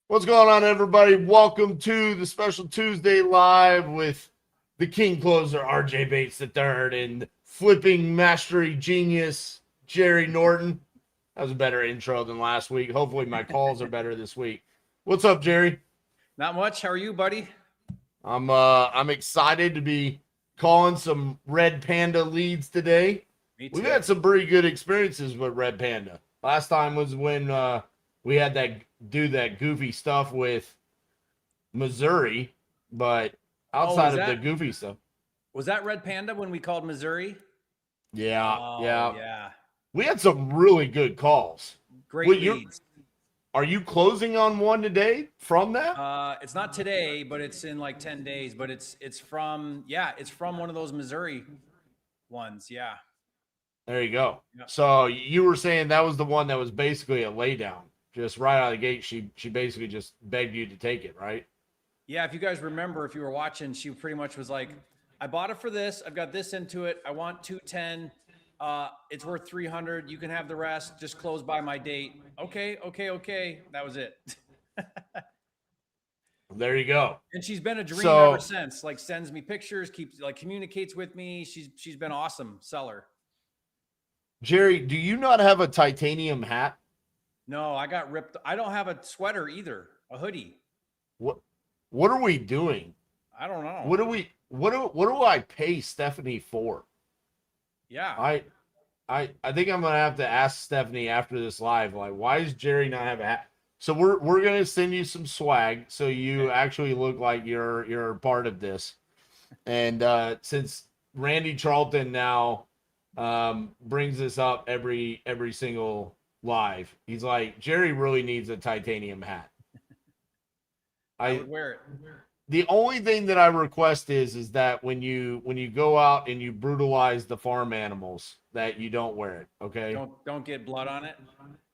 What's going on, everybody? Welcome to the special Tuesday live with the King Closer, RJ Bates III, and flipping mastery genius, Jerry Norton. That was a better intro than last week. Hopefully my calls are better this week. What's up, Jerry? Not much. How are you, buddy? I'm excited to be calling some Red Panda leads today. Me too. We've had some pretty good experiences with Red Panda. Last time was when we had that goofy stuff with Missouri, but outside of the goofy stuff. Was that Red Panda when we called Missouri? Yeah. We had some really good calls. Great leads. Are you closing on one today from that? It's not today, but it's in like 10 days. But it's from one of those Missouri ones. Yeah. There you go. Yep. So you were saying that was the one that was basically a laydown. Just right out of the gate, she basically just begged you to take it, right? Yeah, if you guys remember, if you were watching, she pretty much was like, I bought it for this. I've got this into it. I want 210. It's worth 300. You can have the rest. Just close by my date. Okay. That was it. There you go. And she's been a dream ever since. Like, sends me pictures, communicates with me. She's been awesome seller. Jerry, do you not have a titanium hat? No, I got ripped. I don't have a sweater either. A hoodie. What are we doing? I don't know. What do I pay Stephanie for? Yeah. I think I'm gonna have to ask Stephanie after this live, like, why does Jerry not have a hat? So we're gonna send you some swag so you actually look like you're part of this. And since Randy Charlton now brings this up every single live, he's like, Jerry really needs a titanium hat. I would wear it. The only thing that I request is that when you go out and you brutalize the farm animals, that you don't wear it, okay? Don't get blood on it.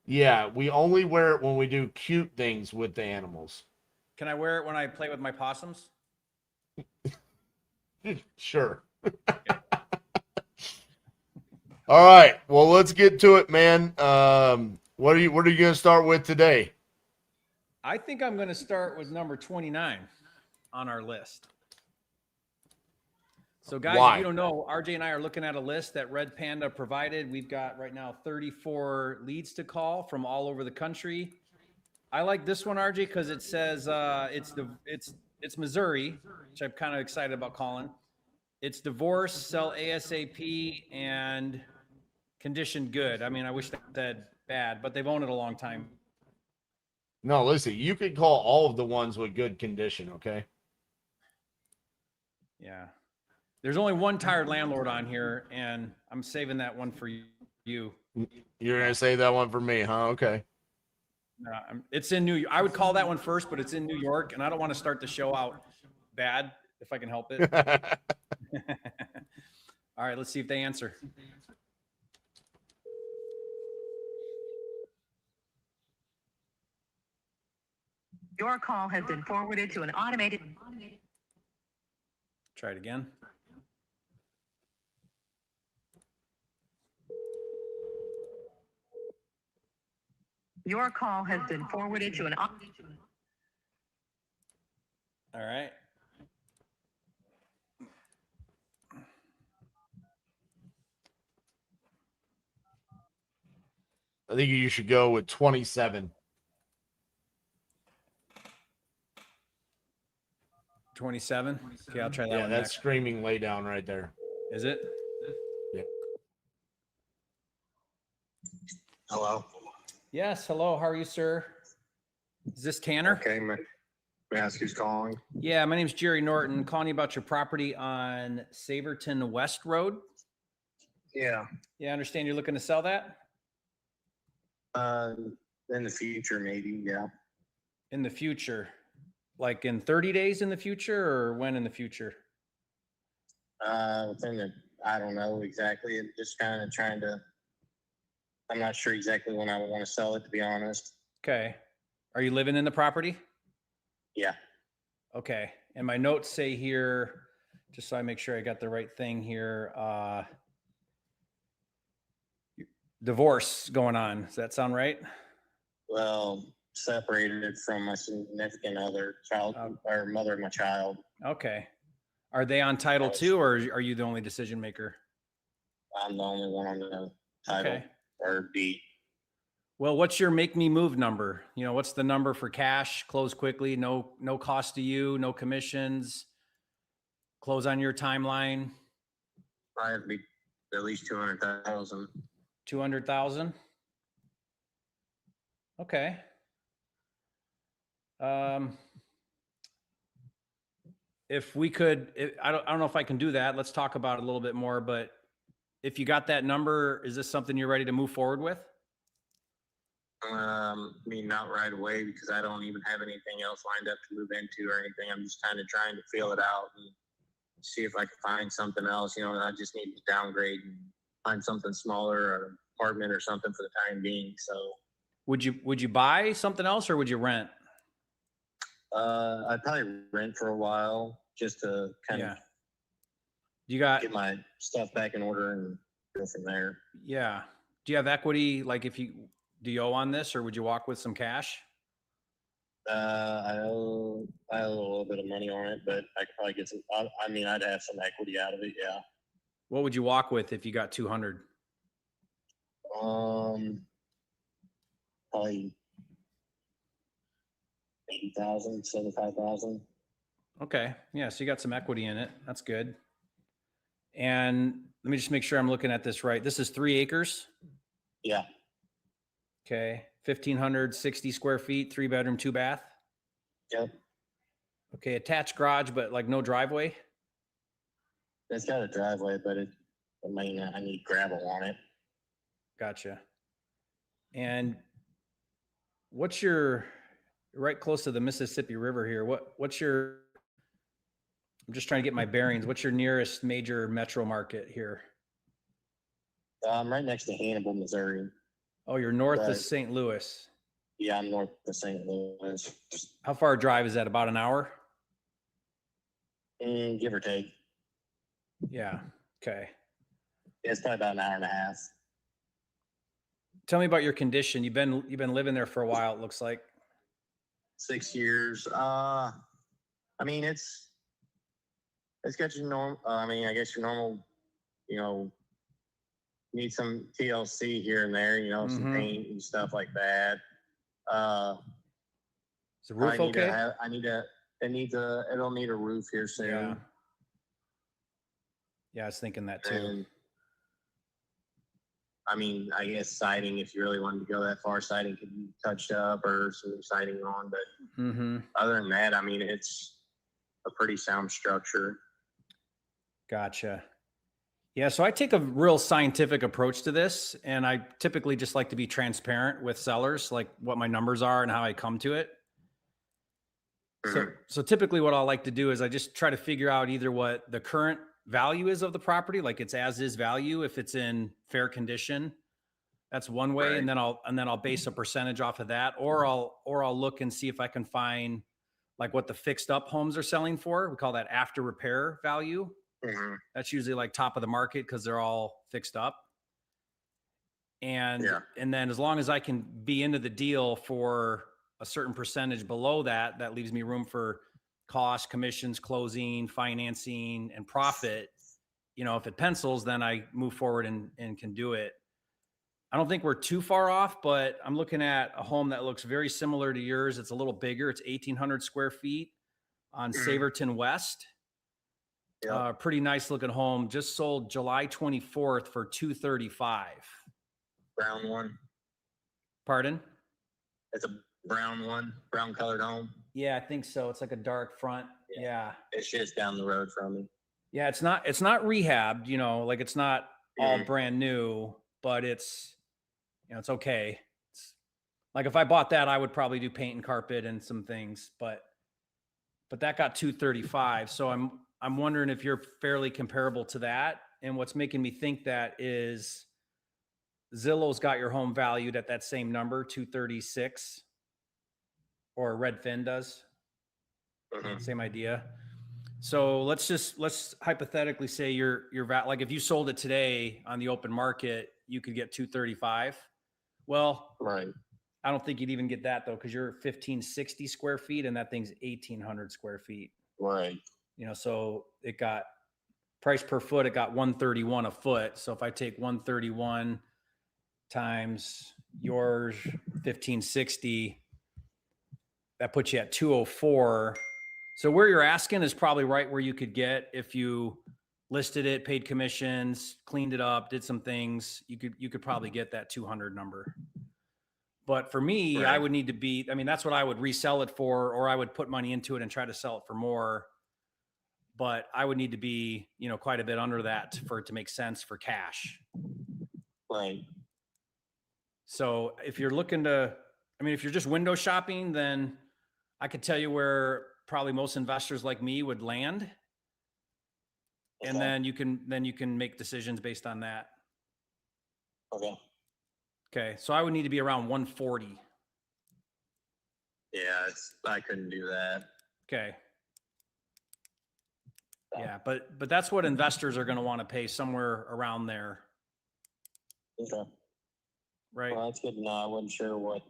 Yeah, we only wear it when we do cute things with the animals. Can I wear it when I play with my possums? Sure. All right. Well, let's get to it, man. What are you going to start with today? I think I'm going to start with number 29 on our list. So, guys, if you don't know, RJ and I are looking at a list that Red Panda provided. We've got right now 34 leads to call from all over the country. I like this one, RJ, because it says it's Missouri, which I'm kind of excited about calling. It's divorce, sell ASAP, and condition good. I mean, I wish that said bad, but they've owned it a long time. No, listen, you can call all of the ones with good condition, okay? Yeah. There's only one tired landlord on here, and I'm saving that one for you. You're going to save that one for me, huh? Okay. It's in New York. I would call that one first, but it's in New York, and I don't want to start the show out bad if I can help it. All right, let's see if they answer. Your call has been forwarded to an automated. Try it again. Your call has been forwarded to an. All right. I think you should go with 27. 27? Okay, I'll try that one. Yeah, that's screaming lay down right there. Is it? Yeah. Hello. Yes, hello. How are you, sir? Is this Tanner? Okay, may I ask who's calling? Yeah, my name's Jerry Norton, calling you about your property on Saverton West Road. Yeah. Yeah, I understand you're looking to sell that? In the future, maybe, yeah. In the future? Like in 30 days in the future, or when in the future? I don't know exactly. It just kind of trying to, I'm not sure exactly when I would want to sell it, to be honest. Okay. Are you living in the property? Yeah. Okay. And my notes say here, just so I make sure I got the right thing here, divorce going on. Does that sound right? Well, separated from my significant other, child, or mother of my child. Okay. Are they on title too, or are you the only decision maker? I'm the only one on the title Okay. or deed. Well, what's your make me move number? You know, what's the number for cash, close quickly, no cost to you, no commissions, close on your timeline? I have to be at least 200,000. 200,000. Okay. If we could, I don't know if I can do that. Let's talk about it a little bit more, but if you got that number, is this something you're ready to move forward with? I mean, not right away because I don't even have anything else lined up to move into or anything. I'm just kind of trying to feel it out and see if I can find something else. You know, I just need to downgrade and find something smaller or an apartment or something for the time being. So, Would you buy something else or would you rent? I'd probably rent for a while just to kind of You got, get my stuff back in order and go from there. yeah. Do you have equity? Like do you owe on this or would you walk with some cash? I owe a little bit of money on it, but I could probably get some. I mean, I'd have some equity out of it. Yeah. What would you walk with if you got 200? Probably 80,000, 75,000. Okay. Yeah. So you got some equity in it. That's good. And let me just make sure I'm looking at this right. This is 3 acres. Yeah. Okay. 1,560 square feet, 3-bedroom, 2-bath. Yep. Okay. Attached garage, but like no driveway. It's got a driveway, but I mean, I need gravel on it. Gotcha. And what's your, right close to the Mississippi River here? What's your, I'm just trying to get my bearings. What's your nearest major metro market here? I'm right next to Hannibal, Missouri. Oh, you're north Right. of St. Louis. Yeah, I'm north of St. Louis. How far a drive is that? About an hour? Give or take. Yeah. Okay. It's probably about an hour and a half. Tell me about your condition. You've been living there for a while, it looks like. 6 years. I mean, it's got your normal. I mean, I guess your normal. You know, need some TLC here and there. You know, some paint and stuff like that. Is the roof okay? It'll need a roof here soon. Yeah. Yeah, I was thinking that too. And, I mean, I guess siding, if you really wanted to go that far, siding could be touched up or some siding on. But other than that, I mean, it's a pretty sound structure. Gotcha. Yeah, so I take a real scientific approach to this, and I typically just like to be transparent with sellers, like what my numbers are and how I come to it. So typically what I like to do is I just try to figure out either what the current value is of the property, like it's as is value, if it's in fair condition. That's one way. Right. And then I'll base a percentage off of that, or I'll look and see if I can find like what the fixed up homes are selling for. We call that after repair value. That's usually like top of the market because they're all fixed up. And then as long as I can be into the deal for a certain percentage below that, that leaves me room for cost, commissions, closing, financing, and profit. You know, if it pencils, then I move forward and can do it. I don't think we're too far off, but I'm looking at a home that looks very similar to yours. It's a little bigger. It's 1,800 square feet on Saverton West. Pretty nice looking home. Just sold July 24th for $235. Brown one. Pardon? It's a brown one, brown colored home. Yeah, I think so. It's like a dark front. Yeah. It's just down the road from me. Yeah, it's not rehabbed, you know, like it's not all brand new, but it's, you know, it's okay. It's like if I bought that, I would probably do paint and carpet and some things, but that got $235. So I'm wondering if you're fairly comparable to that. And what's making me think that is Zillow's got your home valued at that same number, 236, or Redfin does. Same idea. So let's hypothetically say your like if you sold it today on the open market, you could get 235. Well, right. I don't think you'd even get that though, because you're 1560 square feet and that thing's 1800 square feet. Right. You know, so it got price per foot, it got 131 a foot. So if I take 131 times yours 1560, that puts you at 204. So where you're asking is probably right where you could get if you listed it, paid commissions, cleaned it up, did some things. You could probably get that 200 number. But for me, Right. I would need to be, I mean, that's what I would resell it for, or I would put money into it and try to sell it for more. But I would need to be, you know, quite a bit under that for it to make sense for cash. Right. So if you're looking to, I mean, if you're just window shopping, then I could tell you where probably most investors like me would land. And Okay. then you can make decisions based on that. Okay. Okay. So I would need to be around 140. Yeah, I couldn't do that. Okay. Yeah, but that's what investors are going to want to pay, somewhere around there, Okay. right? Well, that's good to know. I wasn't sure what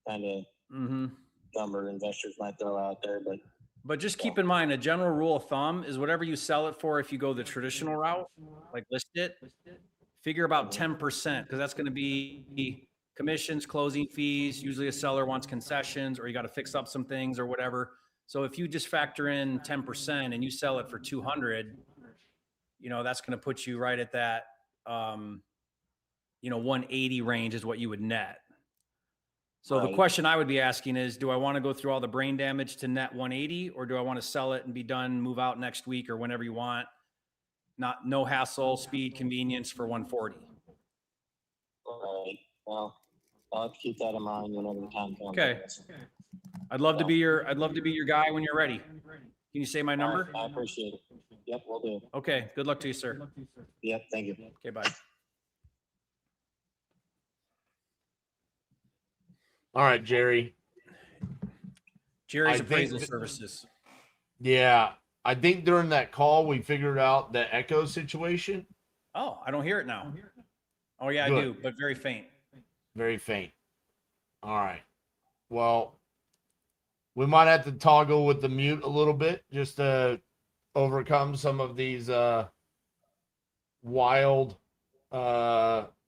kind of Mm-hmm. number investors might throw out there, But just keep in mind, a general rule of thumb is whatever you sell it for, if you go the traditional route, like list it, figure about 10%, because that's going to be commissions, closing fees. Usually a seller wants concessions, or you got to fix up some things or whatever. So if you just factor in 10% and you sell it for 200, you know, that's going to put you right at that, 180 range is what you would net. So the Right. question I would be asking is, do I want to go through all the brain damage to net 180, or do I want to sell it and be done, move out next week or whenever you want? No hassle, speed, convenience for 140. right. Well, I'll have to keep that in mind whenever the time comes. Okay. I'd love to be your guy when you're ready. Can you say my All number? right, I appreciate it. Yep, we'll do. Okay. Good luck to you, sir. Yep, thank you. Okay, bye. All right, Jerry. Jerry's I think appraisal that- services. Yeah, I think during that call we figured out the echo situation. Oh, I don't hear it now. Oh yeah, Good. I do, but very faint. Very faint. All right. Well, we might have to toggle with the mute a little bit just to overcome some of these wild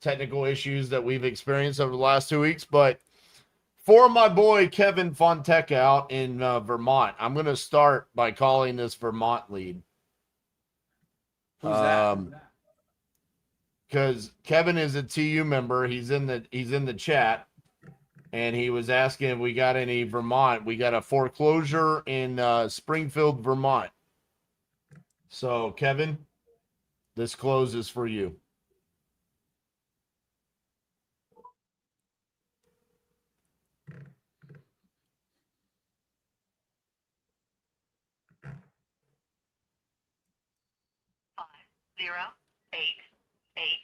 technical issues that we've experienced over the last 2 weeks. But for my boy Kevin Fonteca out in Vermont, I'm going to start by calling this Vermont lead. Who's that? Because Kevin is a TU member. He's in the chat, and he was asking if we got any Vermont. We got a foreclosure in Springfield, Vermont. So Kevin, this closes for you. Zero, eight, eight.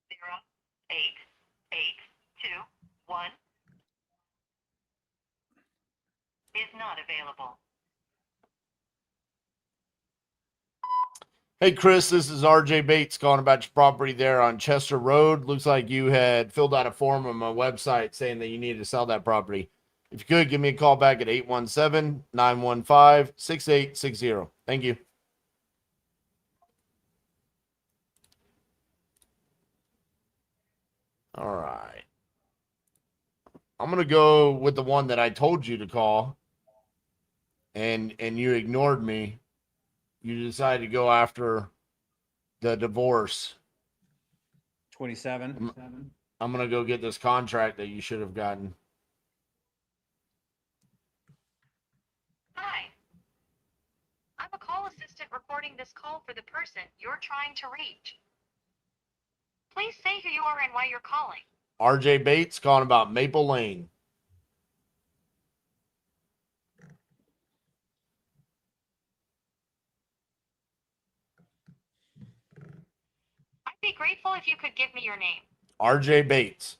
Zero, eight, eight, two, one. Is not available. Hey, Chris, this is RJ Bates calling about your property there on Chester Road. Looks like you had filled out a form on my website saying that you needed to sell that property. If you could, give me a call back at 817-915-6860. Thank you. All right. I'm going to go with the one that I told you to call, and you ignored me. You decided to go after the divorce. 27. I'm going to go get this contract that you should have gotten. Hi. I'm a call assistant recording this call for the person you're trying to reach. Please say who you are and why you're calling. RJ Bates calling about Maple Lane. I'd be grateful if you could give me your name. RJ Bates.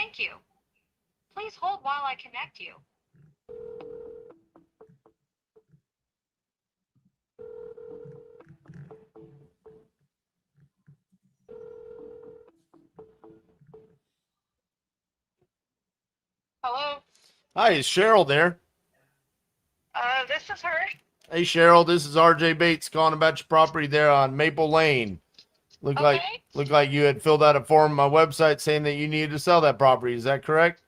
Thank you. Please hold while I connect you. Hello? Hi, is Cheryl there? This is her. Hey, Cheryl, this is RJ Bates calling about your property there on Maple Lane. Looked like you had filled out a form on my website saying that you needed to sell that property. Is that correct?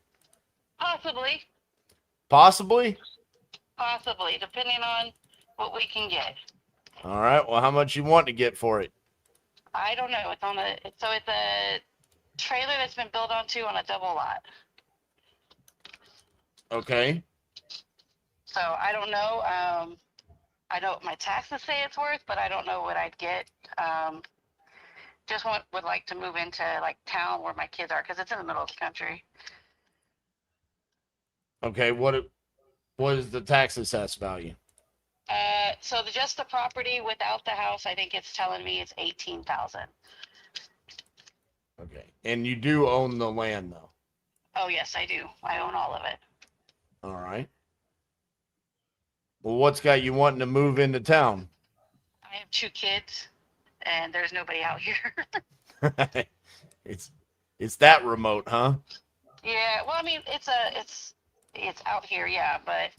Possibly. Possibly. Possibly, depending on what we can get. All right. Well, how much you want to get for it? I don't know. It's a trailer that's been built onto on a double lot. Okay. So I don't know. I know what my taxes say it's worth, but I don't know what I'd get. Would like to move into like town where my kids are because it's in the middle of the country. Okay. What is the tax assessed value? So just the property without the house, I think it's telling me it's 18,000. Okay. And you do own the land though. Oh yes, I do. I own all of it. All right. Well, what's got you wanting to move into town? I have 2 kids, and there's nobody out here. It's that remote, huh? Yeah, well, I mean, it's out here, yeah, but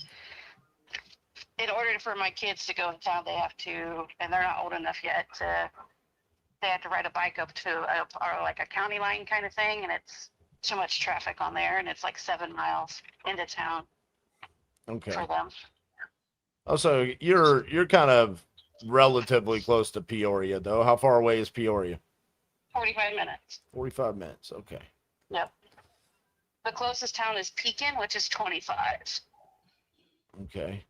in order for my kids to go to town, they have to, and they're not old enough yet they have to ride a bike up to or like a county line kind of thing, and it's too much traffic on there, and it's like 7 miles into town Okay. for them. Also, you're kind of relatively close to Peoria, though. How far away is Peoria? 45 minutes. 45 minutes. Okay. Yep. The closest town is Pekin, which is 25. Okay.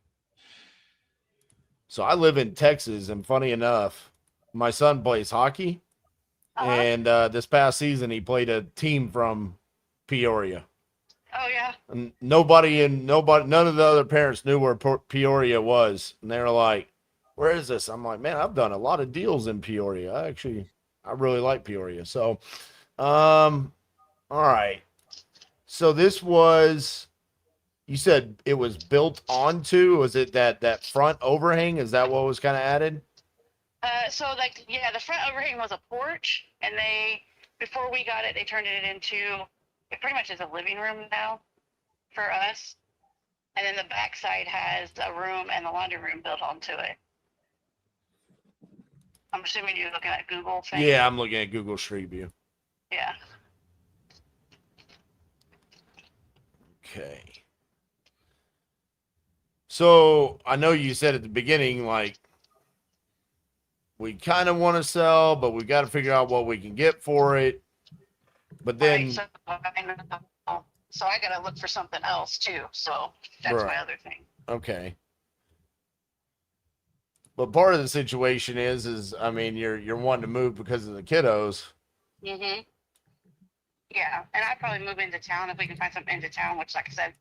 So I live in Texas, and funny enough, my son plays hockey, and this past season he played a team from Peoria. Oh yeah. And none of the other parents knew where Peoria was, and they were like, "Where is this?" I'm like, "Man, I've done a lot of deals in Peoria. I really like Peoria." So, all right. So this was, you said it was built onto. Was it that front overhang? Is that what was kind of added? So like, yeah, the front overhang was a porch, and before we got it, they turned it into, it pretty much is a living room now for us. And then the back side has a room and a laundry room built onto it. I'm assuming you're looking at Google thing. Yeah, I'm looking at Google Street View. Yeah. Okay. So I know you said at the beginning, like, we kind of want to sell, but we got to figure out what we can get for it. But then, Right, so I got to look for something else too. So that's Right. my other thing. okay. But part of the situation is I mean, you're wanting to move because of the kiddos. Mhm. Yeah, and I'd probably move into town if we can find something into town. Which, like I said,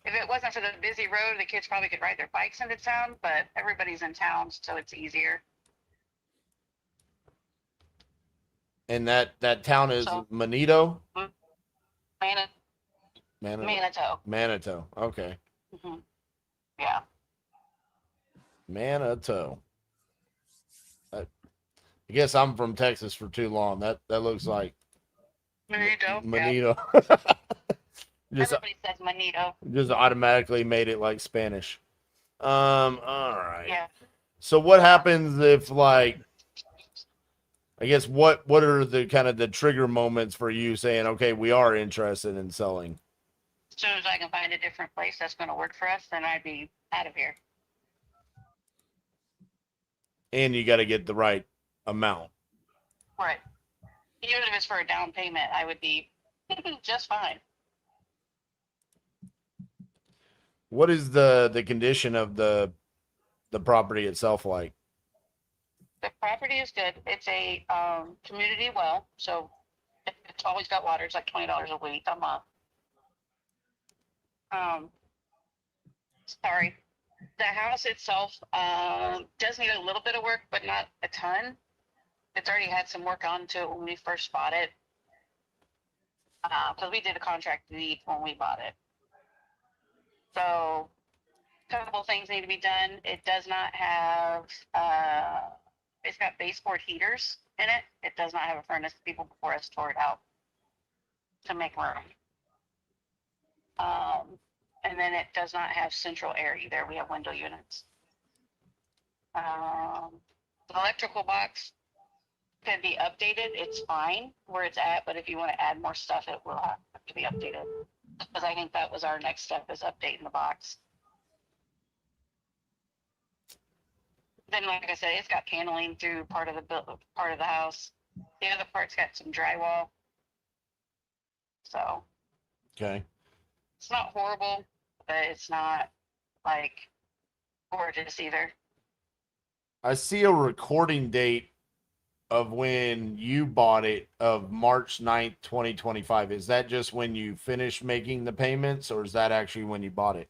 if it wasn't for the busy road, the kids probably could ride their bikes into town. But everybody's in town, so it's easier. And that town is So- Manito? Manitou. Manitou. Okay. Hmm. Yeah. Manitou. I guess I'm from Texas for too long. That looks like Manitou. Yeah. Manito. just Everybody says Manitou. just automatically made it like Spanish. All right. Yeah. So what happens if, like, I guess what are the kind of the trigger moments for you saying, okay, we are interested in selling? As soon as I can find a different place that's going to work for us, then I'd be out of here. And you got to get the right amount. Right. Even if it's for a down payment, I would be just fine. What is the condition of the property itself like? The property is good. It's a community well, so it's always got water. It's like $20 a week, a month. Sorry. The house itself does need a little bit of work, but not a ton. It's already had some work on to it when we first bought it. because we did a contract deed when we bought it. So a couple things need to be done. It does not have, it's got baseboard heaters in it. It does not have a furnace. People before us tore it out to make room. And then it does not have central air either. We have window units. The electrical box can be updated. It's fine where it's at, but if you want to add more stuff, it will have to be updated. Because I think that was our next step, is updating the box. Then, like I said, it's got paneling through part of the house. The other part's got some drywall. So Okay. it's not horrible, but it's not like gorgeous either. I see a recording date of when you bought it of March 9th, 2025. Is that just when you finished making the payments, or is that actually when you bought it?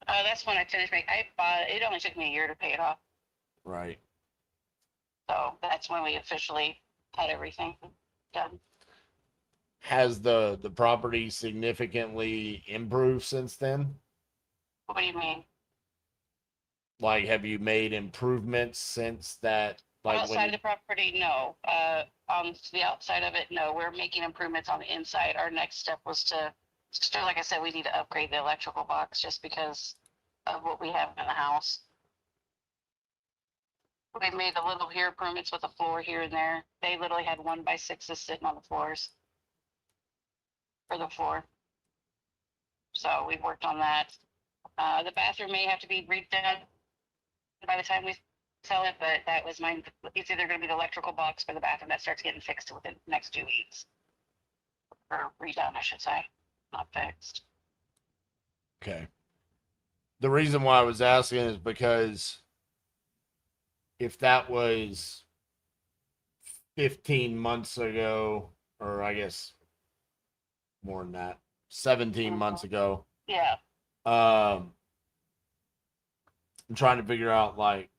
That's when I finished making. I bought it. It only took me a year to pay it off. Right. So that's when we officially had everything done. Has the property significantly improved since then? What do you mean? Like, have you made improvements since that? Like Outside of the property, no. On the outside of it, no. We're making improvements on the inside. Our next step was to, so like I said, we need to upgrade the electrical box just because of what we have in the house. We made a little here improvements with the floor here and there. They literally had 1x6s sitting on the floors for the floor. So we worked on that. The bathroom may have to be redone by the time we sell it, but that was mine. It's either going to be the electrical box or the bathroom that starts getting fixed within the next 2 weeks. Or redone, I should say, not fixed. Okay. The reason why I was asking is because if that was 15 months ago, or I guess more than that, 17 months ago, Yeah. I'm trying to figure out like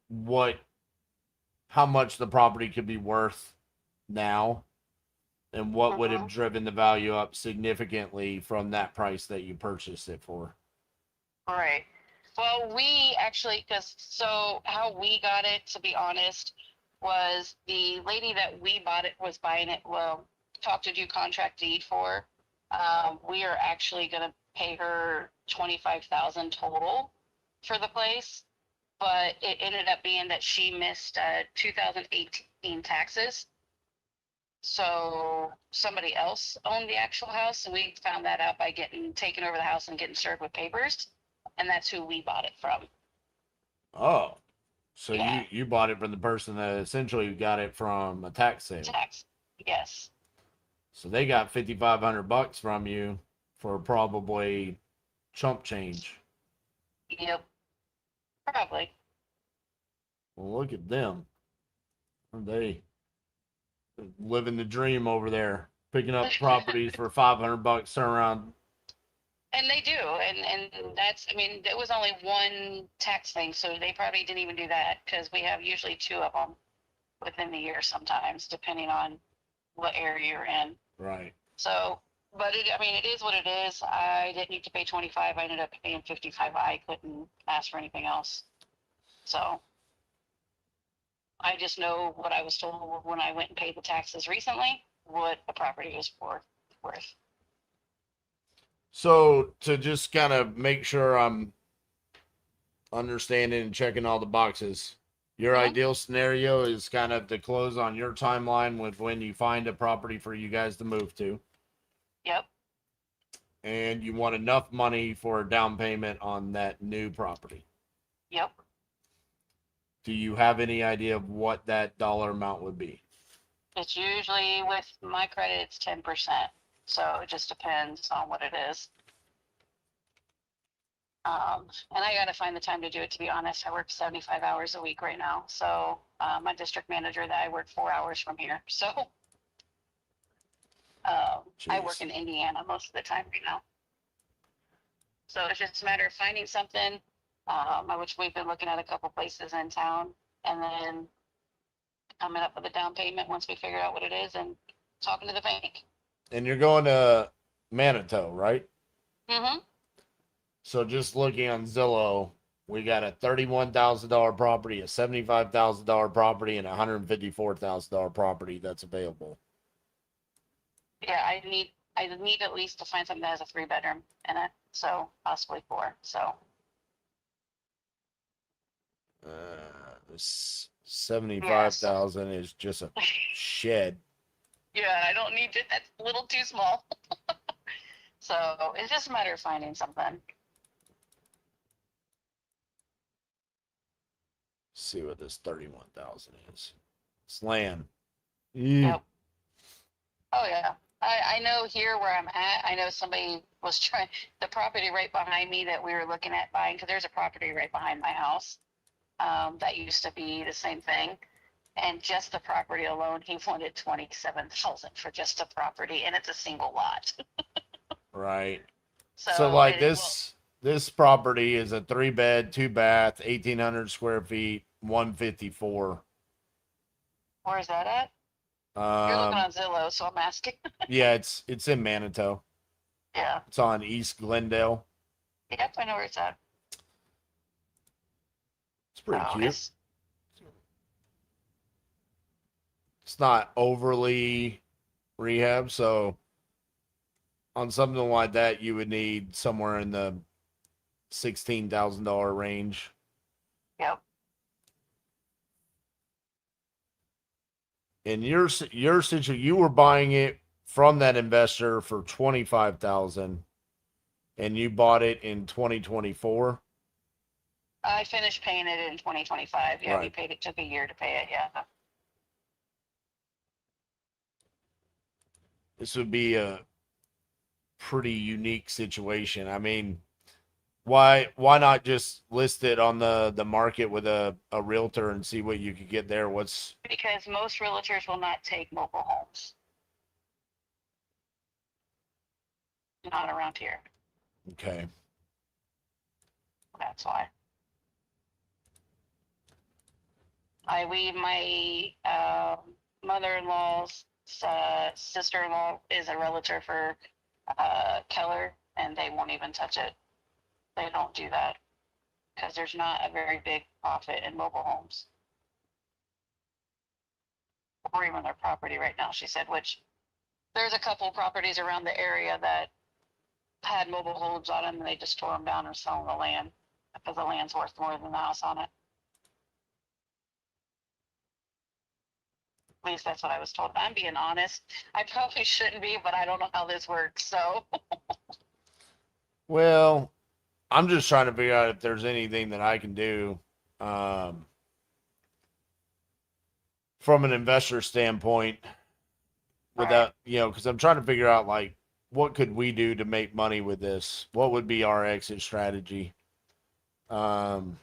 how much the property could be worth now, and what would have driven the value up significantly from that price that you purchased it for. Right. Well, we actually, so how we got it, to be honest, was the lady that we bought it was buying it, well, talked to do contract deed for. We are actually going to pay her $25,000 total for the place, but it ended up being that she missed 2018 taxes. So somebody else owned the actual house, and we found that out by getting taken over the house and getting served with papers. And that's who we bought it from. Oh, so Yeah. you bought it from the person that essentially got it from a tax sale. Tax. Yes. So they got $5,500 from you for probably chump change. Yep. Probably. Well, look at them. They living the dream over there, picking up properties for $500, turn around. And they do. And that's, I mean, it was only one tax thing, so they probably didn't even do that, because we have usually 2 of them within the year sometimes, depending on what area you're in. Right. So, but I mean, it is what it is. I didn't need to pay 25. I ended up paying 55. I couldn't ask for anything else. So I just know what I was told when I went and paid the taxes recently, what the property was worth. So to just kind of make sure I'm understanding and checking all the boxes, your ideal scenario is kind of to close on your timeline with when you find a property for you guys to move to. Yep. And you want enough money for a down payment on that new property. Yep. Do you have any idea of what that dollar amount would be? It's usually, with my credit, it's 10%. So it just depends on what it is. And I got to find the time to do it, to be honest. I work 75 hours a week right now. So my district manager, that I work 4 hours from here. So I work in Indiana most of the time right now. So it's just a matter of finding something, which we've been looking at a couple places in town, and then coming up with a down payment once we figure out what it is and talking to the bank. And you're going to Manitou, right? Mm-hmm. So just looking on Zillow, we got a $31,000 property, a $75,000 property, and a $154,000 property that's available. Yeah, I need at least to find something that has a 3-bedroom in it, so possibly 4. So 75,000 is just a shed. yeah, I don't need it. That's a little too small. So it's just a matter of finding something. See what this 31,000 is. It's land. Yep. Oh yeah. I know here where I'm at, I know somebody was trying the property right behind me that we were looking at buying, because there's a property right behind my house that used to be the same thing. And just the property alone, he wanted 27,000 for just the property, and it's a single lot. Right. So, So like it, this property is a 3-bed, 2-bath, 1,800 square feet, 154. where's that at? You're looking Um, on Zillow, so I'm asking. yeah, it's in Manitou. Yeah. It's on East Glendale. Yep, I know where it's at. It's pretty Oh, cute. It's not overly rehab, so on something like that, you would need somewhere in the $16,000 range. Yep. In your situation, you were buying it from that investor for 25,000, and you bought it in 2024. I finished paying it in 2025. Yeah, we Right. paid it. Took a year to pay it. Yeah. This would be a pretty unique situation. I mean, why not just list it on the market with a realtor and see what you could get there? What's Because most realtors will not take mobile homes. Not around here. okay? That's why. My mother-in-law's sister-in-law is a realtor for Keller, and they won't even touch it. They don't do that because there's not a very big profit in mobile homes, or even their property right now. She said, which there's a couple properties around the area that had mobile homes on them, and they just tore them down and selling the land because the land's worth more than the house on it. At least that's what I was told. I'm being honest. I probably shouldn't be, but I don't know how this works. So, Well, I'm just trying to figure out if there's anything that I can do from an investor standpoint without, because I'm trying to figure out like what could we do to make money with this? What would be our exit strategy? In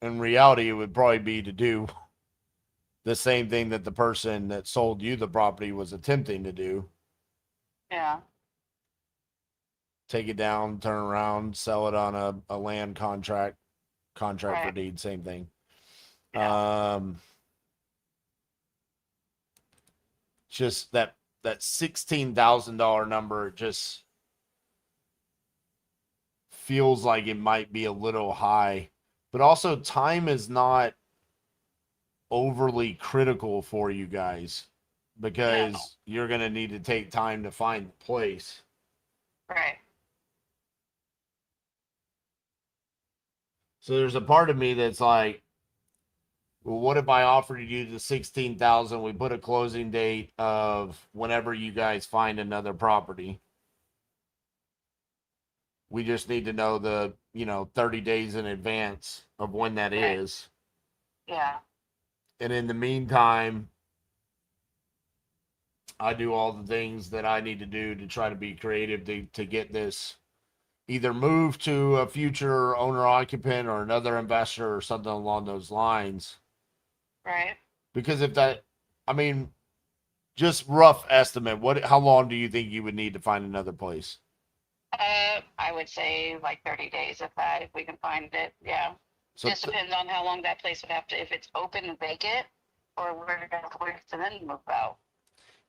reality, it would probably be to do the same thing that the person that sold you the property was attempting to do. yeah, Take it down, turn around, sell it on a land contract for right. deed, same thing. Yeah. Just that $16,000 number just feels like it might be a little high, but also time is not overly critical for you guys because you're going to need to take time to find the place. Right. So there's a part of me that's like, well, what if I offered you the 16,000? We put a closing date of whenever you guys find another property. We just need to know the 30 days in advance of when that Right. is. Yeah. And in the meantime, I do all the things that I need to do to try to be creative to get this either moved to a future owner occupant or another investor or something along those lines. Right. Because if that, I mean, just rough estimate, how long do you think you would need to find another place? I would say like 30 days if we can find it. Yeah. So Just depends on how long that place would have to, if it's open and vacant, or we're going to wait to then move out.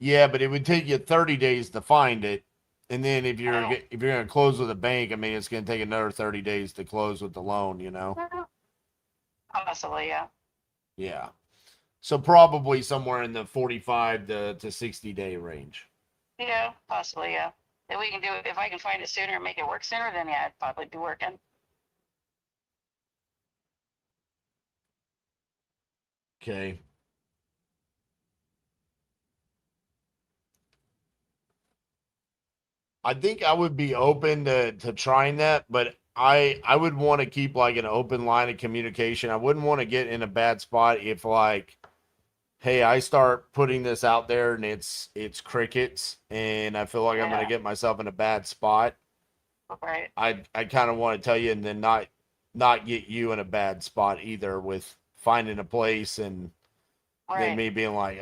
Yeah, but it would take you 30 days to find it. And then if you're Oh. if you're going to close with a bank, I mean, it's going to take another 30 days to close with the loan, you know. Possibly, yeah. Yeah. So probably somewhere in the 45 to 60 day range. Yeah, possibly, yeah. If we can do it, if I can find it sooner and make it work sooner, then yeah, it'd probably be working. Okay. I think I would be open to trying that, but I would want to keep like an open line of communication. I wouldn't want to get in a bad spot if like, hey, I start putting this out there and it's crickets and I feel like I'm gonna Yeah. get myself in a bad spot. Right. I kind of want to tell you and then not get you in a bad spot either with finding a place and then Right. me being like,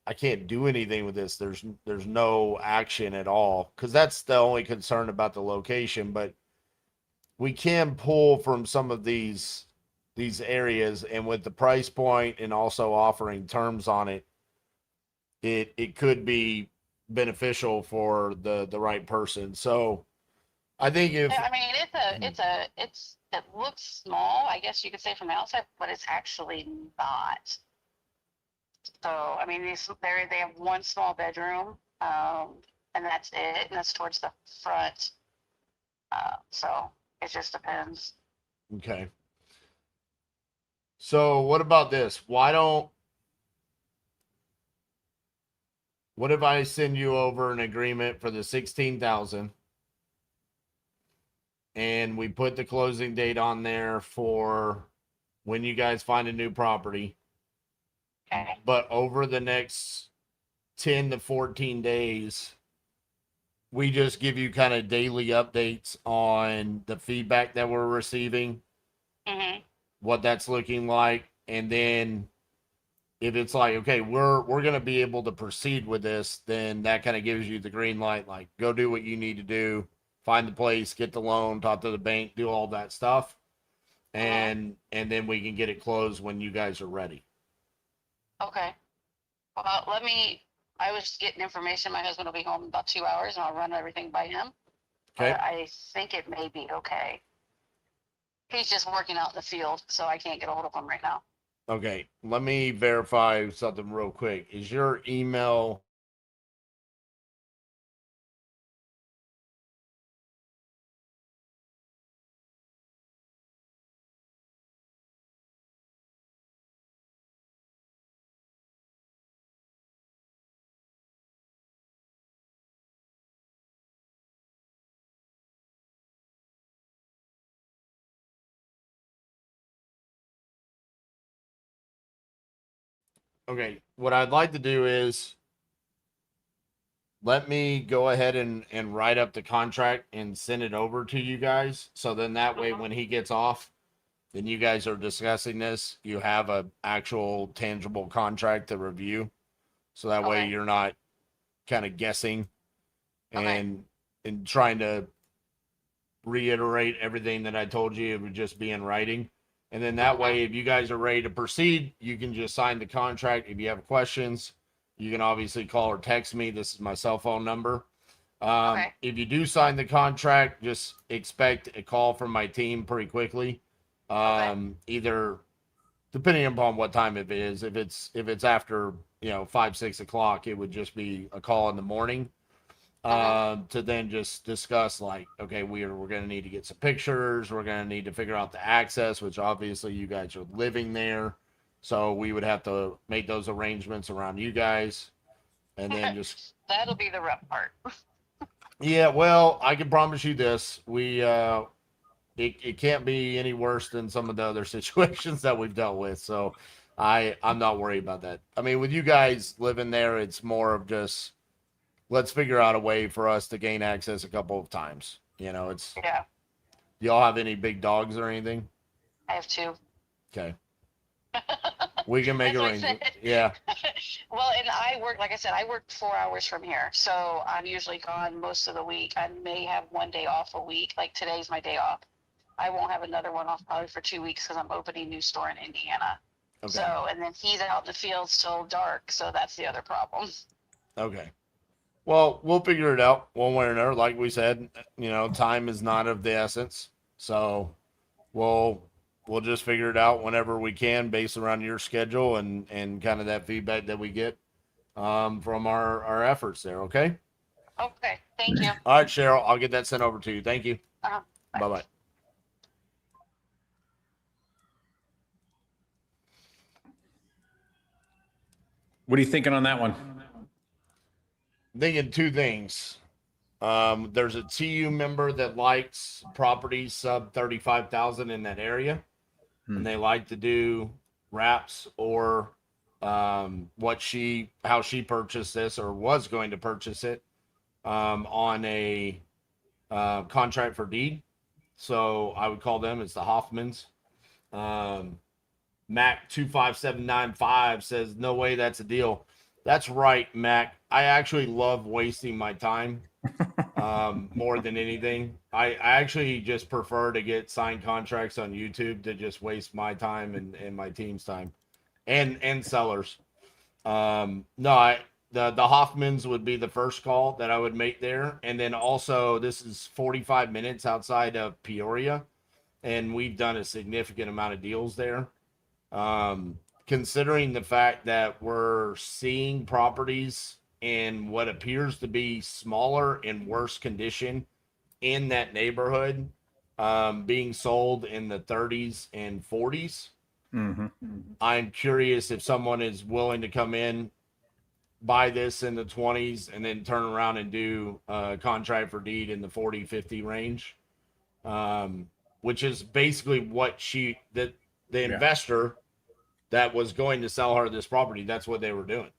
I can't do anything with this. There's no action at all because that's the only concern about the location. But we can pull from some of these areas, and with the price point and also offering terms on it, it could be beneficial for the right person. So I think if Yeah, I mean, it looks small, I guess you could say from the outside, but it's actually not. So, I mean, they have one small bedroom, and that's it, and that's towards the front. So it just depends. okay. So what about this? What if I send you over an agreement for the 16,000 and we put the closing date on there for when you guys find a new property, Okay. but over the next 10 to 14 days, we just give you kind of daily updates on the feedback that we're receiving, Mm-hmm. what that's looking like, and then if it's like, okay, we're gonna be able to proceed with this, then that kind of gives you the green light, like go do what you need to do, find the place, get the loan, talk to the bank, do all that stuff, Mm-hmm. and then we can get it closed when you guys are ready. Okay. Well, I was just getting information. My husband will be home in about 2 hours and I'll run everything by him. Okay. But I think it may be okay. He's just working out in the field, so I can't get a hold of him right now. Okay. Let me verify something real quick. Is your email okay? What I'd like to do is let me go ahead and write up the contract and send it over to you guys. So then that way, when he gets off, then you guys are discussing this. You have a actual tangible contract to review. So that way Okay. you're not kind of guessing Okay. and trying to reiterate everything that I told you. It would just be in writing. And then that way, if you guys are ready to proceed, you can just sign the contract. If you have questions, you can obviously call or text me. This is my cell phone number. Okay. If you do sign the contract, just expect a call from my team pretty quickly. Okay. Either depending upon what time it is. If it's after 5-6 o'clock, it would just be a call in the morning. To then just discuss like, okay, we're gonna need to get some pictures. We're gonna need to figure out the access, which obviously you guys are living there, so we would have to make those arrangements around you guys, and then just That'll be the rough part. yeah. Well, I can promise you this: it can't be any worse than some of the other situations that we've dealt with. So I'm not worried about that. I mean, with you guys living there, it's more of just let's figure out a way for us to gain access a couple of times. It's Yeah. do y'all have any big dogs or anything? I have two. Okay. We can make That's what I arrangements. said. Yeah. Well, and I work, like I said, I work 4 hours from here. So I'm usually gone most of the week. I may have one day off a week. Like today's my day off. I won't have another one off probably for 2 weeks because I'm opening a new store in Indiana. Okay. So, and then he's out in the field till dark. So that's the other problem. Okay. Well, we'll figure it out one way or another. Like we said, time is not of the essence. So we'll just figure it out whenever we can, based around your schedule and kind of that feedback that we get from our efforts there. Okay. Okay, thank you. All right, Cheryl. I'll get that sent over to you. Thank you. Bye. Bye bye. What are you thinking on that one? Thinking two things. There's a TU member that likes properties sub 35,000 in that area, and they like to do wraps or how she purchased this or was going to purchase it on a contract for deed. So I would call them. It's the Hoffmans. Mac 25795 says, "No way, that's a deal." That's right, Mac. I actually love wasting my time more than anything. I actually just prefer to get signed contracts on YouTube to just waste my time and my team's time and sellers. No, the Hoffmans would be the first call that I would make there. And then also, this is 45 minutes outside of Peoria, and we've done a significant amount of deals there. Considering the fact that we're seeing properties in what appears to be smaller and worse condition in that neighborhood being sold in the 30s and 40s. I'm curious if someone is willing to come in, buy this in the 20s, and then turn around and do a contract for deed in the 40-50 range, which is basically what the investor that was going to sell her this property, that's what they were doing.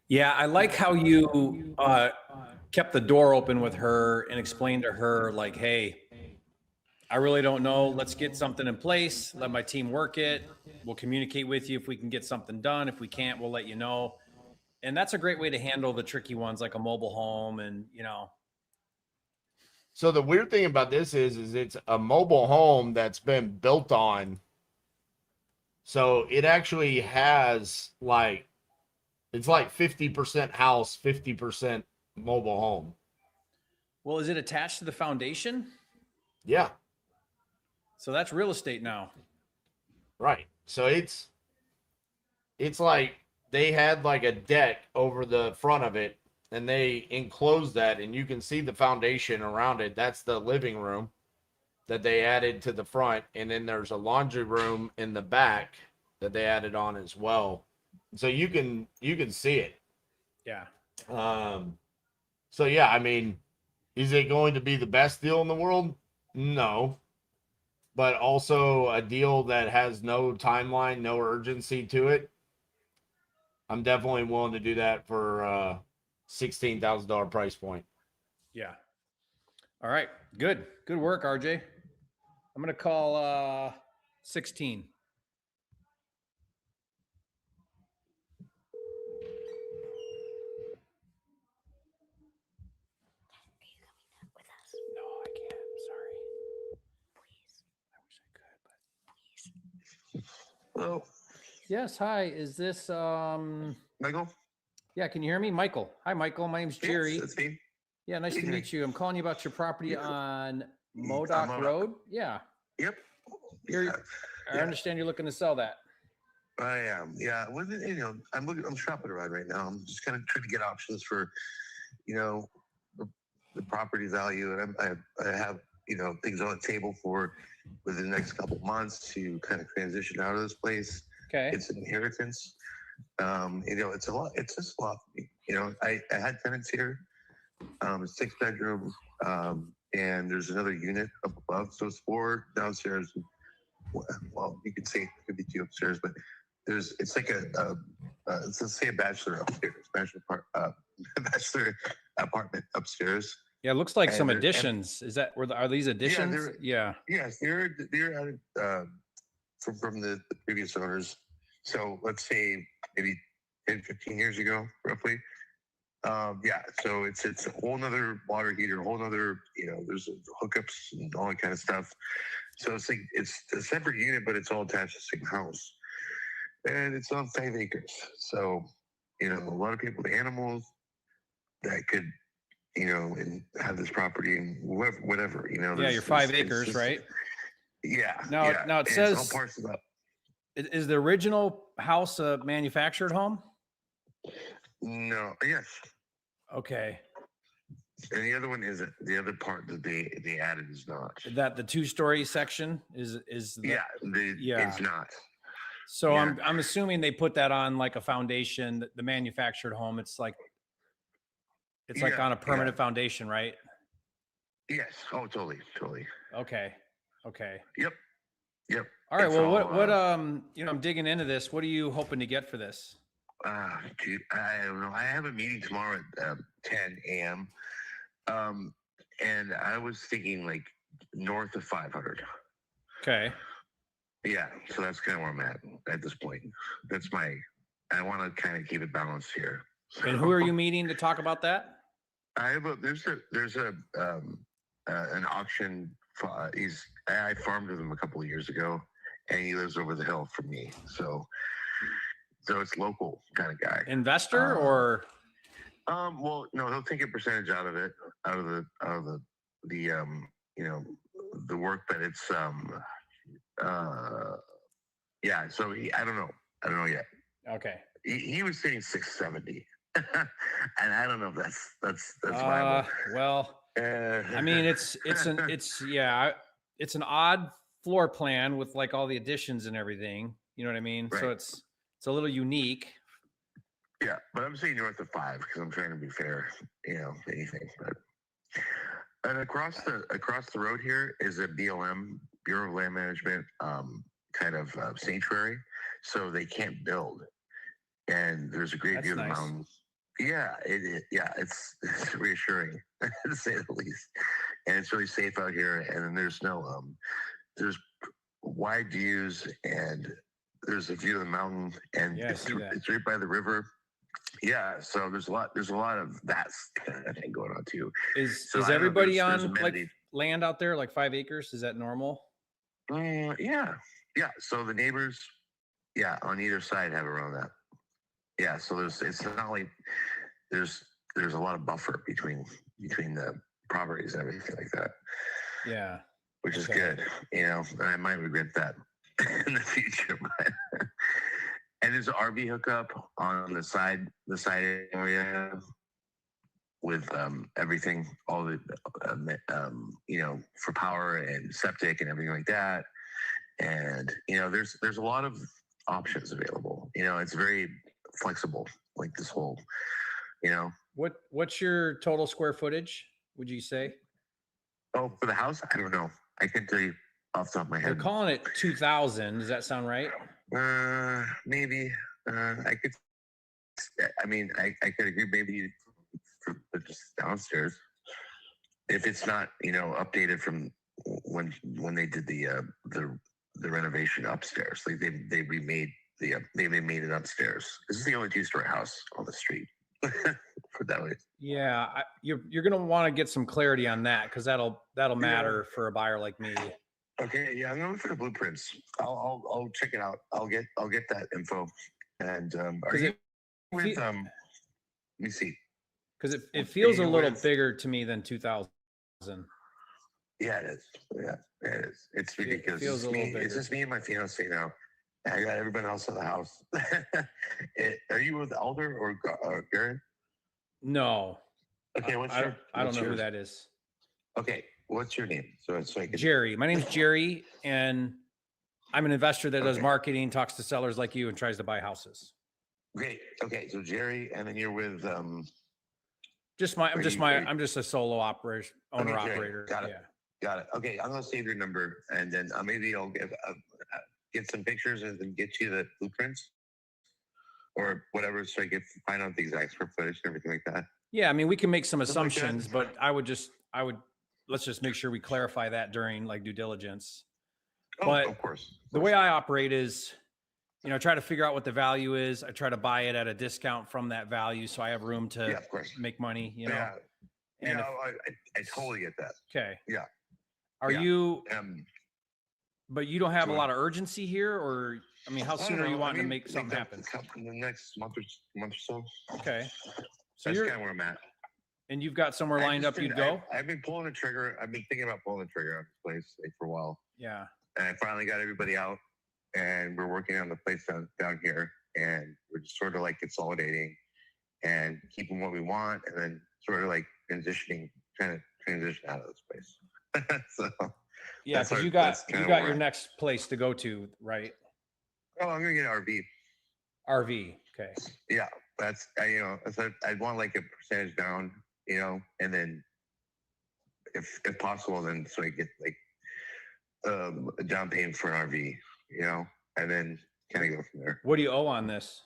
Yeah, I like how you kept the door open with her and explained to her, like, hey, I really don't know. Let's get something in place. Let my team work it. We'll communicate with you if we can get something done. If we can't, we'll let you know. And that's a great way to handle the tricky ones, like a mobile home and, So the weird thing about this is it's a mobile home that's been built on. So it actually has it's like 50% house, 50% mobile home. Well, is it attached to the foundation? Yeah. So that's real estate now. Right. So it's like they had like a deck over the front of it, and they enclosed that, and you can see the foundation around it. That's the living room that they added to the front, and then there's a laundry room in the back that they added on as well. So you can see it. Yeah. So yeah, I mean, is it going to be the best deal in the world? No. But also a deal that has no timeline, no urgency to it. I'm definitely willing to do that for $16,000 price point. Yeah. All right. Good work, RJ. I'm going to call 16. No, I can't. I'm sorry. Please. I wish I could, but Hello, yes. Hi. Is this Michael. yeah, can you hear me? Michael. Hi, Michael. My name's Jerry. Yes, that's me. Yeah, nice to Evening. meet you. I'm calling you about your property Yeah. on Modoc Modoc. Road. Yeah. Yep. You're- Yeah, I Yeah. understand you're looking to sell that. I am. Yeah. With it, I'm shopping around right now. I'm just kind of trying to get options for, the property value, and I have things on the table for within the next couple months to kind of transition out of this place. Okay. It's an inheritance. It's a lot. It's just a lot for me. I had tenants here. 6-bedroom, and there's another unit up above. So it's 4 downstairs. Well, you could say it could be 2 upstairs, but it's like let's say a bachelor upstairs, bachelor apartment upstairs. Yeah, it looks like And some they're- additions. Is that are these additions? they're- Yeah. Yes, they're added from the previous owners. So let's say maybe 10, 15 years ago, roughly. So it's a whole nother water heater, a whole nother, there's hookups and all that kind of stuff. So it's like it's a separate unit, but it's all attached to the same house, and it's on 5 acres. So you know, a lot of people with animals that could, you know, and have this property and whatever, you know. Yeah, your 5 acres, right? Yeah. Now, yeah. now it and it's says, all parcels up. is the original house a manufactured home? No, yes. Okay. And the other one isn't. The other part that they added is not. That the 2-story section is the, Yeah, yeah. it's not. So Yeah. I'm assuming they put that on like a foundation, the manufactured home. It's like Yeah, on a permanent foundation, right? Yes. Oh, totally. Okay. Okay. Yep. All right. It's Well, all, what you know, I'm digging into this. What are you hoping to get for this? Dude, I don't know. I have a meeting tomorrow at 10 a.m. And I was thinking like north of 500. Okay. Yeah, so that's kind of where I'm at this point. I want to kind of keep it balanced here. And who are you meeting to talk about that? There's an auction. I farmed with him a couple of years ago, and he lives over the hill from me. So it's local kind of guy. Investor or? Well, no, he'll take a percentage out of it, out of the you know, the work, but it's yeah. So I don't know yet. Okay. He was saying 670, and I don't know if that's viable. Well, I mean, it's an odd floor plan with like all the additions and everything. You know what I mean? Right. So it's a little unique. Yeah, but I'm saying north of 5 because I'm trying to be fair. You know, anything. But and across the road here is a BLM, Bureau of Land Management, kind of sanctuary, so they can't build. And there's a great That's view of the nice. mountains. Yeah, it's reassuring to say the least. And it's really safe out here. And then there's there's wide views, and there's a view of the mountain, and Yeah, I see that. it's right by the river. Yeah, so there's a lot of that kind of thing going on too. Is So I don't know if everybody there's on like amenity. land out there, like 5 acres? Is that normal? Yeah. So the neighbors, on either side have around that. Yeah, so it's not like there's a lot of buffer between the properties and everything like that, Yeah. which is Okay. good. You know, and I might regret that in the future. But and there's an RV hookup on the side area with everything, all the you know, for power and septic and everything like that. And you know, there's a lot of options available. You know, it's very flexible, like this whole, you know. What's your total square footage, would you say? Oh, for the house, I don't know. I can't tell you off the top of my They're head. calling it 2,000. Does that sound right? Maybe. I could. I mean, I could agree. Maybe for just downstairs, if it's not, you know, updated from when they did the renovation upstairs. Like they remade they made it upstairs. This is the only 2-story house on the street. For that way. Yeah, you're gonna want to get some clarity on that because that'll matter for a buyer like me. Okay, yeah, I'm going for the blueprints. I'll check it out. I'll get that info. And are you with let me see. Because it feels a you little with- bigger to me than 2,000. Yeah, it is. Yeah, it is. It's ridiculous. feels a little It's bigger. just me and my fiance now. And I got everyone else in the house. Are you with Alder or Garen? No, Okay, I don't know who yours? that is. Okay, what's your name? So I can. Jerry. My name's Jerry, and I'm an investor that does Okay. marketing, talks to sellers like you, and tries to buy houses. Great. Okay, so Jerry, and then you're with I'm Are you- just a solo operator, owner Okay, great. operator. Got it. Yeah. Got it. Okay, I'm gonna save your number, and then maybe I'll get some pictures and then get you the blueprints or whatever, so I can find out the exact square footage and everything like that. Yeah, I mean, we can make some Stuff like that. assumptions, but let's just make sure we clarify that during like due diligence. Oh, But of course. The way I operate is, you know, I try to figure out what the value is. I try to buy it at a discount from that value, so I have room to Yeah, of course. make money. You know. Yeah, And yeah, if- I totally get that. Okay. Yeah. Are Yeah. you? Um, But you don't have a Sure. lot of urgency here, or I mean, how I don't soon are you know. wanting to make like something happen? in the next month or so. Okay. So That's you're, kind of where I'm at. and you've got somewhere lined up you'd go? I've been pulling the trigger. I've been thinking about pulling the trigger on this place like, for a while. Yeah. And I finally got everybody out, and we're working on the place down here, and we're just sort of like consolidating and keeping what we want, and then sort of like trying to transition out of this place. So Yeah, that's because our- you got that's kinda you got where your we're next place to go to, right? Oh, I'm gonna get an RV. RV. Okay. Yeah, that's I'd want like a percentage down, and then if possible, then so I get like a down payment for an RV, and then kind of go from there. What do you owe on this?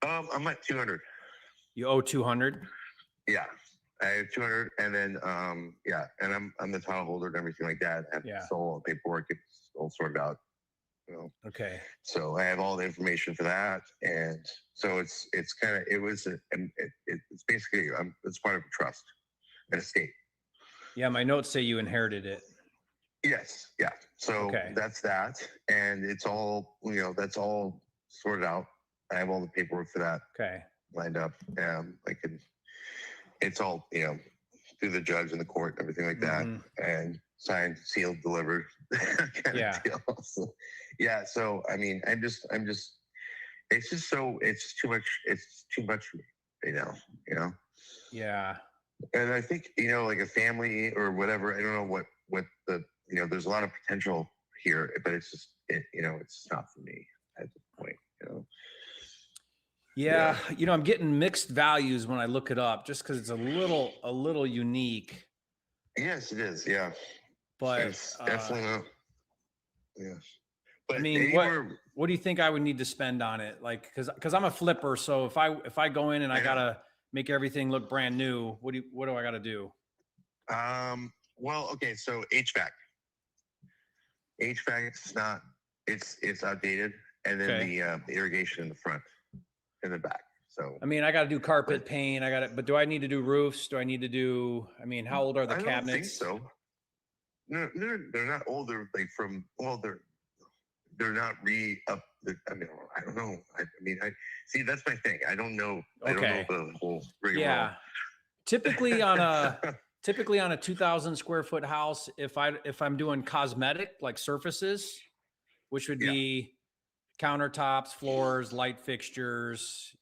I'm at 200. You owe 200. Yeah, I have 200, and then and I'm the title holder and everything like that. I have Yeah. all the paperwork, it's all sorted out. Okay. So I have all the information for that, and so it's basically it's part of a trust, an estate. Yeah, my notes say you inherited it. Yes, yeah. So Okay. that's that, and it's all that's all sorted out. I have all the paperwork for that Okay. lined up. It's all through the judge and the court, everything like that, Mhm. and signed, sealed, delivered. kind of Yeah. deal. So, yeah. So I mean, I'm just. It's just too much. It's too much for me right now. Yeah. And I think like a family or whatever. I don't know what the there's a lot of potential here, but it's just it's not for me at this point. Yeah. I'm getting mixed values when I look it up, just because it's a little unique. Yes, it is. Yeah, But it's definitely not. Yes, but I mean, what do you think I would need to spend on it? Like, because I'm a flipper, so if I go in and I gotta make everything look brand new, what do I gotta do? Well, okay, so HVAC is not. It's outdated, and then Okay. the irrigation in the front, in the back. So I mean, I got to do carpet paint. But do I need to do roofs? Do I need to do? I mean, how old are the I don't cabinets? think so. No, they're not older. Like they're not re-up. I mean, I don't know. I mean, I see. That's my thing. I don't know. I don't know the whole rigmarole. Yeah. Typically on a 2,000 square foot house, if I'm doing cosmetic like surfaces, which would be countertops, floors, light fixtures,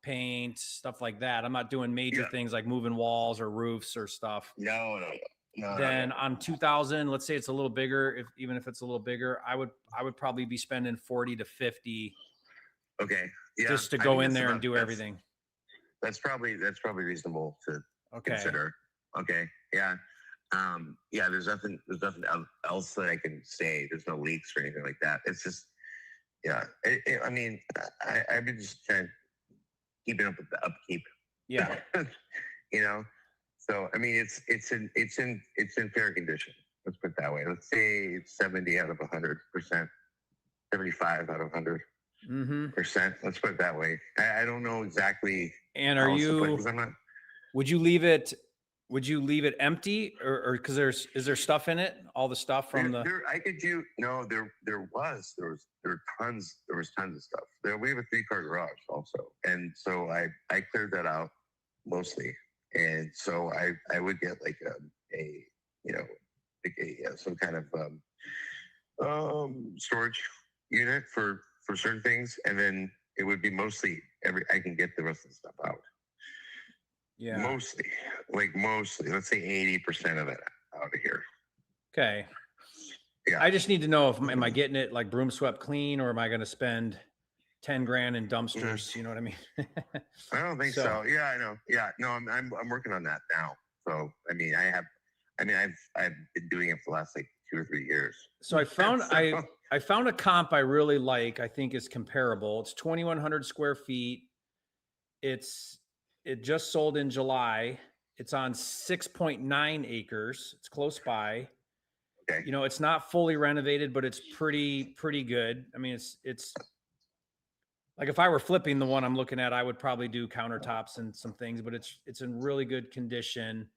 paint, stuff like that. I'm not doing major things like moving walls or roofs or stuff. No. Then on 2,000, let's say it's a little bigger, even if it's a little bigger, I would probably be spending 40 to 50 Okay. Yeah. just to I go think in that's there and about- do that's- everything. That's probably reasonable to Okay. consider. Okay. Yeah. Yeah. There's nothing else that I can say. There's no leaks or anything like that. It's just, yeah. I mean, I've been just kind of keeping up with the upkeep. Yeah. So I mean, it's in fair condition. Let's put it that way. Let's say it's 70 out of 100%, 75 out of 100%. Mm-hmm. Let's put it that way. I don't know exactly. And how else to put it, 'cause I'm not. would you leave it empty or because is there stuff in it? All the stuff from the. There was tons of stuff. We have a 3-car garage also, and so I cleared that out mostly, and so I would get like some kind of storage unit for certain things, and then it would be mostly I can get the rest of the stuff out. Yeah. Mostly, let's say 80% of it out of here. Okay. Yeah. I just need to know am I getting it like broom swept clean, or am I going to spend 10 grand in dumpsters? You know what I mean? I don't think so. Yeah, I know. Yeah, no, I'm working on that now. So I mean, I've been doing it for the last like 2 or 3 years. So I found I found a comp I really like. I think is comparable. It's 2,100 square feet. It just sold in July. It's on 6.9 acres. It's close by. Okay. It's not fully renovated, but it's pretty good. I mean, it's like if I were flipping the one I'm looking at, I would probably do countertops and some things, but it's in really good condition.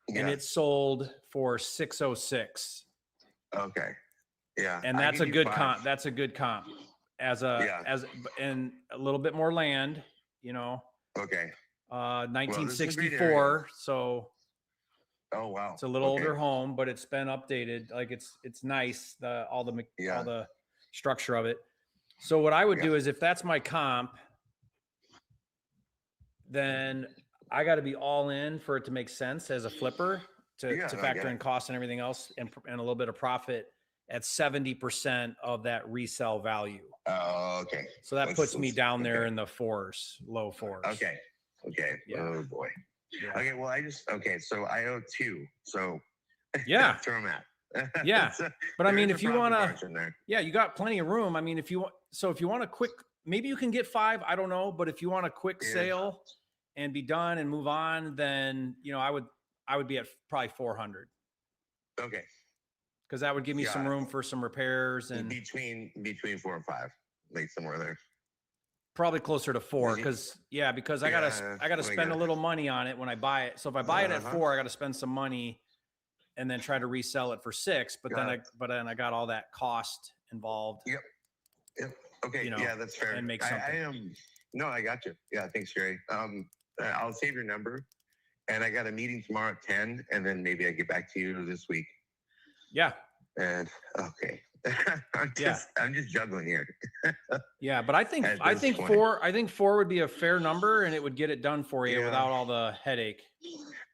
Yeah. And it sold for 606. Okay. Yeah. And that's a good comp. That's a good comp. as and a little bit more land, you know, Okay. 1964. So Oh wow. it's a little Okay. older home, but it's been updated. Like it's nice. All the structure of it. So what I would do is if that's my comp, then I got to be all in for it to make sense as a flipper to factor in costs and everything else and a little bit of profit at 70% of that resale value. Oh, okay. So that puts me down there in the fours, low fours. Okay. Okay. Yeah. Oh boy. Yeah. Okay. Well, so I owe 2. So yeah. that's where I'm at. Yeah. But I mean, if you want to, there. yeah, you got plenty of room. I mean, if you want a quick, maybe you can get 5, I don't know, but if you want a quick sale and be done and move on, then, you know, I would be at probably 400. Okay. Cause that would give me some room for some repairs and between 4 and 5, like somewhere there. Probably closer to 4. Because I gotta spend a little money on it when I buy it. So if I buy it at 4, I got to spend some money and then try to resell it for 6. But then I got all that cost involved. Yep. Okay. You know, yeah, that's fair. And make something. I am. No, I got you. Yeah. Thanks, Jerry. I'll save your number, and I got a meeting tomorrow at 10, and then maybe I get back to you this week. Yeah. And okay. I'm just juggling here. Yeah, but I think 4 would be a fair number, and it would get it done for you without all the headache.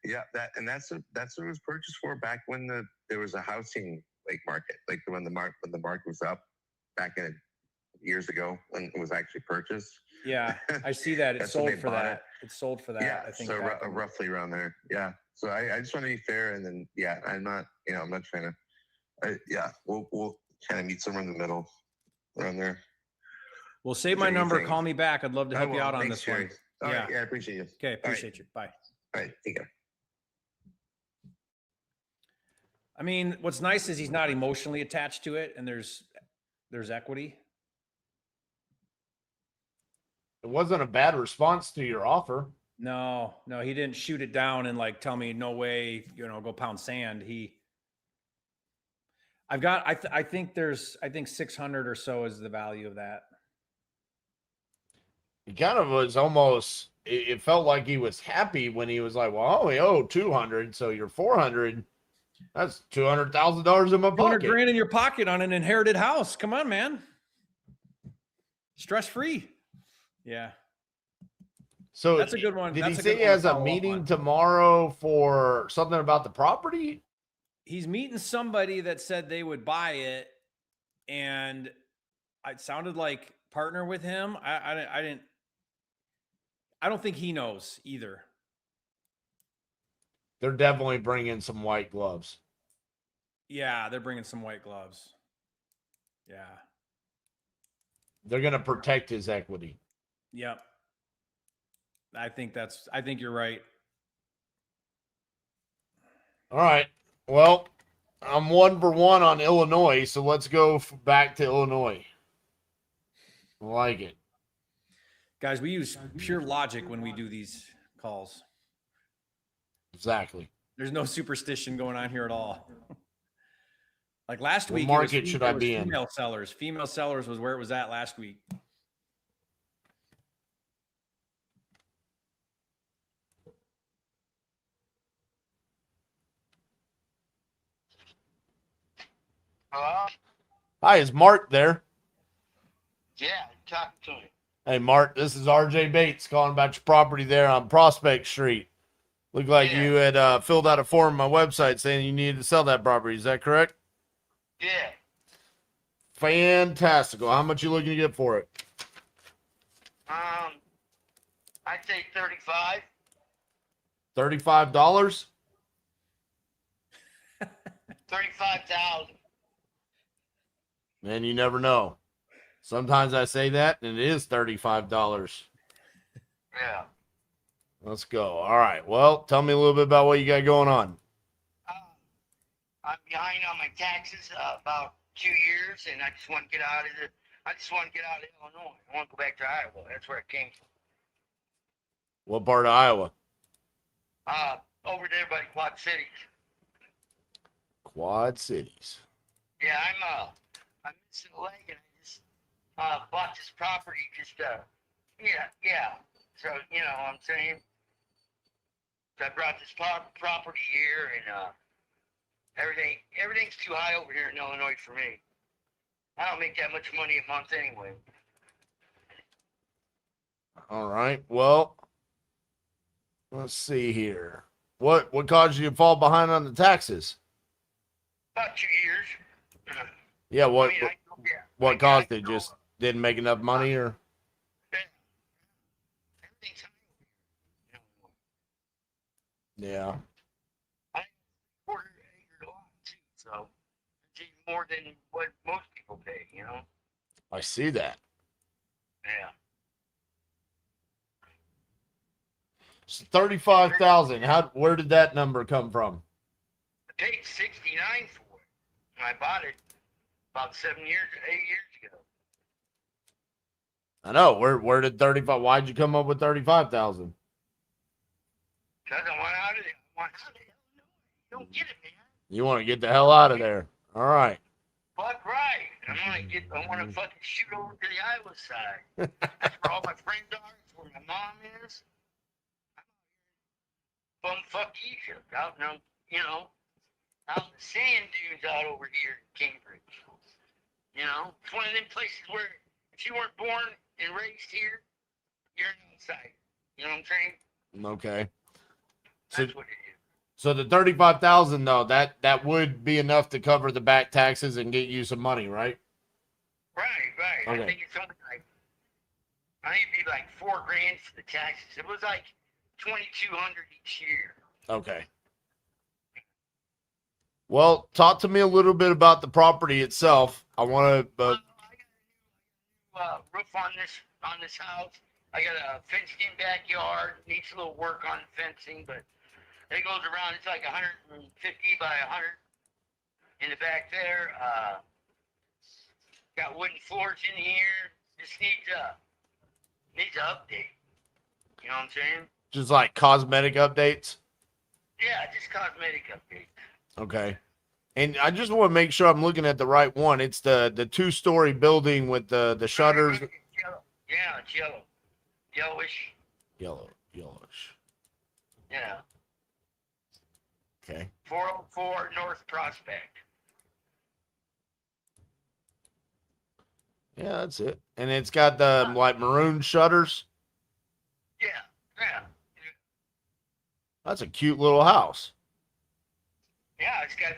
Yeah, that's what it was purchased for back when there was a housing market, like when the market was up back in years ago when it was actually purchased. Yeah, I see that it's sold for that. It's sold for that. Yeah, I think so roughly around there. Yeah, so I just want to be fair, and then I'm not trying to. We'll kind of meet somewhere in the middle around there. Well, save my number. Call me back. I'd love to help you out on this one. All right, I appreciate you. Okay, appreciate you. Bye. All right, take care. I mean, what's nice is he's not emotionally attached to it, and there's equity. It wasn't a bad response to your offer. No, he didn't shoot it down and tell me no way, go pound sand. I think 600 or so is the value of that. He kind of was almost, it felt like he was happy when he was like, well, I only owe 200. So you're 400. That's $200,000 in my pocket. $200,000 in your pocket on an inherited house. Come on, man. Stress-free. Yeah. So that's a good one. Did he say he has a meeting tomorrow for something about the property? He's meeting somebody that said they would buy it, and it sounded like partner with him. I don't think he knows either. They're definitely bringing some white gloves. Yeah, they're bringing some white gloves. Yeah. They're going to protect his equity. Yep. I think you're right. All right. Well, I'm 1 for 1 on Illinois, so let's go back to Illinois. I like it. Guys, we use pure logic when we do these calls. Exactly. There's no superstition going on here at all. Like last week, what market should I be in? Female sellers. Female sellers was where it was at last week. Hello? Hi, is Mark there? Yeah, talk to me. Hey, Mark, this is RJ Bates calling about your property there on Prospect Street. Looked like you had filled out a form on my website saying you needed to sell that property. Is that correct? Yeah. Fantastical. How much you looking to get for it? I'd say 35. $35? 35,000. Man, you never know. Sometimes I say that, and it is $35. Yeah. Let's go. All right. Well, tell me a little bit about what you got going on. I'm behind on my taxes about 2 years, and I just want to get out of Illinois. I want to go back to Iowa. That's where I came from. What part of Iowa? Over there by Quad Cities. Quad Cities. Yeah, I'm missing a leg, and bought this property just yeah. So you know what I'm saying. So I brought this property here, and everything's too high over here in Illinois for me. I don't make that much money a month anyway. All right. Well, let's see here. What caused you to fall behind on the taxes? About 2 years. Yeah. What I what got- caused it? Just didn't make enough money, or Everything's high over here. yeah. Quarter acre lot too, so it's even more than what most people pay. You know. I see that. Yeah. 35,000. Where did that number come from? I paid $69 for it, and I bought it about 8 years ago. I know. Where did 35? Why'd you come up with 35,000? Because I want out of there. I want out of there. You don't get it, man. You want to get the hell out of there. All right. Fuck right. I want to fucking shoot over to the Iowa side. That's where all my friends are. That's where my mom is. Bumfuck Egypt. Out in, out in the sand dunes out over here in Cambridge. You know, it's one of them places where if you weren't born and raised here, you're an outsider. You know what I'm saying? Okay. That's what it is. So the 35,000 though, that would be enough to cover the back taxes and get you some money, right? Right. Okay. I think it's something like, I think it'd be like $4 grand for the taxes. It was like $2,200 each year. Okay. Well, talk to me a little bit about the property itself. I want to. I got a new roof on this house. I got a fenced-in backyard. Needs a little work on the fencing, but it goes around. It's like 150 by 100 in the back there. Got wooden floors in here. Just needs an update. You know what I'm saying? just like cosmetic updates. Yeah, just cosmetic updates. Okay. And I just want to make sure I'm looking at the right one. It's the 2-story building with the shutters. It's yellow. Yeah, it's yellow. Yellowish. Yellowish. Yeah. Okay. 404 North Prospect. Yeah, that's it. And it's got the like maroon shutters. Yeah, yeah. That's a cute little house. Yeah, it's got a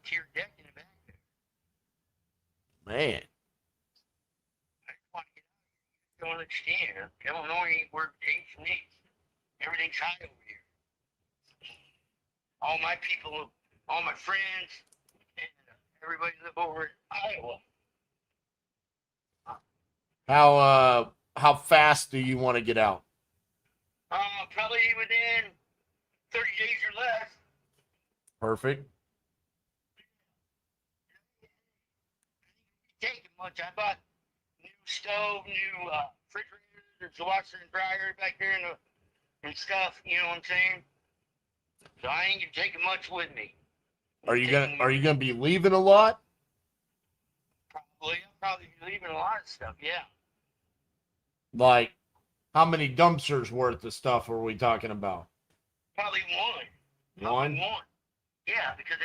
tiered deck in the back there. Man. I just want to get out of here. You don't understand. Illinois ain't where it ain't for me. Everything's high over here. All my people, all my friends, and everybody live over in Iowa. How fast do you want to get out? Probably within 30 days or less. Perfect. Taking much. I bought new stove, new refrigerator, there's a washer and dryer back there and stuff. You know what I'm saying? So I ain't gonna take much with me. Are you gonna be leaving a lot? Probably. I'll probably be leaving a lot of stuff. Yeah. Like, how many dumpsters worth of stuff are we talking about? Probably one. One? One. Yeah, because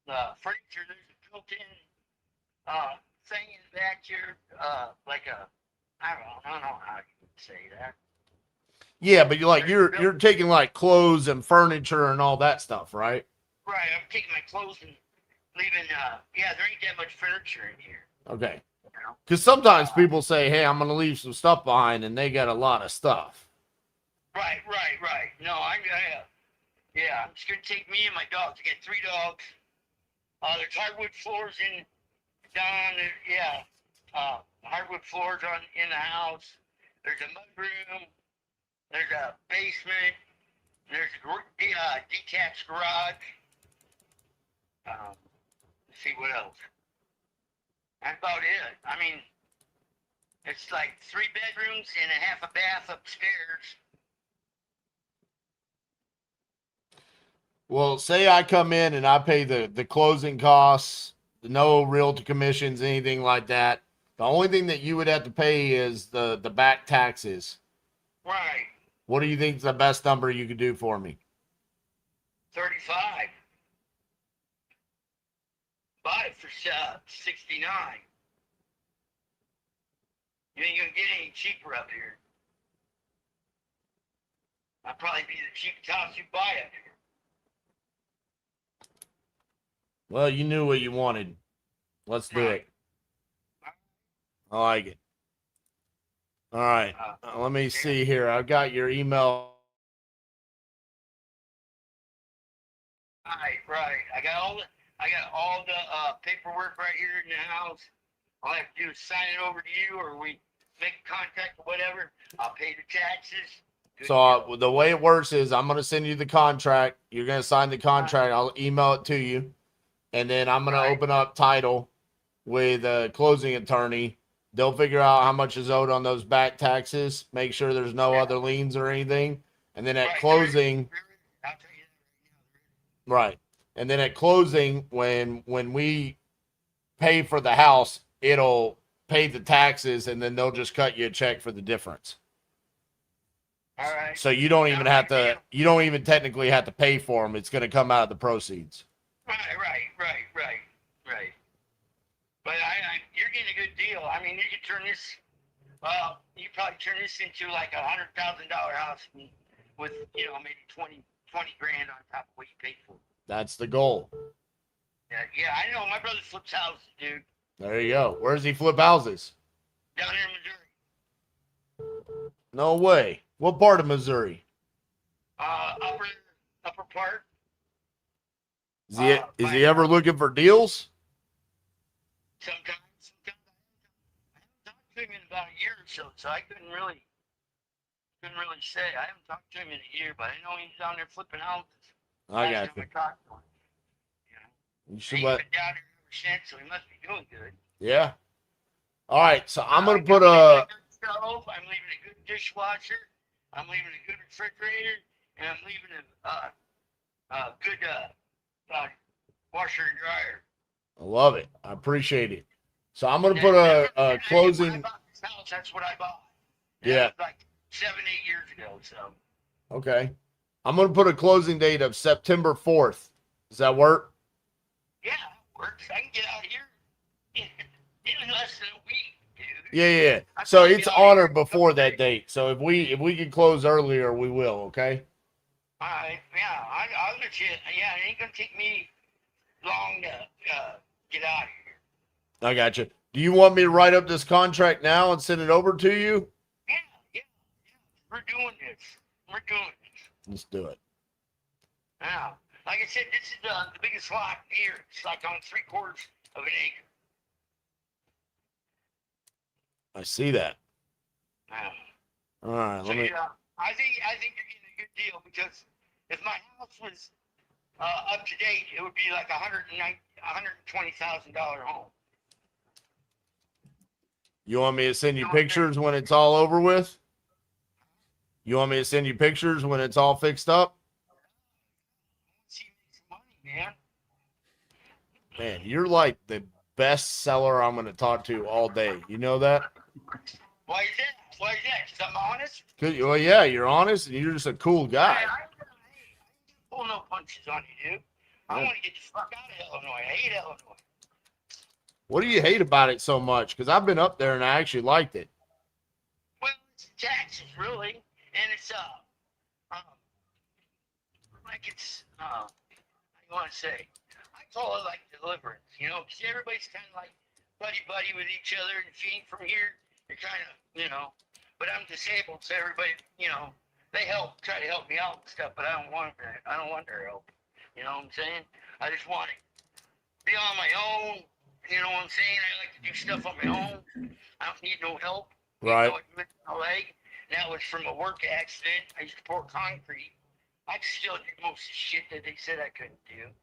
the furniture, there's a built-in thing in the back here, like a, I don't know how you would say that. Yeah, but you're taking like clothes and furniture and all that stuff, right? Right, I'm taking my clothes and leaving, yeah, there ain't that much furniture in here. Okay. You know? Because sometimes people say, "Hey, I'm gonna leave some stuff behind," and they got a lot of stuff. Right. No, yeah, I'm just gonna take me and my dogs. I got 3 dogs. There's hardwood floors down there, yeah. Hardwood floors in the house. There's a mudroom. There's a basement. There's a detached garage. Let's see what else. That's about it. I mean, it's like 3 bedrooms and a half a bath upstairs. Well, say I come in and I pay the closing costs, no realtor commissions, anything like that. The only thing that you would have to pay is the back taxes. Right. What do you think is the best number you could do for me? 35. Bought it for 69. You ain't gonna get any cheaper up here. I'd probably be the cheapest house you buy up here. Well, you knew what you wanted. Let's do it. I like it. All right. Let me see here. I've got your email. Right. I got all the paperwork right here in the house. All I have to do is sign it over to you, or we make contact or whatever. I'll pay the taxes. Good So deal. the way it works is I'm going to send you the contract. You're going to sign the contract. I'll email it to you. And then I'm going to open up title with a closing attorney. They'll figure out how much is owed on those back taxes. Make sure there's no other liens or anything. And then at closing, I'll tell you that right. And then at closing, when we pay for the house, it'll pay the taxes, and then they'll just cut you a check for the difference. right now. All right. So you don't even have to. You don't even technically have to pay for them. It's going to come out of the proceeds. Right. But you're getting a good deal. I mean, you could turn this. You probably turn this into like $100,000 house with maybe 20 grand on top of what you paid for. That's the goal. Yeah, I know. My brother flips houses, dude. There you go. Where does he flip houses? Down here in Missouri. No way. What part of Missouri? Upper part. Is he ever looking for deals? Sometimes. I haven't talked to him in about a year or so I couldn't really say. I haven't talked to him in a year, but I know he's down there flipping houses. I Last got you. time I talked to him. You should He's let. been down here ever since, so he must be doing good. Yeah. All right. So I'm gonna put I'm leaving a. a good stove. I'm leaving a good dishwasher. I'm leaving a good refrigerator, and I'm leaving a good washer and dryer. I love it. I appreciate it. So I'm gonna put When a I closing. bought this house, that's what I bought. Yeah. That was like 7-8 years ago. So Okay. I'm gonna put a closing date of September 4th. Does that work? yeah, it works. I can get out of here in less than a week, dude. Yeah. So it's on or before that date. So if we can close earlier, we will. Okay. All right, yeah, I'll let you. Yeah, it ain't gonna take me long to get out of here. I got you. Do you want me to write up this contract now and send it over to you? Yeah. We're doing this. Let's do it. Now, like I said, this is the biggest lot here. It's like on 3/4 of an acre. I see that. Now, All right. so Let me. yeah, I think you're getting a good deal because if my house was up to date, it would be like $120,000 home. You want me to send you pictures when it's all over with? You want me to send you pictures when it's all fixed up? See, make some money, man. Man, you're like the best seller I'm going to talk to all day. You know that? Why is that? Because I'm honest. Well, yeah, you're honest and you're just a cool guy. I pull no punches on you, dude. I want to get the fuck out of Illinois. I hate Illinois. What do you hate about it so much? Because I've been up there and I actually liked it. Well, it's taxes, really, and it's like it's I want to say, I call it like deliverance, because everybody's kind of like buddy with each other, and if you ain't from here, you're kind of, But I'm disabled, so everybody, they try to help me out and stuff, but I don't want their help. You know what I'm saying? I just want to be on my own. You know what I'm saying? I like to do stuff on my own. I don't need no help. Right. I missed my leg. That was from a work accident. I used to pour concrete. I could still do most of the shit that they said I couldn't do.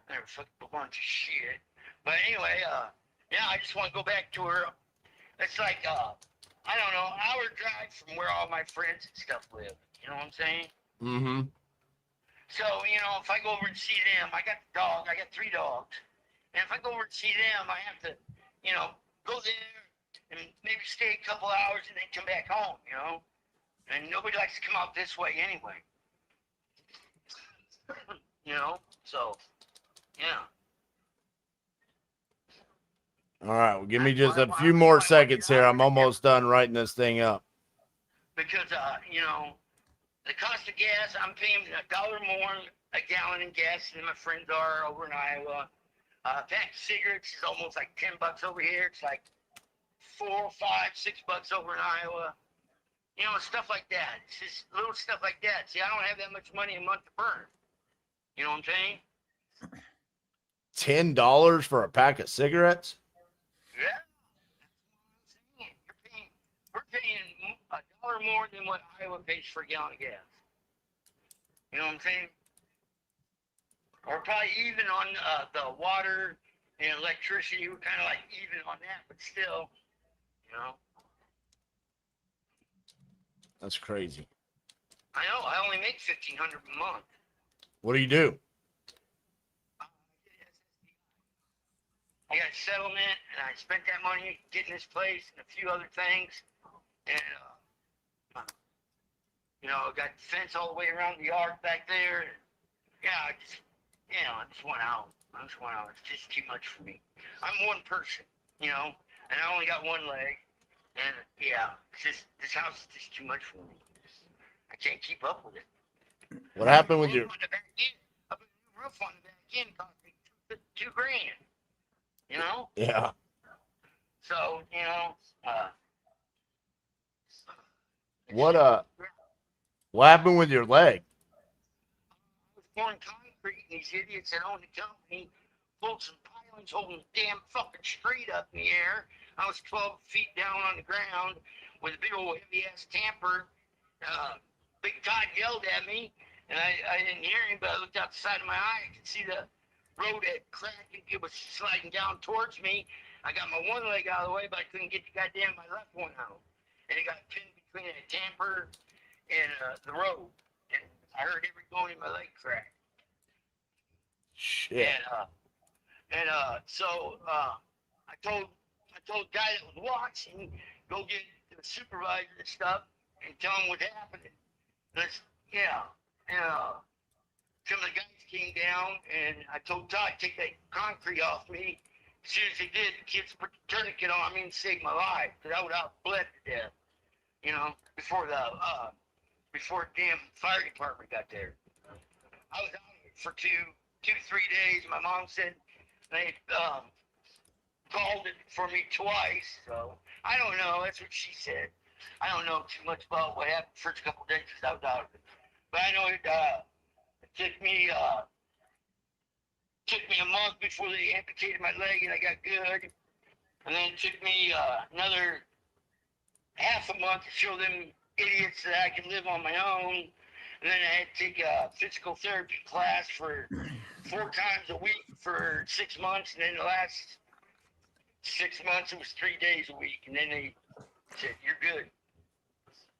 They were a bunch of shit. But anyway, yeah, I just want to go back to her. It's like, I don't know, hour drive from where all my friends and stuff live. You know what I'm saying? Mm-hmm. So, if I go over and see them, I got the dog. I got 3 dogs. And if I go over and see them, I have to, go there and maybe stay a couple hours and then come back home, And nobody likes to come out this way anyway. So, yeah. All right, well, give me just a few more seconds here. I'm almost done writing this thing up. Because, the cost of gas, I'm paying $1 more a gallon in gas than my friends are over in Iowa. A pack of cigarettes is almost like $10 over here. It's like $4, $5, $6 over in Iowa. Stuff like that. It's just little stuff like that. See, I don't have that much money a month to burn. You know what I'm saying? $10 for a pack of cigarettes? Yeah. We're paying $1 more than what Iowa pays for a gallon of gas. You know what I'm saying? Or probably even on the water and electricity. We're kind of like even on that, but still, That's crazy. I know. I only make $1,500 a month. What do you do? I got a settlement, and I spent that money getting this place and a few other things, and I got the fence all the way around the yard back there. And, yeah, I just went out. It's just too much for me. I'm one person, and I only got one leg, and yeah, it's just this house is just too much for me. I can't keep up with it. What happened with your? Roof on the back end. I put a new roof on the back end, cost me $2,000. Yeah. So What happened with your leg? I was pouring concrete, and these idiots that own the company pulled some pilings holding the damn fucking street up in the air. I was 12 feet down on the ground with a big old heavy ass tamper. Big Todd yelled at me, and I didn't hear him, but I looked out the side of my eye. I could see the road had cracked, and it was sliding down towards me. I got my one leg out of the way, but I couldn't get my left one out. And it got pinned between a tamper and the road. And I heard every bone in my leg crack. Shit. So I told the guy that was watching, go get the supervisor and stuff and tell him what's happening. Some of the guys came down, and I told Todd, take that concrete off me. As soon as he did, the kids put the tourniquet on me and saved my life, because I would have bled to death, before the damn fire department got there. I was out of it for 3 days. My mom said they called it for me twice, so I don't know. That's what she said. I don't know too much about what happened the first couple of days because I was out of it. But I know it took me a month before they amputated my leg and I got good. And then it took me another half a month to show them idiots that I can live on my own. And then I had to take a physical therapy class for 4 times a week for 6 months. And then the last 6 months, it was 3 days a week. And then they said, you're good.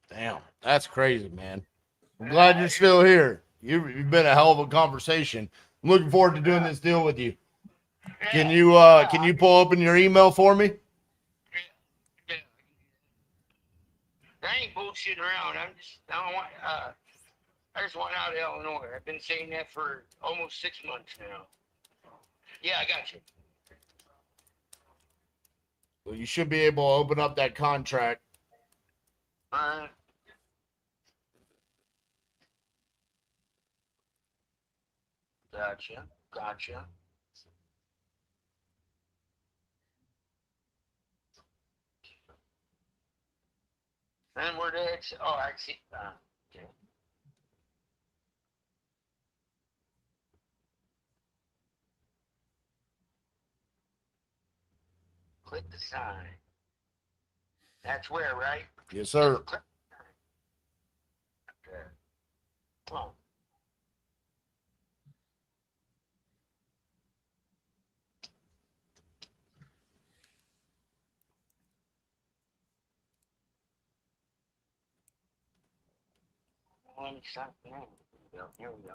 Damn, that's crazy, man. I'm glad you're still here. You've been a hell of a conversation. I'm looking forward to doing this deal with you. Can you pull open your email for me? Yeah. I ain't bullshitting around. I just want out of Illinois. I've been saying that for almost 6 months now. Yeah, I got you. Well, you should be able to open up that contract. Gotcha. And where did it? Oh, I see. Okay. Click the sign. That's where, right? Yes, sir. Click the sign. Okay. Oh. Let me sign. Here we go.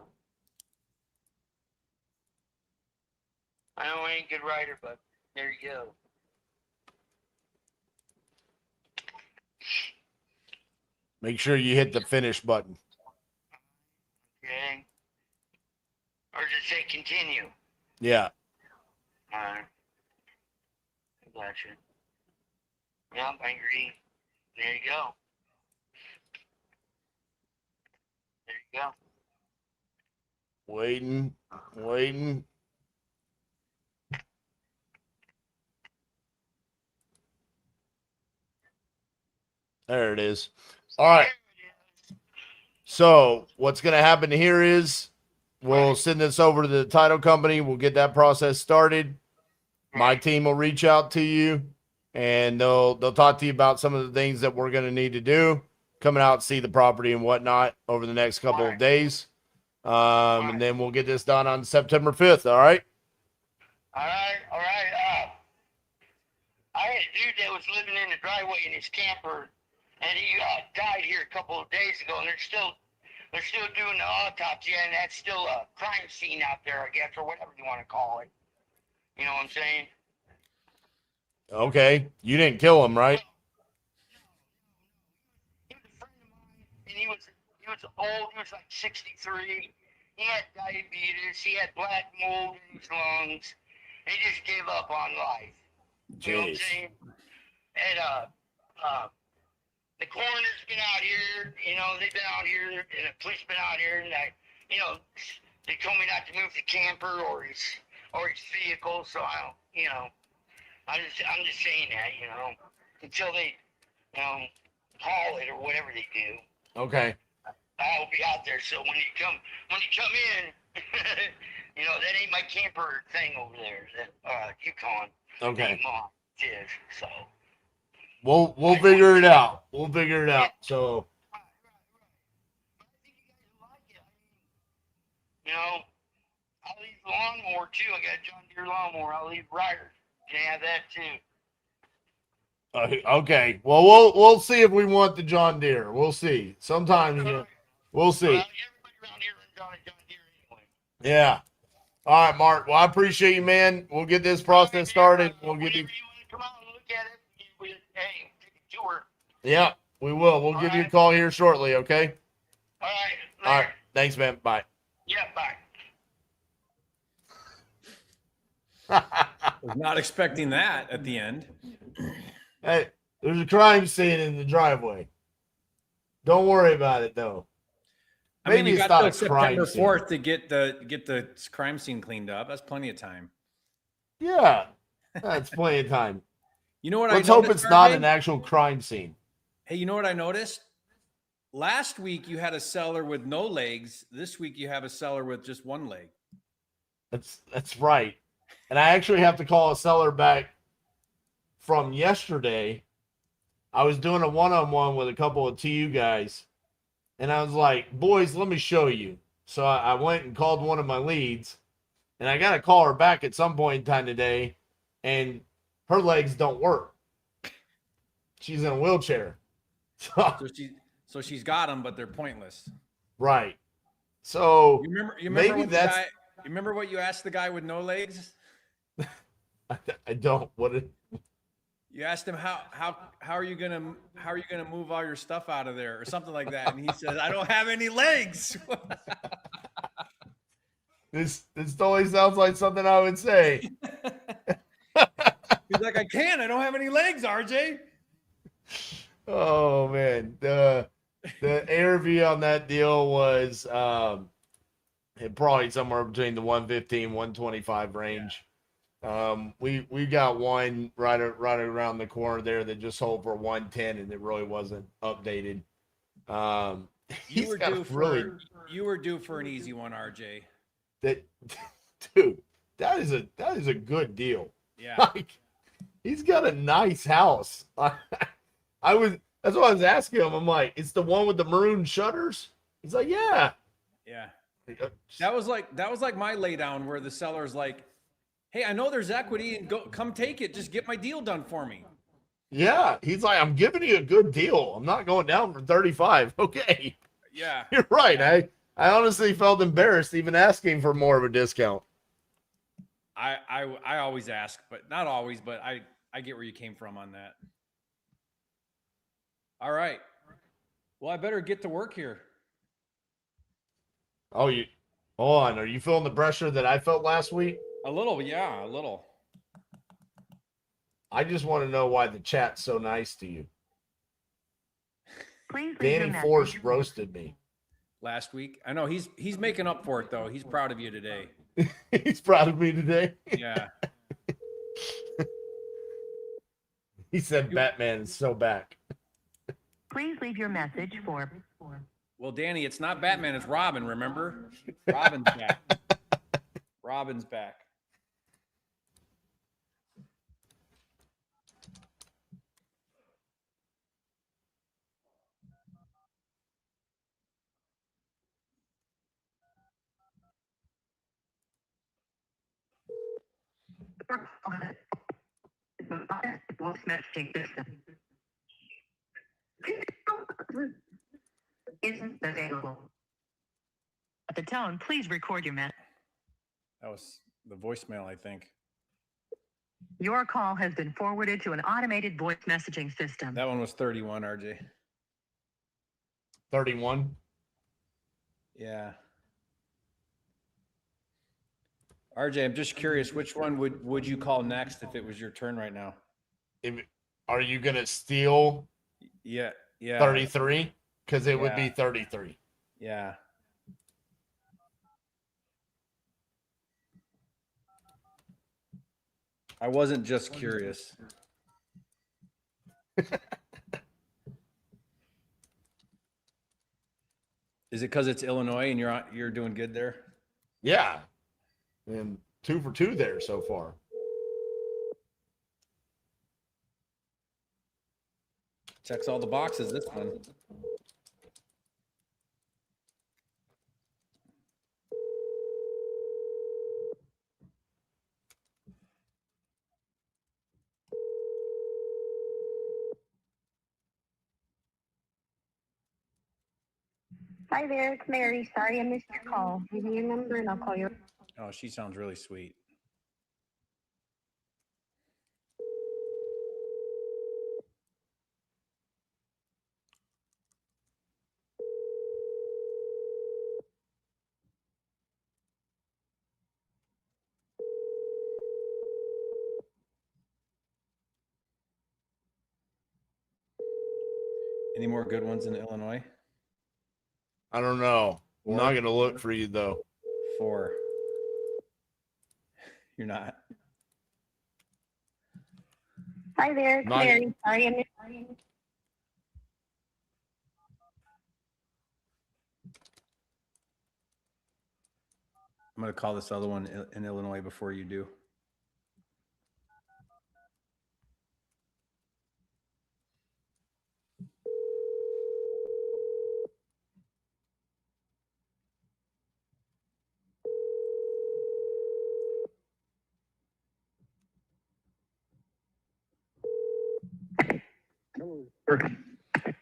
I know I ain't a good writer, but there you go. Make sure you hit the finish button. Okay. Or does it say continue? Yeah. Alright. I gotcha. Yep, I agree. There you go. There you go. Waiting. There it is. All right. So what's going to happen here is we'll send this over to the title company. We'll get that process started. My team will reach out to you, and they'll talk to you about some of the things that we're going to need to do, coming out, see the property and whatnot over the next couple of days. And then we'll get this done on September 5th. All right. All right. I had a dude that was living in the driveway in his camper, and he died here a couple of days ago, and they're still doing the autopsy, and that's still a crime scene out there, I guess, or whatever you want to call it. You know what I'm saying? Okay. You didn't kill him, right? He was a friend of mine, and he was old. He was like 63. He had diabetes. He had black mold in his lungs. He just gave up on life. You know what I'm Jeez. saying? And the coroner's been out here. You know, they've been out here, and the police been out here, and they told me not to move the camper or his vehicle. So I don't, I'm just saying that, until they, haul it or whatever they do. Okay. I'll be out there. So when you come in, that ain't my camper thing over there. That Yukon. Okay. Is, so. We'll figure it out. So. I'll leave lawnmower too. I got a John Deere lawnmower. I'll leave Ryder. Can have that too. Okay. Well, we'll see if we want the John Deere. We'll see. Sometimes we'll see. Well, everybody around here runs on a John Deere anyway. Yeah. All right, Mark. Well, I appreciate you, man. We'll get this process started. We'll get you. Whenever you want to come out and look at it, hey, take a tour. Yeah, we will. We'll give you a call here shortly. Okay. All right. All right. Thanks, man. Bye. Yeah, bye. Was not expecting that at the end. Hey, there's a crime scene in the driveway. Don't worry about it, though. I mean, Maybe you it's got not till a crime September scene. 4th to get the crime scene cleaned up. That's plenty of time. Yeah, that's plenty of time. You know what? Let's I hope noticed, it's not RJ? an actual crime scene. Hey, you know what I noticed? Last week you had a seller with no legs. This week you have a seller with just one leg. That's right. And I actually have to call a seller back from yesterday. I was doing a one-on-one with a couple of TU guys, and I was like, boys, let me show you. So I went and called one of my leads, and I got to call her back at some point in time today, and her legs don't work. She's in a wheelchair. So she's got them, but they're pointless. Right. So You remember maybe what that's. you remember what you asked the guy with no legs? I don't. What? You asked him how are you gonna move all your stuff out of there or something like that, and he said, "I don't have any legs." This totally sounds like something I would say. He's like, I don't have any legs, RJ. Oh man, the ARV on that deal was probably somewhere between the 115, 125 range. We got one right around the corner there that just sold for 110, and it really wasn't updated. You were due for an easy one, RJ. Dude, that is a good deal. Yeah. Like, he's got a nice house. That's what I was asking him. I'm like, it's the one with the maroon shutters? He's like, yeah. Yeah. That was like my laydown where the seller's like, hey, I know there's equity and come take it. Just get my deal done for me. Yeah. He's like, I'm giving you a good deal. I'm not going down for 35. Okay. Yeah. You're right. I honestly felt embarrassed even asking for more of a discount. I always ask, but not always, but I get where you came from on that. All right. Well, I better get to work here. Oh, you hold on. Are you feeling the pressure that I felt last week? A little, yeah, a little. I just want to know why the chat's so nice to you. Please leave your Danny message. Force roasted me. Last week. I know he's making up for it though. He's proud of you today. He's proud of me today. Yeah. He said Batman is so back. Please leave your message for. Well, Danny, it's not Batman, it's Robin, remember? Robin's back. Robin's back. Voice messaging system isn't available. At the tone, please record your message. That was the voicemail, I think. Your call has been forwarded to an automated voice messaging system. That one was 31, RJ. 31. Yeah. RJ, I'm just curious, which one would you call next if it was your turn right now? Are you gonna steal Yeah. 33? Because it would be Yeah. 33. Yeah. I wasn't just curious. Is it because it's Illinois and you're doing good there? Yeah. And 2 for 2 there so far. Checks all the boxes, this one. Hi there, it's Mary. Sorry I missed your call. Give me your number and I'll call you. Oh, she sounds really sweet. Any more good ones in Illinois? I don't know. I'm 4? not gonna look for you though. 4. You're not. Hi there, it's Not- Mary. Sorry I missed. I'm going to call this other one in Illinois before you do.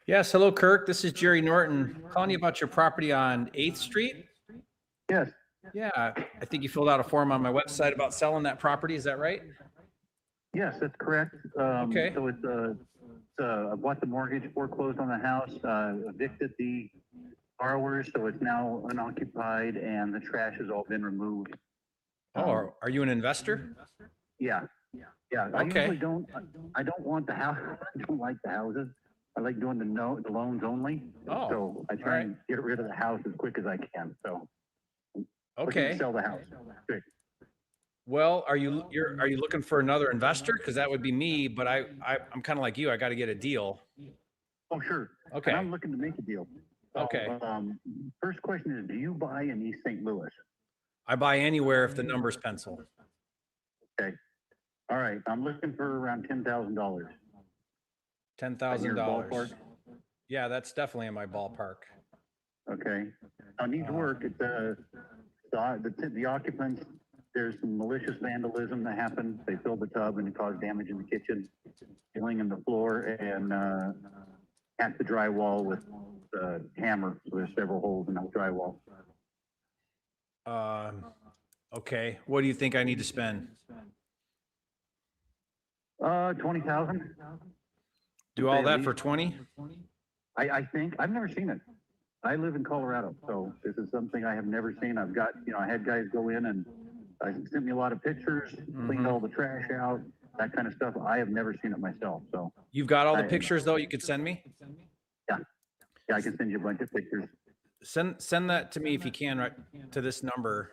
Yes, hello, Kirk. This is Jerry Norton calling you about your property on 8th Street. Yes, Yeah, I think you filled out a form on my website about selling that property. Is that right? yes, that's correct. Okay. So I bought the mortgage, foreclosed on the house, evicted the borrowers, so it's now unoccupied and the trash has all been removed. Oh, are you an investor? Yeah, yeah. I Okay. usually don't, I don't want the house, I don't like the houses. I like doing the loans only. Oh, So I try and get rid of the house as quick as I can, so. looking to Okay. Sell the house. Good. Well, are you looking for another investor? Because that would be me, but I'm kind of like you. I got to get a deal. Oh, sure. Okay. And I'm looking to make a deal. So, Okay. First question is, do you buy in East St. Louis? I buy anywhere if the numbers pencil. Okay. All right. I'm looking for around $10,000. $10,000. Yeah, that's definitely in my ballpark. Okay. Now, needs work. It's the occupants. There's some malicious vandalism that happened. They filled the tub and it caused damage in the kitchen, ceiling in the floor, and hacked the drywall with a hammer. So there's several holes in that drywall. Okay. What do you think I need to spend? 20,000. Do all that for 20? I think, I've never seen it. I live in Colorado, so this is something I have never seen. I've got, I had guys go in and sent me a lot of pictures, cleaned all the trash out, that kind of stuff. I have never seen it myself, so. You've got all the pictures though you could send me? Yeah, I can send you a bunch of pictures. Send that to me if you can, right to this number.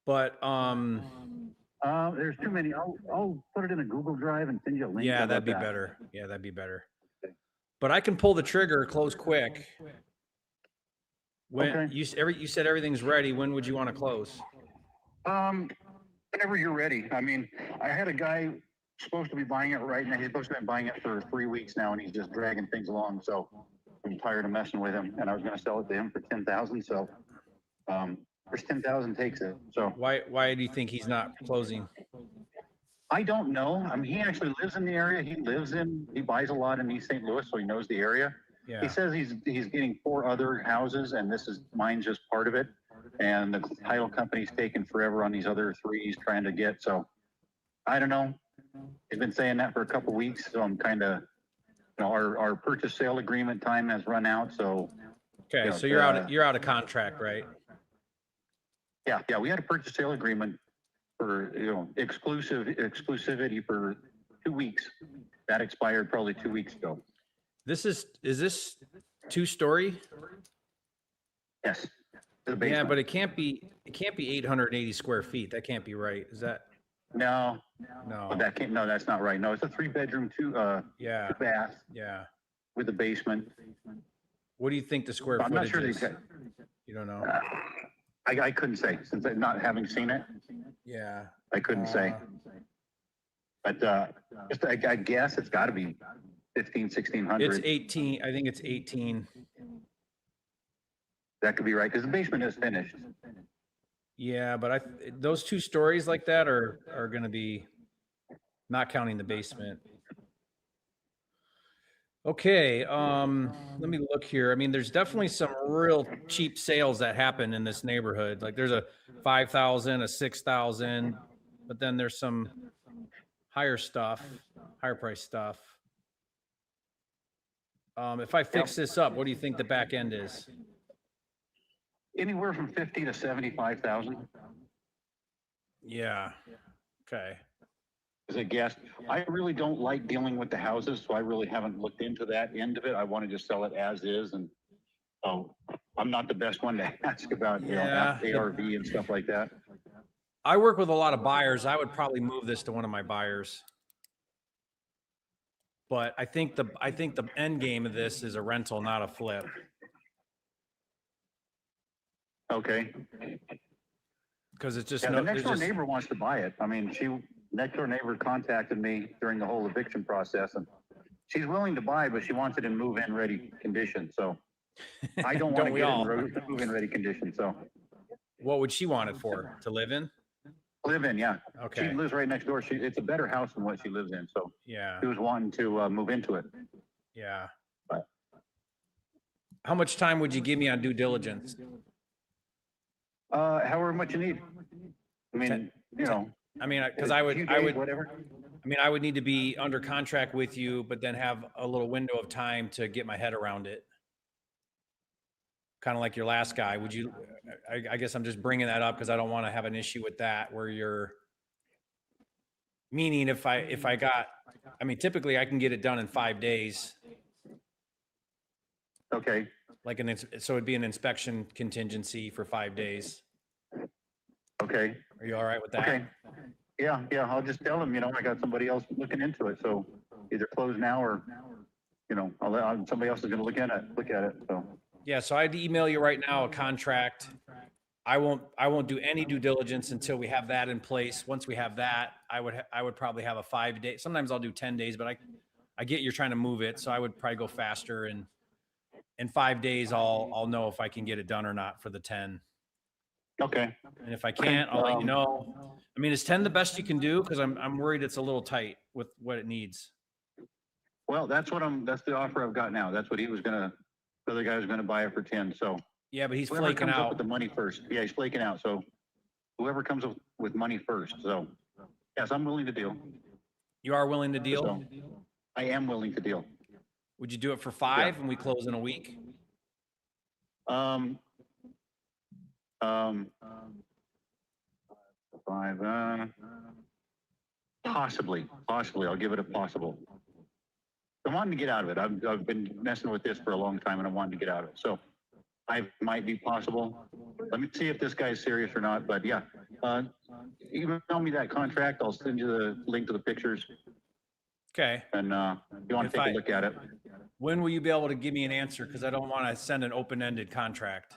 But there's too many. I'll put it in a Google Drive and send you a link. yeah, that'd be better. Yeah, that'd be better. But I can pull the trigger, close quick. When you said everything's ready, when would you want to close? Whenever you're ready. I mean, I had a guy supposed to be buying it right now. He's supposed to be buying it for 3 weeks now, and he's just dragging things along. So I'm tired of messing with him, and I was going to sell it to him for 10,000. So first 10,000 takes it. So why do you think he's not closing? I don't know. I mean, he actually lives in the area. He buys a lot in East St. Louis, so he knows the area. Yeah. He says he's getting 4 other houses, and mine's just part of it. And the title company's taking forever on these other 3 he's trying to get. So I don't know. He's been saying that for a couple weeks. So I'm kind of, our purchase sale agreement time has run out. So okay, so you're out of contract, right? Yeah. We had a purchase sale agreement for exclusivity for 2 weeks. That expired probably 2 weeks ago. Is this 2-story? Yes. Yeah, but it can't be 880 square feet. That can't be right. Is that? No, No. that's not right. No, it's a 3-bedroom, 2 bath. Yeah. With a basement. What do you think the square I'm not footage sure is? You don't know. I couldn't say, since I'm not having seen it. Yeah. I couldn't say. But I guess it's got to be 1,600. It's 18. I think it's 18. That could be right, because the basement is finished. Yeah, but those 2 stories like that are going to be, not counting the basement. Okay, let me look here. I mean, there's definitely some real cheap sales that happen in this neighborhood. Like there's a 5,000, a 6,000, but then there's some higher price stuff. If I fix this up, what do you think the back end is? Anywhere from 50 to 75,000. Yeah. Okay. As a guess, I really don't like dealing with the houses, so I really haven't looked into that end of it. I want to just sell it as is, and I'm not the best one to ask about ARV and stuff like that. I work with a lot of buyers. I would probably move this to one of my buyers. But I think the end game of this is a rental, not a flip. Okay. Because it's just the next door neighbor wants to buy it. I mean, next door neighbor contacted me during the whole eviction process, and she's willing to buy, but she wants it in move-in ready condition. So I don't want to get in move-in ready condition. So what would she want it for? To live in? Live in, yeah. Okay. She lives right next door. It's a better house than what she lives in. So yeah, she was wanting to move into it. Yeah. But how much time would you give me on due diligence? However much you need. I mean, I mean, because I would, whatever. I mean, I would need to be under contract with you, but then have a little window of time to get my head around it. Kind of like your last guy. Would you, I guess I'm just bringing that up because I don't want to have an issue with that where you're, meaning if I got, I mean, typically I can get it done in 5 days. Okay. So it'd be an inspection contingency for 5 days. Okay. Are you all right with that? Okay. Yeah. I'll just tell them, I got somebody else looking into it. So either close now or, somebody else is going to look at it. So. Yeah. So I'd email you right now a contract. I won't do any due diligence until we have that in place. Once we have that, I would probably have a 5 day. Sometimes I'll do 10 days, but I get you're trying to move it. So I would probably go faster, and in 5 days, I'll know if I can get it done or not for the 10. Okay. And if I can't, I'll let you know. I mean, is 10 the best you can do? Because I'm worried it's a little tight with what it needs. Well, that's the offer I've got now. That's what the other guy was gonna buy it for 10. So yeah, but he's whoever flaking comes up out with the money first. Yeah, he's flaking out. So whoever comes up with money first. So yes, I'm willing to deal. You are willing to deal? So, I am willing to deal. Would you do it for 5 and we close in a week? Um, 5, possibly, I'll give it a possible. I'm wanting to get out of it. I've been messing with this for a long time and I'm wanting to get out of it. So I might be possible. Let me see if this guy's serious or not, but yeah. Email me that contract. I'll send you the link to the pictures. Okay. And you want If to take I- a look at it. When will you be able to give me an answer? Because I don't want to send an open-ended contract.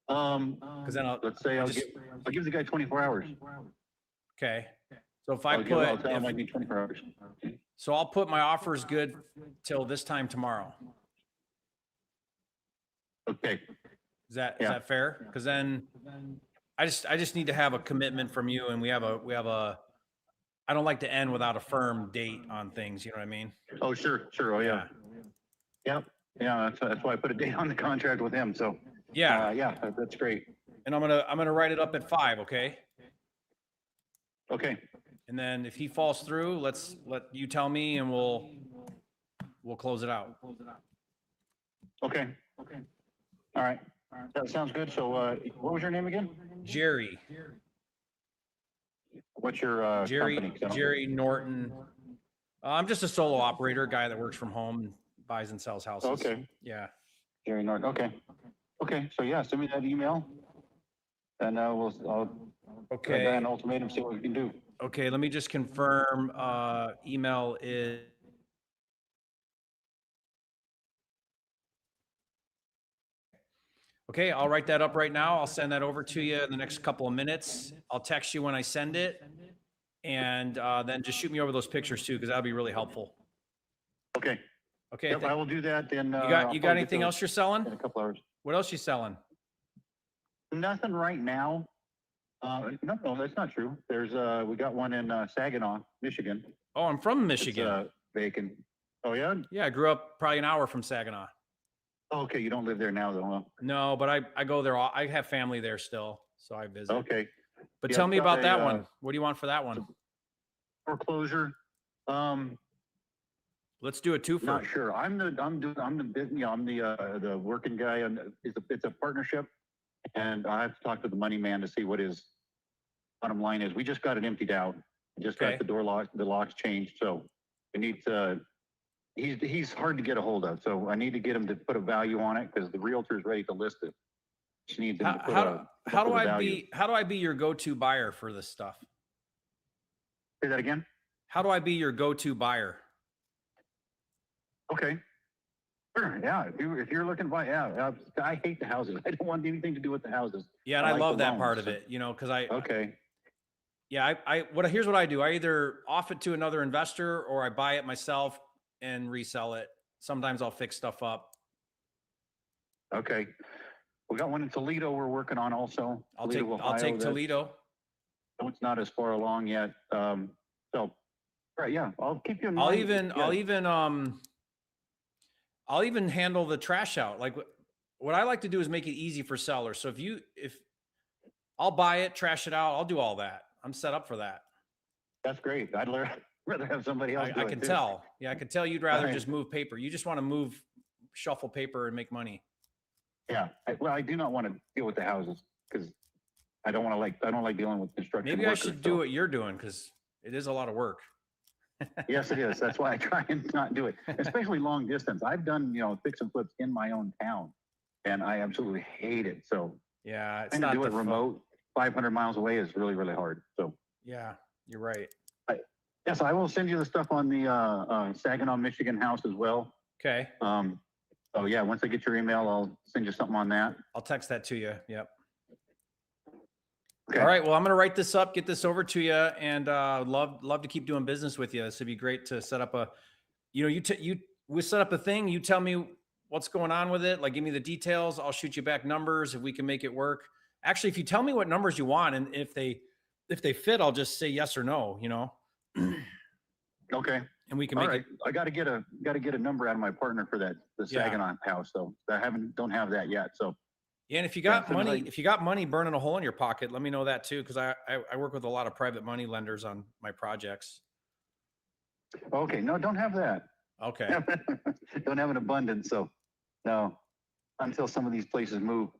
Because then Let's say I'll give the guy 24 hours. okay. So if I I'll tell him I put, need 24 hours. so I'll put my offers good till this time tomorrow. Okay. Is that Yeah. fair? Because then I just need to have a commitment from you, and we have a. I don't like to end without a firm date on things. You know what I mean? Oh, sure. Oh, yeah. Yep. Yeah. That's why I put a date on the contract with him. So Yeah. yeah, that's great. And I'm gonna write it up at 5. Okay. Okay. And then if he falls through, let you tell me, and we'll close it out. Okay. All right. That sounds good. So what was your name again? Jerry What's your company? 'Cause I don't- Jerry Norton. I'm just a solo operator, guy that works from home and buys and sells houses. Okay. Yeah. Jerry Norton. Okay. So yeah, send me that email, and I'll Okay. an ultimatum, see what we can do. Okay. Let me just confirm. Email is. Okay, I'll write that up right now. I'll send that over to you in the next couple of minutes. I'll text you when I send it. And then just shoot me over those pictures too, because that'll be really helpful. Okay. Okay. Yep, I will do that. Then You got anything else you're selling? in a couple hours? What else you selling? Nothing right now. No, that's not true. There's we got one in Saginaw, Michigan. Oh, I'm from Michigan. It's, vacant. Oh yeah. Yeah, I grew up probably an hour from Saginaw. Oh, okay, you don't live there now, though. Huh? No, but I go there. I have family there still, so I visit. Okay. But Yeah, tell me it's got about that a, one. What do you want for that one? Foreclosure. Let's do a twofer. Not sure. I'm the working guy, and it's a partnership, and I have to talk to the money man to see what his bottom line is. We just got it emptied out. We just Okay. got the locks changed, so we need to. He's hard to get a hold of, so I need to get him to put a value on it because the realtor is ready to list it. She needs him to put How do a I value. be your go-to buyer for this stuff? Say that again. How do I be your go-to buyer? Okay. Sure. Yeah. If you're looking to buy, I hate the houses. I don't want anything to do with the houses. Yeah, and I I like love the that part loans, of it, because Okay. yeah, here's what I do. I either off it to another investor or I buy it myself and resell it. Sometimes I'll fix stuff up. Okay. We got one in Toledo we're working on also. I'll Toledo, Ohio, take that's- Toledo. It's not as far along yet. So, right. Yeah. I'll keep you in mind. I'll even handle the trash out. Like what I like to do is make it easy for sellers. So if I'll buy it, trash it out, I'll do all that. I'm set up for that. That's great. I'd rather have somebody else do I it, can too. tell. Yeah, I can tell you'd rather Alright. just move paper. You just want to shuffle paper and make money. Yeah. I do not want to deal with the houses because I don't like dealing with construction Maybe I workers, should do what you're doing because it is a lot of work. Yes, it is. That's why I try and not do it, especially long distance. I've done, fix and flips in my own town and I absolutely hate it. So Yeah, it's trying to not do the it remote 500 miles away is really, really hard. So Yeah, you're right. yes, I will send you the stuff on the Saginaw, Michigan house as well. Okay, So yeah, once I get your email, I'll send you something on that. I'll text that to you. Yep. Okay. All right. Well, I'm going to write this up, get this over to you, and love to keep doing business with you. This would be great to set up we set up a thing. You tell me what's going on with it. Like, give me the details. I'll shoot you back numbers if we can make it work. Actually, if you tell me what numbers you want, and if they fit, I'll just say yes or no. Okay. And we can All make right. it. I got to get a number out of my partner for the Yeah. Saginaw house. So I don't have that yet. So Yeah, and if you Yeah, got so money, like- if you got money burning a hole in your pocket, let me know that too, because I work with a lot of private money lenders on my projects. Okay, no, don't have that. Okay. Don't have an abundance, so no, until some of these places move.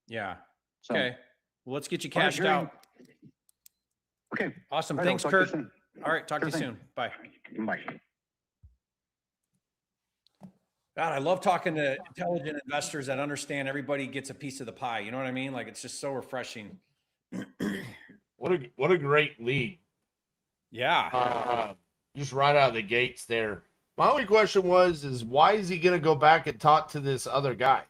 Yeah. So, Okay. Well, let's get you all right, cashed Jerry. out. Okay. Awesome. All right, Thanks, I'll talk to Kurt. you soon. All right. Talk to Sure you thing. soon. Bye. Bye. God, I love talking to intelligent investors that understand everybody gets a piece of the pie. You know what I mean? Like, it's just so refreshing. What a great lead. Yeah. Just right out of the gates there. My only question is why is he going to go back and talk to this other guy?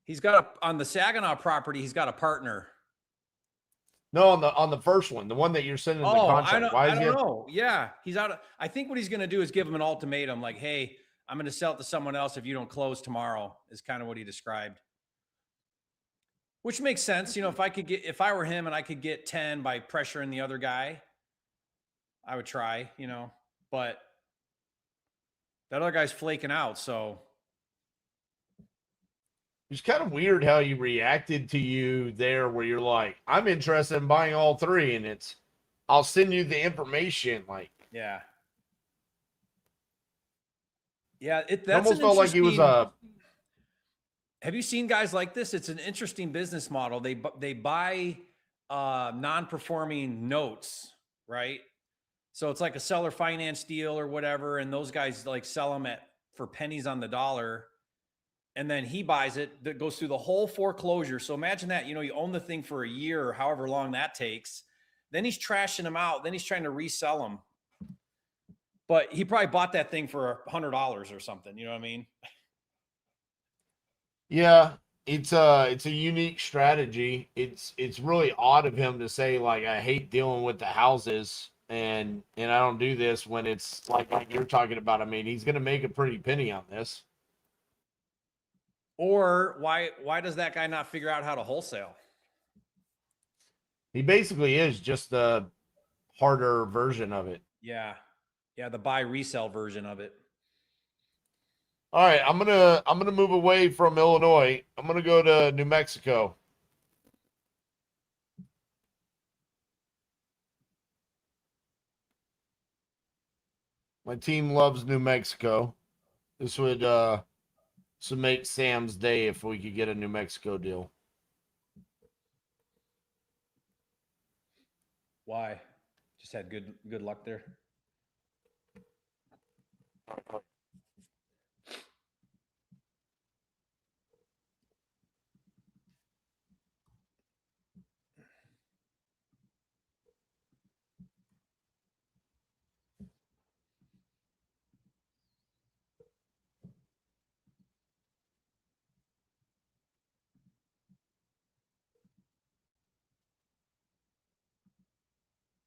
He's got on the Saginaw property, he's got a partner. No, on the first one, the one that you're sending the contract. I don't know. Yeah. He's out. I think what he's going to do is give him an ultimatum like, hey, I'm going to sell it to someone else if you don't close tomorrow, is kind of what he described. Which makes sense. You know, if I were him and I could get 10 by pressuring the other guy, I would try, you know, but that other guy's flaking out. So It's kind of weird how he reacted to you there, where you're like, I'm interested in buying all three, and I'll send you the information. Like, yeah. Yeah. it That's almost felt like he was a. Have you seen guys like this? It's an interesting business model. They buy non-performing notes, right? So it's like a seller finance deal or whatever, and those guys like sell them for pennies on the dollar, and then he buys it. That goes through the whole foreclosure. So imagine that, you know, you own the thing for a year or however long that takes. Then he's trashing them out. Then he's trying to resell them. But he probably bought that thing for $100 or something. You know what I mean? Yeah, it's a unique strategy. It's really odd of him to say, like, I hate dealing with the houses and I don't do this, when it's like you're talking about. I mean, he's gonna make a pretty penny on this. Or why does that guy not figure out how to wholesale? He basically is just the harder version of it. Yeah. Yeah, the buy resell version of it. All right, I'm gonna move away from Illinois. I'm gonna go to New Mexico. My team loves New Mexico. This would make Sam's day if we could get a New Mexico deal. Why? Just had good luck there.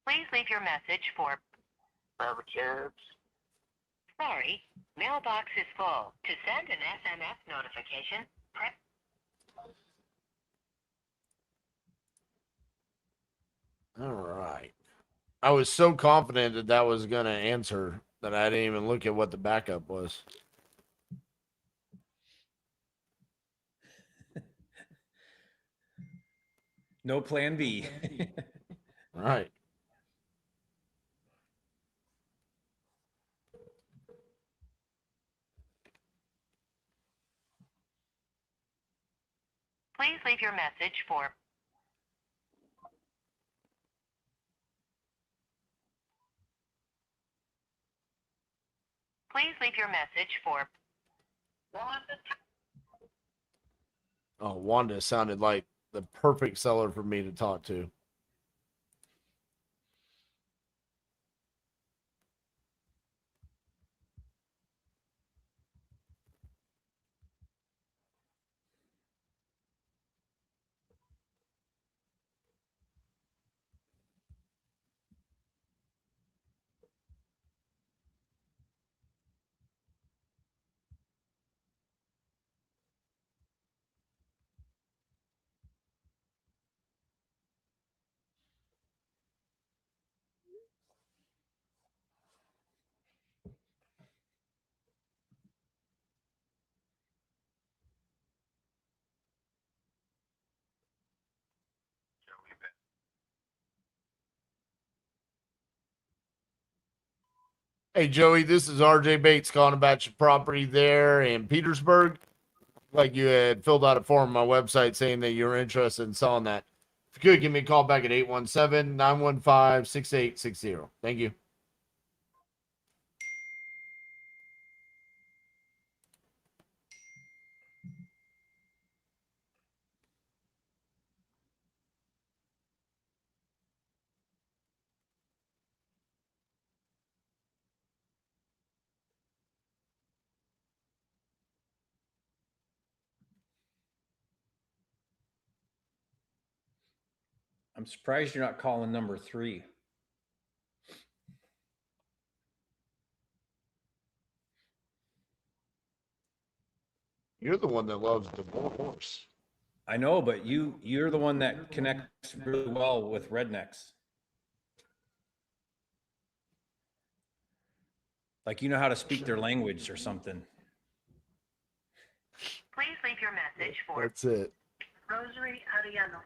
Please leave your message for Sorry, mailbox is full. To send an SMS notification, press. All right. I was so confident that was going to answer that I didn't even look at what the backup was. No plan B. All right. Please leave your message for. Please leave your message for. Oh, Wanda sounded like the perfect seller for me to talk to. Hey, Joey, this is RJ Bates calling about your property there in Petersburg. Like you had filled out a form on my website saying that you're interested in selling that. If you could give me a call back at 817-915-6860. Thank you. I'm surprised you're not calling number 3. You're the one that loves divorce. I know, but you're the one that connects really well with rednecks. Like you know how to speak their language or something. Please leave your message for That's it. Rosary Ariano.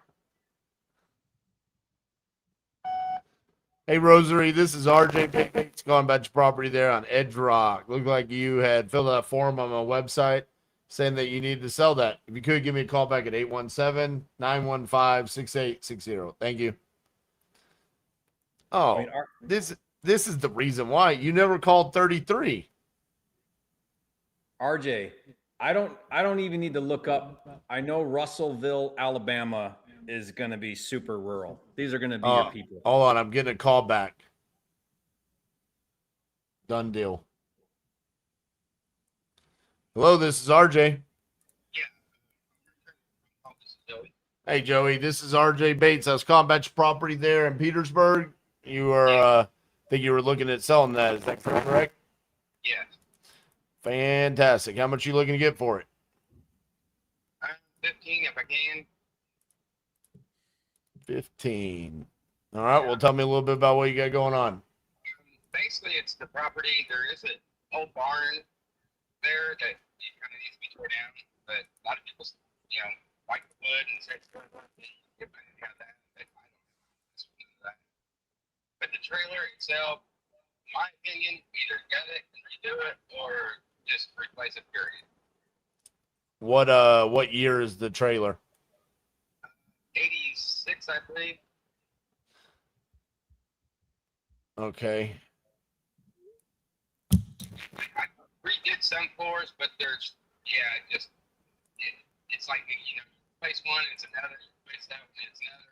Hey, Rosary, this is RJ Bates calling about your property there on Edge Rock. Looked like you had filled out a form on my website saying that you needed to sell that. If you could, give me a call back at 817-915-6860. Thank you. Oh, I mean, this is the reason why you never called 33. RJ, I don't even need to look up. I know Russellville, Alabama is going to be super rural. These are going to be your people. Hold on, I'm getting a call back. Done deal. Hello, this is RJ. Hey, Joey, this is RJ Bates. I was calling about your property there in Petersburg. You were, think you were looking at selling that. Is that correct? Yes. Fantastic. How much are you looking to get for it? 15 if I can. 15. All right. Well, tell me a little bit about what you got going on. Basically, it's the property. There is an old barn there that kind of needs to be torn down, but a lot of people, like the wood and say it's going to have that. But I don't know that. But the trailer itself, in my opinion, either gut it and redo it or just replace it. Period. What year is the trailer? 86, I believe. Okay. I redid some floors, but there's it's like place one, it's another, place that one, it's another,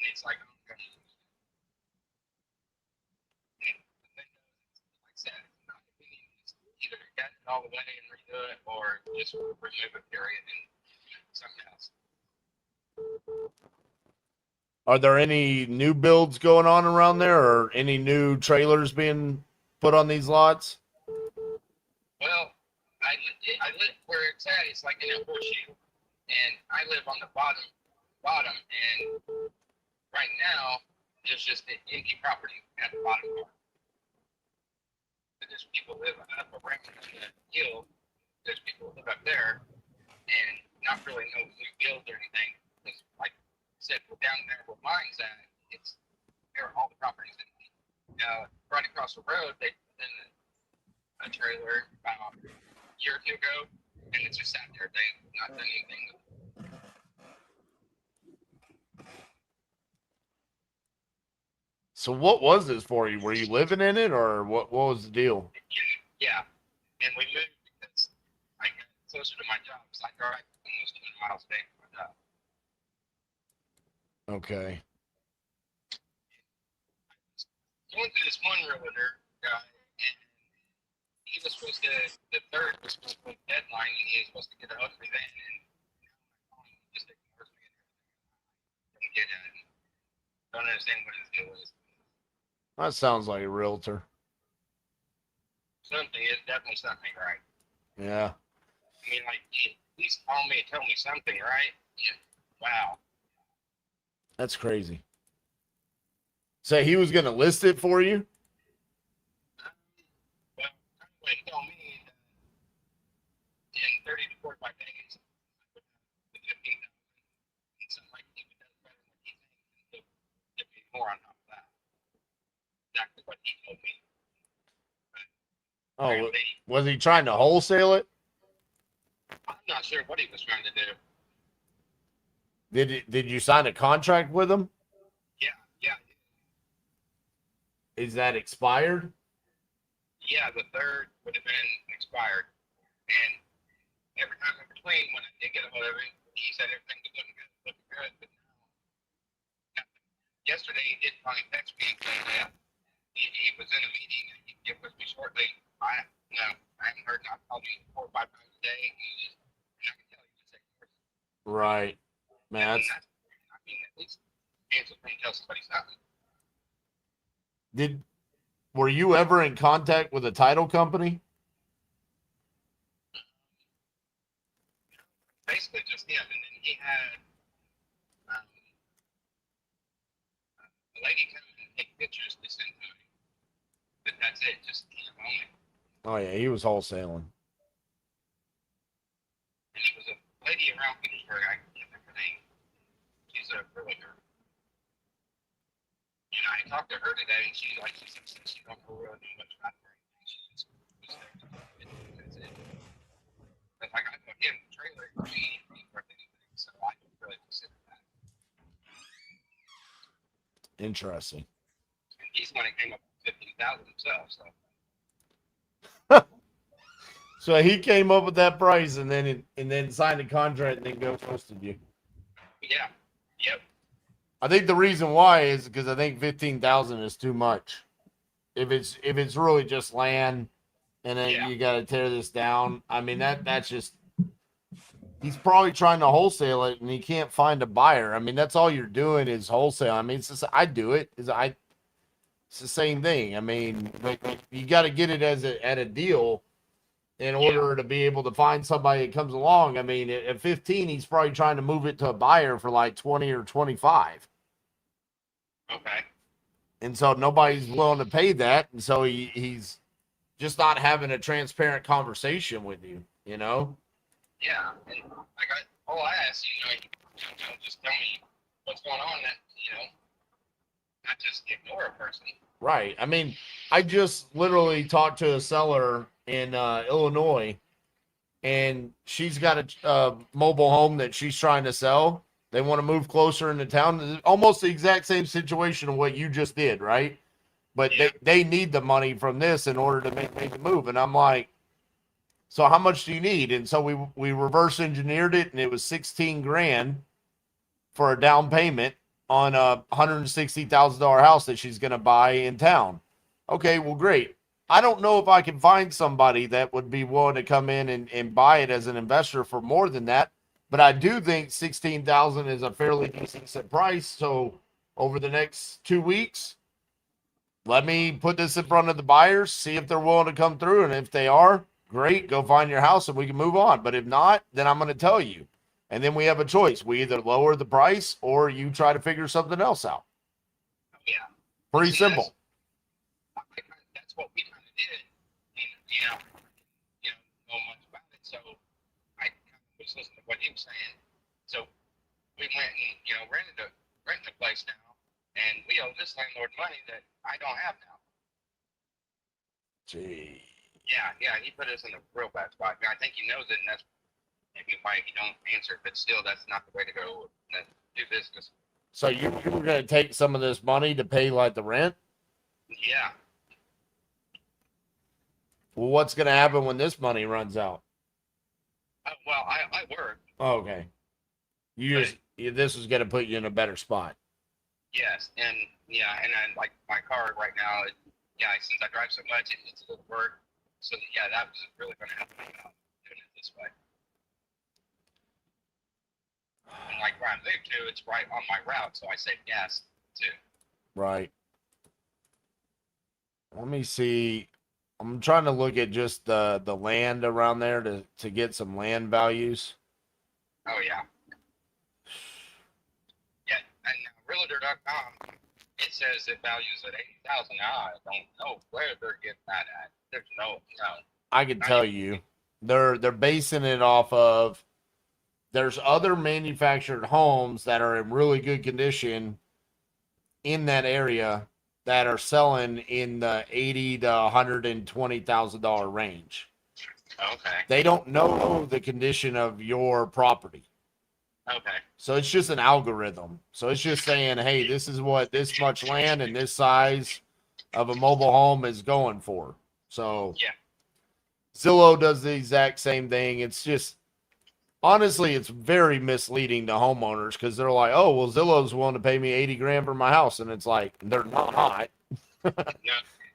and it's like like I said, in my opinion, it's either cut it all the way and redo it, or just remove it, period, and something else. Are there any new builds going on around there, or any new trailers being put on these lots? Well, I live where it's at. It's like in a horseshoe, and I live on the bottom, and right now there's just an empty property at the bottom part. But there's people live up around the hill. There's people live up there, and not really no new builds or anything. Because like I said, we're down there where mine's at. It's there, all the properties empty. Right across the road, they put in a trailer about a year or two ago, and it's just sat there. They've not done anything with it. So what was this for you? Were you living in it, or what was the deal? Yeah, and we moved because I got closer to my job. So I drive almost 200 miles a day to my job. Okay. I went to this one realtor guy, and he was supposed to, the third was supposed to put a deadline, and he was supposed to get a hold of me then, and just ignores me and everything. Don't get it. Don't understand what his deal is. That sounds like a realtor. Something is definitely something right. Yeah. I mean, like, at least call me and tell me something, right? Yeah. Wow. That's crazy. So he was going to list it for you? Well, he told me that in 30 to 45 days, the 15,000, and something like he does better than what he thinks, and he'll give me more on top of that. Exactly what he told me. Oh, Apparently, was he trying to wholesale it? I'm not sure what he was trying to do. Did you sign a contract with him? Yeah, yeah, Is that expired? yeah. The third would have been expired, and every time in between, when I did get a hold of him, he said everything was looking good. But now, yesterday he did finally text me and say that he was in a meeting and he'd get with me shortly. I haven't heard. I've called him 4 or 5 times a day. And I can tell he just ignores it. Right. Man, I mean, at least answer when he tells somebody something. were you ever in contact with a title company? Basically just him, and then he had um, a lady come and take pictures to send to him. But that's it, just him only. Oh yeah, he was wholesaling. And it was a lady around Petersburg. I can't remember her name. She's a realtor. And I talked to her today, and she said she don't really know much about her. She just was there to do it. That's it. But like I put him in the trailer for me, he worth anything, so I don't really consider that. Interesting. And he's the one that came up with 15,000 himself, so. So he came up with that price and then signed a contract and then ghosted you. Yeah. Yep. I think the reason why is because I think 15,000 is too much. If it's really just land and then you got to tear this down, I mean that's just, he's probably trying to wholesale it and he can't find a buyer. I mean that's all you're doing is wholesale. I mean it's just, I do it. It's the same thing. I mean like you got to get it at a deal in order to be able to find somebody that comes along. I mean, at 15, he's probably trying to move it to a buyer for like 20 or 25. Okay. And so nobody's willing to pay that. And so he's just not having a transparent conversation with you, you know? Yeah. And like all I ask you, just tell me what's going on that, not just ignore a person. Right. I mean, I just literally talked to a seller in Illinois, and she's got a mobile home that she's trying to sell. They want to move closer into town. Almost the exact same situation of what you just did, right? But they need the money from this in order to make the move. And I'm like, so how much do you need? And so we reverse engineered it, and it was 16 grand for a down payment on a $160,000 house that she's going to buy in town. Okay, well, great. I don't know if I can find somebody that would be willing to come in and buy it as an investor for more than that. But I do think 16,000 is a fairly decent price. So over the next 2 weeks, let me put this in front of the buyers, see if they're willing to come through. And if they are, great, go find your house and we can move on. But if not, then I'm going to tell you. And then we have a choice. We either lower the price or you try to figure something else out. Yeah. Pretty simple. That's what we kind of did. And, know much about it. So I kind of was listening to what he was saying. So we went and, rented a place now. And we owe this landlord money that I don't have now. Gee. Yeah. He put us in a real bad spot. I mean, I think he knows it, and that's maybe why he don't answer. But still, that's not the way to go do business. So you were going to take some of this money to pay like the rent? Yeah. Well, what's going to happen when this money runs out? Well, I work. Oh, okay. This is going to put you in a better spot. Yes, and I like my car right now. Since I drive so much, it's a little work. So that was really going to help me out doing it this way. And like where I live to, it's right on my route, so I save gas too. Right. Let me see. I'm trying to look at just the land around there to get some land values. Oh yeah. Yeah, and Realtor.com, it says it values at 80,000. I don't know where they're getting that at. There's no. I can tell you, they're basing it off of. There's other manufactured homes that are in really good condition in that area that are selling in the $80,000 to $120,000 range. Okay. They don't know the condition of your property. Okay. So it's just an algorithm. So it's just saying, hey, this is what this much land and this size of a mobile home is going for. So Yeah. Zillow does the exact same thing. It's just, honestly, it's very misleading to homeowners because they're like, oh, well, Zillow's willing to pay me 80 grand for my house. And it's like, they're not. No.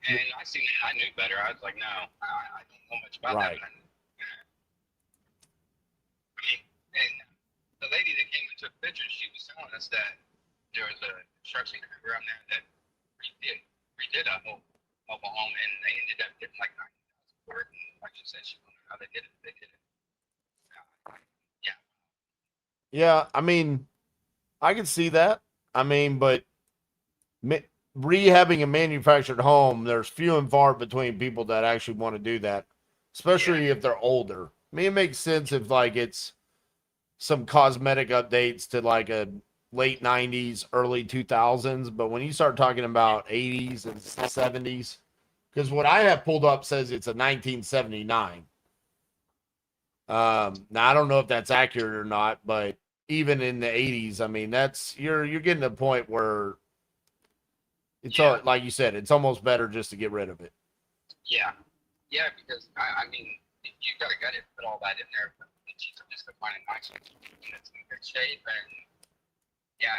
And I seen that. I knew better. I was like, no, I don't know much about Right. that. I mean, and the lady that came and took pictures, she was telling us that there was a construction crew around there that redid a whole mobile home, and they ended up getting like 90,000 for it. And like she said, she don't know how they did it. They did it. Yeah. Yeah. I mean, I can see that. I mean, but rehabbing a manufactured home, there's few and far between people that actually want to do that, especially if they're older. I mean, it makes sense if like it's some cosmetic updates to like a late 90s, early 2000s, but when you start talking about 80s and 70s, because what I have pulled up says it's a 1979. Now I don't know if that's accurate or not, but even in the 80s, I mean, that's you're getting to a point where it's all, like you said, it's almost better just to get rid of it. Yeah. Yeah, because I mean, you got to gut it, put all that in there, but it's cheaper just to find a nice one that's in good shape, and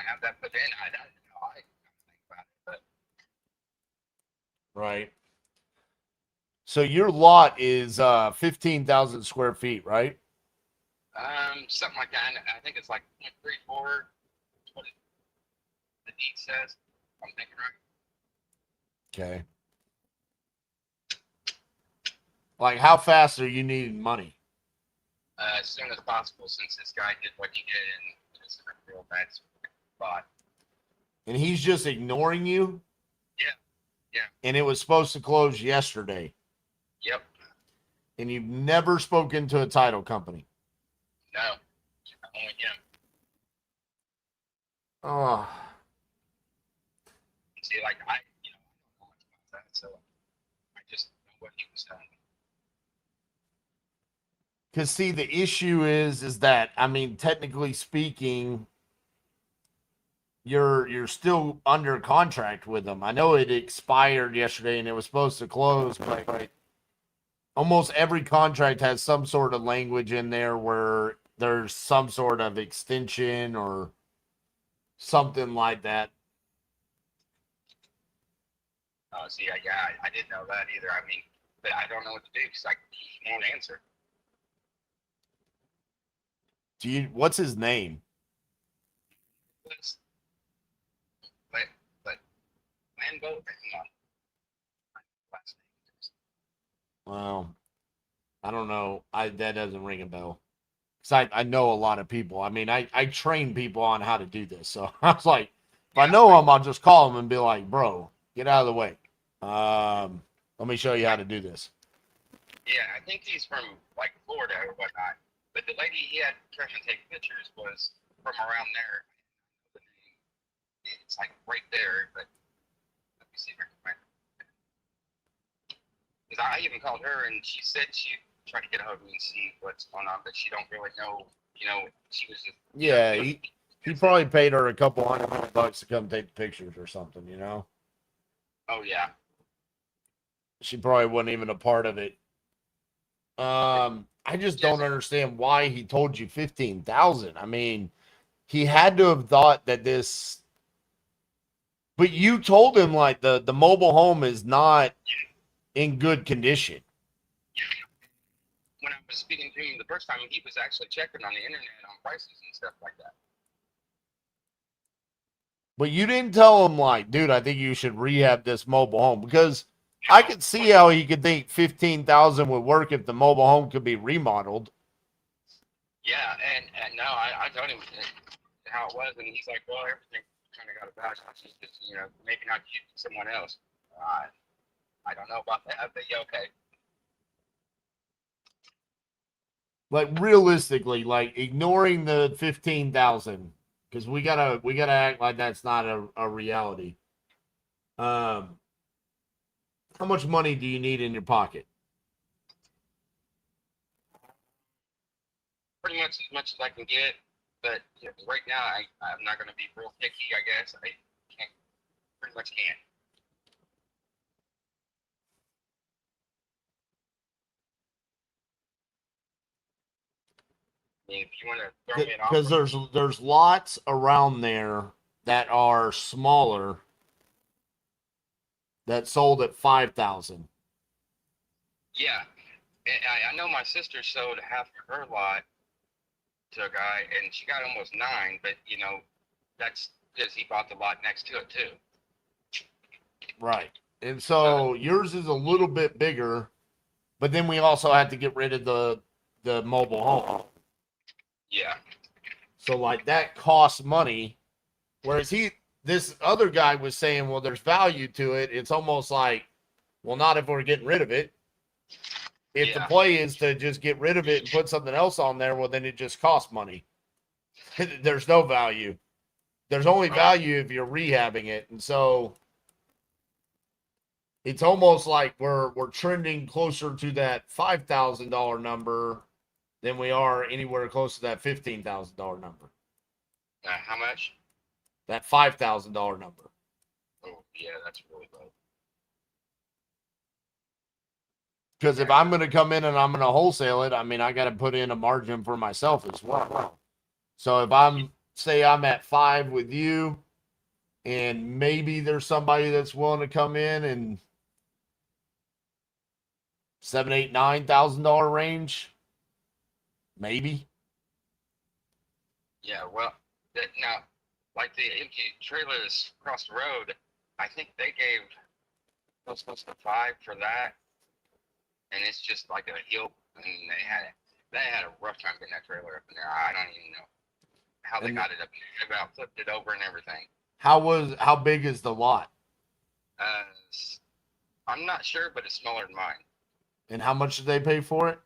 have that put in. I don't know. I think about it, but Right. So your lot is 15,000 square feet, right? something like that. I think it's like 0.34. That's what the deed says. I'm thinking right. Okay. Like, how fast are you needing money? As soon as possible, since this guy did what he did, and it's in a real bad spot. And he's just ignoring you? Yeah. Yeah. And it was supposed to close yesterday. Yep. And you've never spoken to a title company? No. Only him. Oh. See, like, I don't know much about that, so I just know what he was telling me. Because, see, the issue is that, I mean, technically speaking, you're still under contract with them. I know it expired yesterday and it was supposed to close, but like, almost every contract has some sort of language in there where there's some sort of extension or something like that. Oh, see, I didn't know that either. I mean, but I don't know what to do because he won't answer. What's his name? But Lambo, no. Last name. Well, I don't know. That doesn't ring a bell. Because I know a lot of people. I mean, I train people on how to do this. So I was like, if I know them, I'll just call them and be like, bro, get out of the way. Let me show you how to do this. Yeah, I think he's from like Florida or whatnot. But the lady he had trying to take pictures was from around there. The name, it's like right there, but let me see if I can find it. Because I even called her and she said she tried to get a hold of me and see what's going on, but she don't really know. You know, she was just he probably paid her a couple $100 to come take the pictures or something. You know. Oh yeah. She probably wasn't even a part of it. I just don't understand why he told you 15,000. I mean, he had to have thought that this, but you told him like the mobile home is not in good condition. When I was speaking to him the first time, he was actually checking on the internet on prices and stuff like that. But you didn't tell him like, dude, I think you should rehab this mobile home, because I could see how he could think 15,000 would work if the mobile home could be remodeled. Yeah, and no, I told him how it was, and he's like, well, everything kind of got a back. Just, maybe not you, someone else. I don't know about that, but yeah, okay. Like, realistically, like, ignoring the 15,000, because we gotta act like that's not a reality. How much money do you need in your pocket? Pretty much as much as I can get, but right now I'm not going to be real picky. I guess I can't, pretty much can't. I mean, if you want to throw me an Because offer, there's lots around there that are smaller that sold at 5,000. yeah. And I know my sister sold half of her lot to a guy, and she got almost 9. But that's because he bought the lot next to it too. Right. And so yours is a little bit bigger, but then we also had to get rid of the mobile home. Yeah. So like that costs money. Whereas this other guy was saying, well, there's value to it. It's almost like, well, not if we're getting rid of it. If the play is to just get rid of it and put something else on there, well, then it just costs money. There's no value. There's only value if you're rehabbing it. And so it's almost like we're trending closer to that $5,000 number than we are anywhere close to that $15,000 number. How much? That $5,000 number. Oh, yeah, that's really low. Because if I'm going to come in and I'm going to wholesale it, I mean, I got to put in a margin for myself as well. So if I'm at 5 with you, and maybe there's somebody that's willing to come in and $7,000, $8,000, $9,000 range, maybe. Yeah, well, now, like the empty trailers across the road, I think they gave close to 5 for that, and it's just like a hill, and they had a rough time getting that trailer up in there. I don't even know how they got it up there. They about flipped it over and everything. How big is the lot? I'm not sure, but it's smaller than mine. And how much did they pay for it?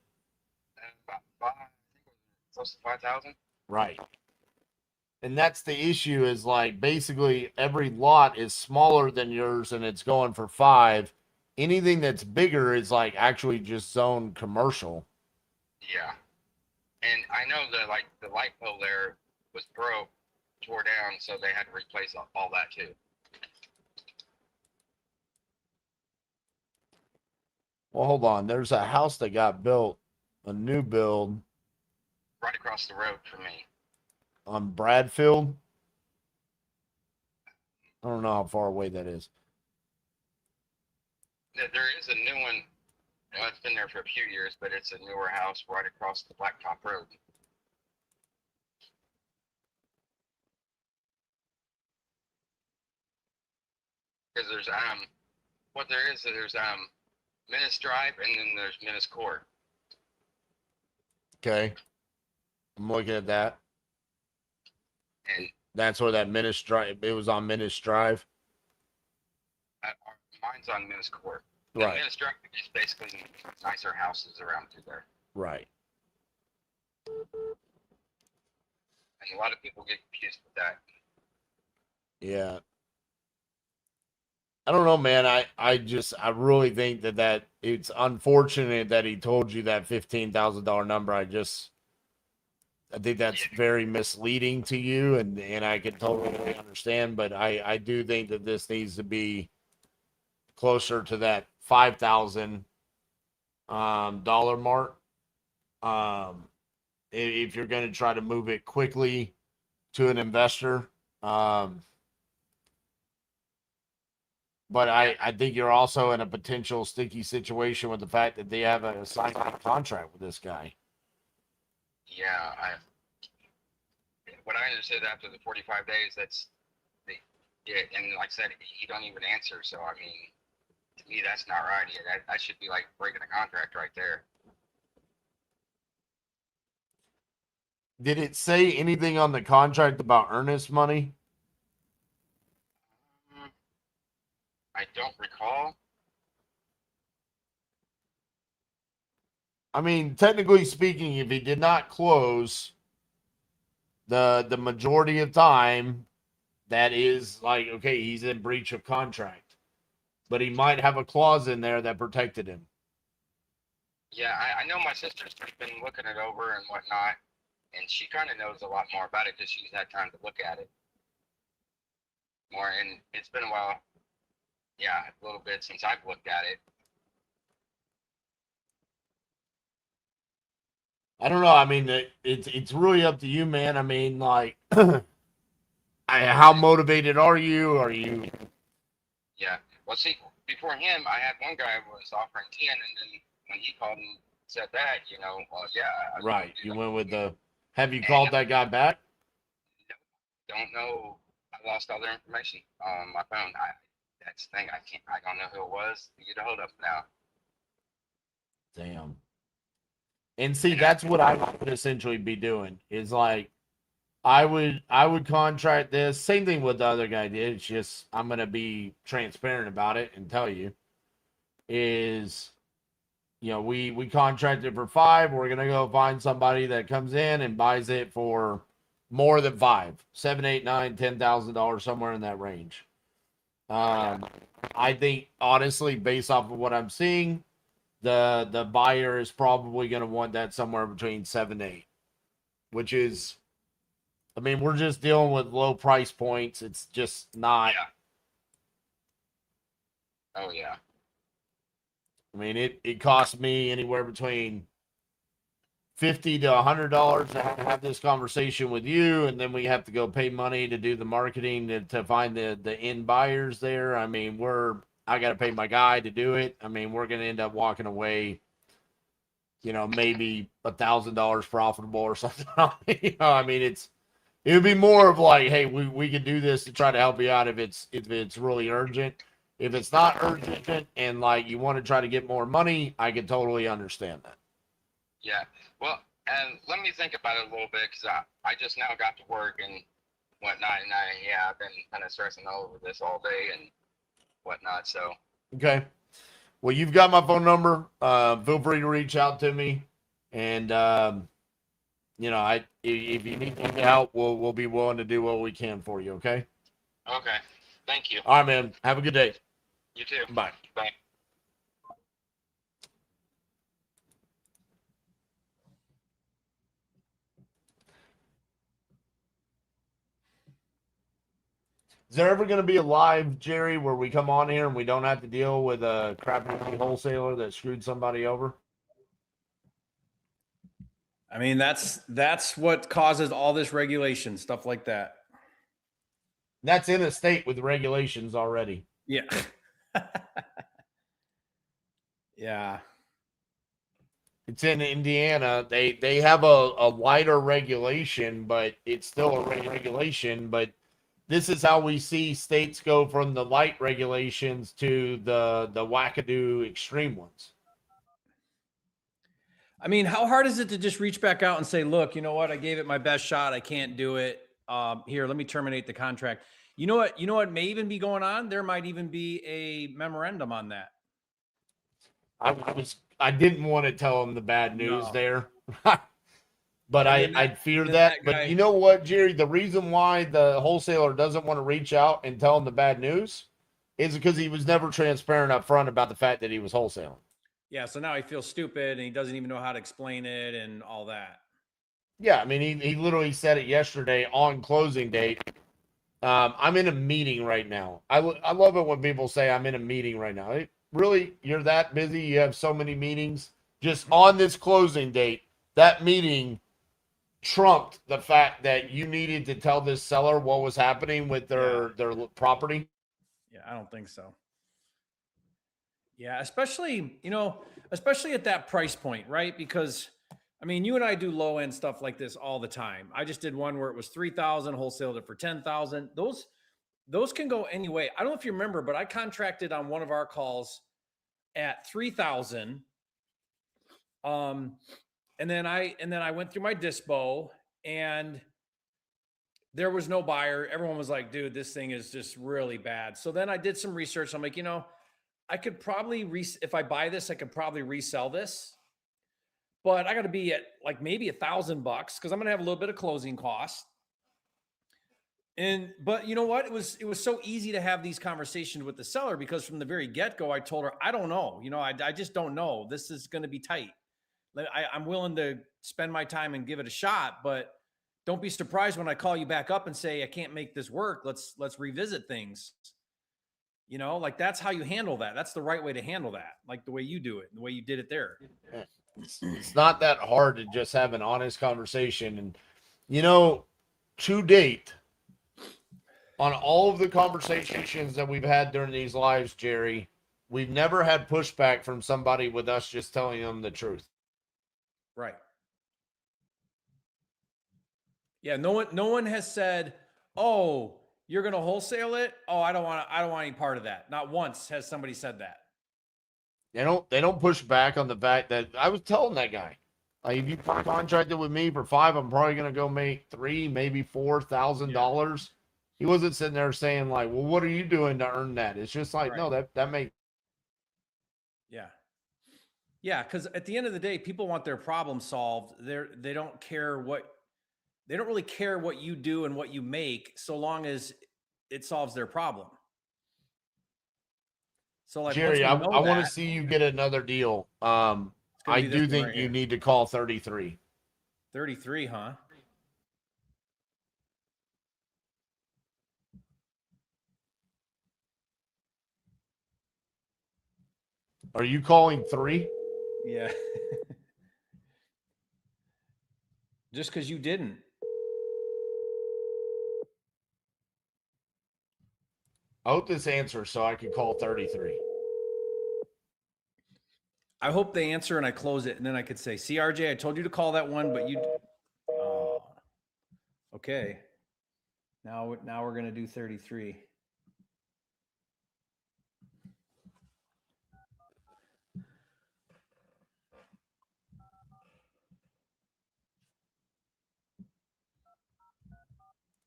About 5, I think it was close to 5,000. Right. And that's the issue is like basically every lot is smaller than yours and it's going for 5. Anything that's bigger is like actually just zone commercial. Yeah. And I know that like the light pole there was broke, tore down, so they had to replace all that too. Well, hold on. There's a house that got built, a new build Right across the road from me. on Bradfield. I don't know how far away that is. There is a new one. It's been there for a few years, but it's a newer house right across the Blacktop Road. Because there's what there is there's Menace Drive and then there's Menace Court. Okay. I'm looking at that. And that's where that Menace Drive, it was on Menace Drive. Mine's on Menace Court. Right. Menace Drive is basically nicer houses around through there. Right. And a lot of people get confused with that. Yeah. I don't know, man. I really think that it's unfortunate that he told you that $15,000 number. I think that's very misleading to you, and I can totally understand, but I do think that this needs to be closer to that $5,000 dollar mark. If you're going to try to move it quickly to an investor. But I think you're also in a potential sticky situation with the fact that they have a signed contract with this guy. Yeah, what I understood after the 45 days, and like I said, he don't even answer. So I mean, to me, that's not right. That should be like breaking a contract right there. Did it say anything on the contract about earnest money? I don't recall. I mean, technically speaking, if he did not close the majority of time, that is like, okay, he's in breach of contract. but he might have a clause in there that protected him. Yeah, I know my sister's been looking it over and whatnot, and she kind of knows a lot more about it because she's had time to look at it more. And it's been a while, yeah, a little bit since I've looked at it. I don't know. I mean, it's really up to you, man. I mean, like, how motivated are you? Are you? Yeah. Well, see, before him, I had one guy who was offering 10, and then when he called and said that, well, yeah. Right. You went with the. Have you called that guy back? Don't know. I lost all their information on my phone. That's the thing. I don't know who it was to get a hold of now. Damn. And see, that's what I would essentially be doing. Is like, I would contract this. Same thing with the other guy did. It's just I'm gonna be transparent about it and tell you. Is we contracted for 5. We're gonna go find somebody that comes in and buys it for more than 5, 7, 8, 9, $10,000, somewhere in that range. I think honestly, based off of what I'm seeing, the buyer is probably gonna want that somewhere between 7 and 8, which is, I mean, we're just dealing with low price points. It's just not. Yeah. Oh yeah. I mean, it cost me anywhere between $50 to $100 to have this conversation with you, and then we have to go pay money to do the marketing to find the end buyers there. I mean, I got to pay my guy to do it. I mean, we're going to end up walking away, maybe $1,000 profitable or something. I mean, it would be more of like, hey, we could do this to try to help you out if it's really urgent. If it's not urgent and like you want to try to get more money, I can totally understand that. Yeah. Well, and let me think about it a little bit because I just now got to work and whatnot, and I've been kind of stressing over this all day and whatnot. So. Okay. Well, you've got my phone number. Feel free to reach out to me, and if you need any help, we'll be willing to do what we can for you. Okay. Okay. Thank you. All right, man. Have a good day. You too. Bye. Bye. Is there ever going to be a live, Jerry, where we come on here and we don't have to deal with a crappy wholesaler that screwed somebody over? I mean, that's what causes all this regulation, stuff like that. That's in a state with regulations already. Yeah. Yeah. It's in Indiana. They have a lighter regulation, but it's still a regulation. But this is how we see states go from the light regulations to the wackadoo extreme ones. I mean, how hard is it to just reach back out and say, look, you know what? I gave it my best shot. I can't do it. Here, let me terminate the contract. You know what may even be going on? There might even be a memorandum on that. I didn't want to tell them the bad news there. But I fear that. that guy, but you know what, Jerry? The reason why the wholesaler doesn't want to reach out and tell him the bad news is because he was never transparent up front about the fact that he was wholesaling. Yeah, so now he feels stupid and he doesn't even know how to explain it and all that. Yeah, I mean, he literally said it yesterday on closing date. I'm in a meeting right now. I love it when people say I'm in a meeting right now. Really, you're that busy? You have so many meetings? Just on this closing date, that meeting trumped the fact that you needed to tell this seller what was happening with their property? Yeah, I don't think so. Yeah, especially at that price point, right? Because I mean, you and I do low end stuff like this all the time. I just did one where it was 3,000, wholesaled it for 10,000. Those can go any way. I don't know if you remember, but I contracted on one of our calls at 3,000. And then I went through my dispo and there was no buyer. Everyone was like, dude, this thing is just really bad. So then I did some research. I'm like, I could probably, if I buy this, I could probably resell this, but I got to be at like maybe $1,000 because I'm going to have a little bit of closing costs. But you know what? It was so easy to have these conversations with the seller because from the very get-go, I told her, I don't know. I just don't know. This is going to be tight. I'm willing to spend my time and give it a shot, but don't be surprised when I call you back up and say, I can't make this work. Let's revisit things. Like that's how you handle that. That's the right way to handle that. Like the way you do it, the way you did it there. It's not that hard to just have an honest conversation. And, to date, on all of the conversations that we've had during these lives, Jerry, we've never had pushback from somebody with us just telling them the truth. Right. Yeah. No one has said, oh, you're going to wholesale it. Oh, I don't want any part of that. Not once has somebody said that. They don't push back on the fact that I was telling that guy, like, if you contracted with me for $5, I'm probably going to go make $3,000, maybe $4,000. He wasn't sitting there saying like, well, what are you doing to earn that? It's just like, no, that makes. Yeah. Yeah. Cause at the end of the day, people want their problem solved. They don't really care what you do and what you make so long as it solves their problem. So like, Jerry, I want to see you get another deal. I do think you need to call 33. 33, huh? Are you calling 3? Yeah. Just because you didn't. I hope this answers so I can call 33. I hope they answer and I close it and then I could say, see, RJ, I told you to call that one, but you. Oh, okay. Now we're going to do 33.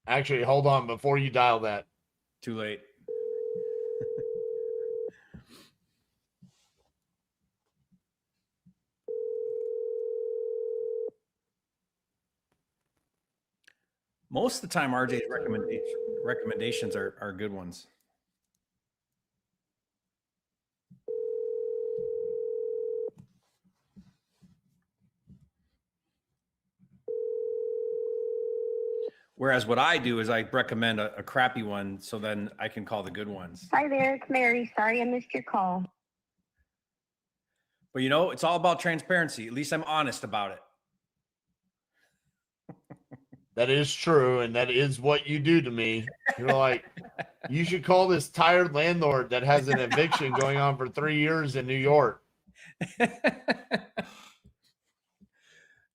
Actually, hold on before you dial that. Too late. Most of the time, RJ's recommendations are good ones. Whereas what I do is I recommend a crappy one so then I can call the good ones. Hi there, it's Mary. Sorry I missed your call. But it's all about transparency. At least I'm honest about it. That is true, and that is what you do to me. You're like, you should call this tired landlord that has an eviction going on for 3 years in New York.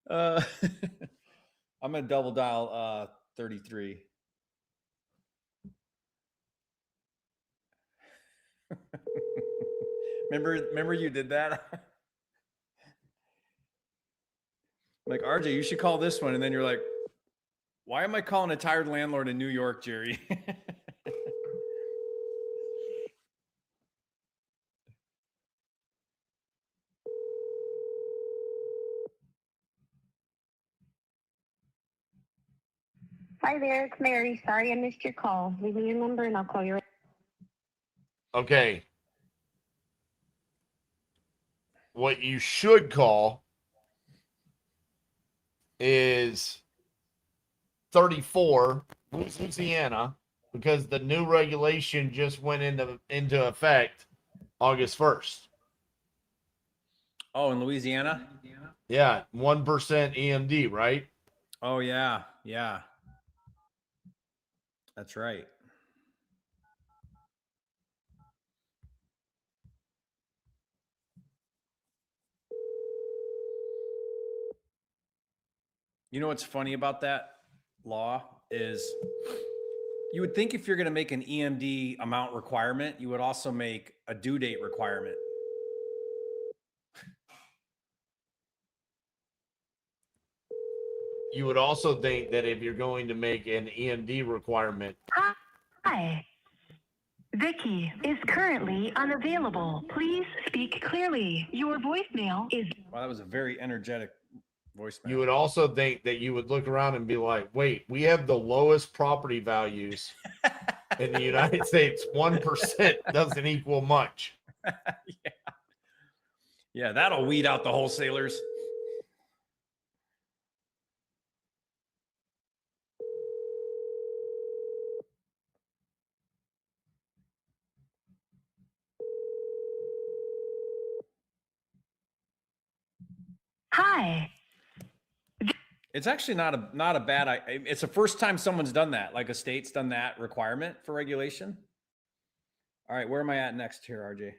I'm gonna double dial 33. Remember you did that? Like, RJ, you should call this one. And then you're like, why am I calling a tired landlord in New York, Jerry? Hi there, it's Mary. Sorry I missed your call. Leave me your number and I'll call you right. Okay. What you should call is 34, Louisiana, because the new regulation just went into effect August 1st. Oh, in Louisiana? Yeah, 1% EMD, right? Oh, yeah. Yeah. That's right. You know what's funny about that law is you would think if you're going to make an EMD amount requirement, you would also make a due date requirement. You would also think that if you're going to make an EMD requirement. Hi. Vicky is currently unavailable. Please speak clearly. Your voicemail is. Wow, that was a very energetic Voicemail. You would also think that you would look around and be like, wait, we have the lowest property values in the United States. 1% doesn't equal much. Yeah, that'll weed out the wholesalers. Hi. It's actually not a bad. It's the first time someone's done that. Like a state's done that requirement for regulation. All right, where am I at next here, RJ?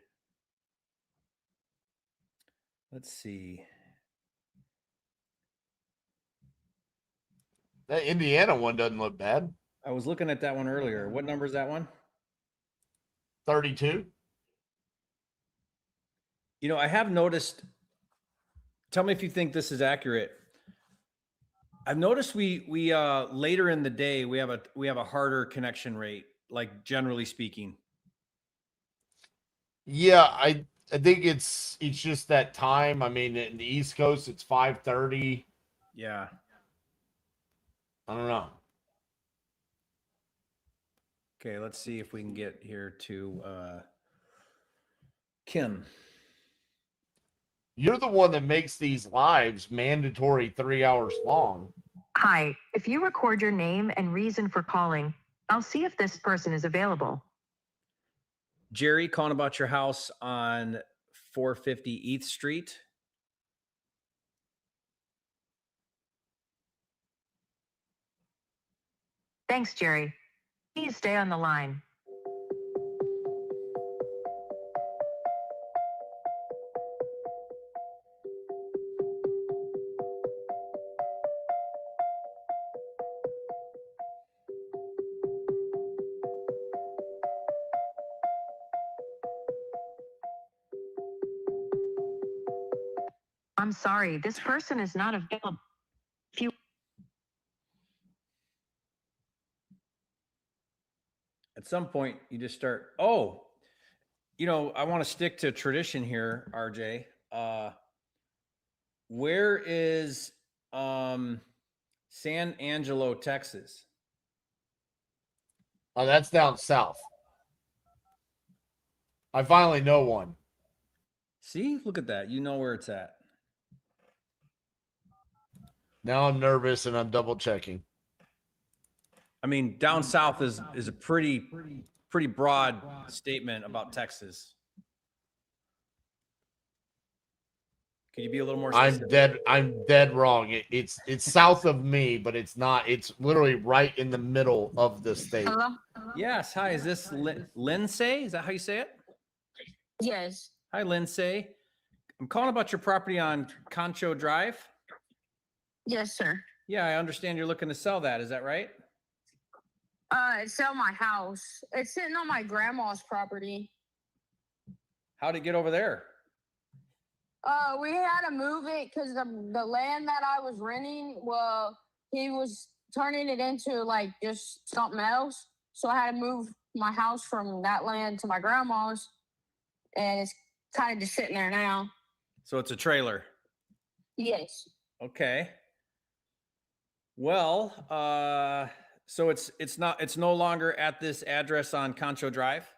Let's see. That Indiana one doesn't look bad. I was looking at that one earlier. What number is that one? 32. You know, I have noticed. Tell me if you think this is accurate. I've noticed we later in the day we have a harder connection rate, like generally speaking. Yeah, I think it's just that time. I mean, in the East Coast, it's 5:30. Yeah. I don't know. Okay, let's see if we can get here to Kim. You're the one that makes these lives mandatory 3 hours long. Hi. If you record your name and reason for calling, I'll see if this person is available. Jerry, calling about your house on 450 East Street. Thanks, Jerry. Please stay on the line. I'm sorry, this person is not available. If you At some point, you just start. Oh, you know, I want to stick to tradition here, RJ. Where is San Angelo, Texas? Oh, that's down south. I finally know one. See, look at that. You know where it's at. Now I'm nervous and I'm double checking. I mean, down south is a pretty broad statement about Texas. Can you be a little more specific? I'm dead wrong. It's south of me, but it's not. It's literally right in the middle of the state. Hello? Yes. Hi, is this Lindsay? Is that how you say it? Yes. Hi, Lindsay. I'm calling about your property on Concho Drive. Yes, sir. Yeah, I understand you're looking to sell that. Is that right? Sell my house. It's sitting on my grandma's property. How'd it get over there? We had to move it because the land that I was renting, well, he was turning it into like just something else. So I had to move my house from that land to my grandma's, and it's kind of just sitting there now. So it's a trailer. Yes. Okay. Well, so it's no longer at this address on Concho Drive.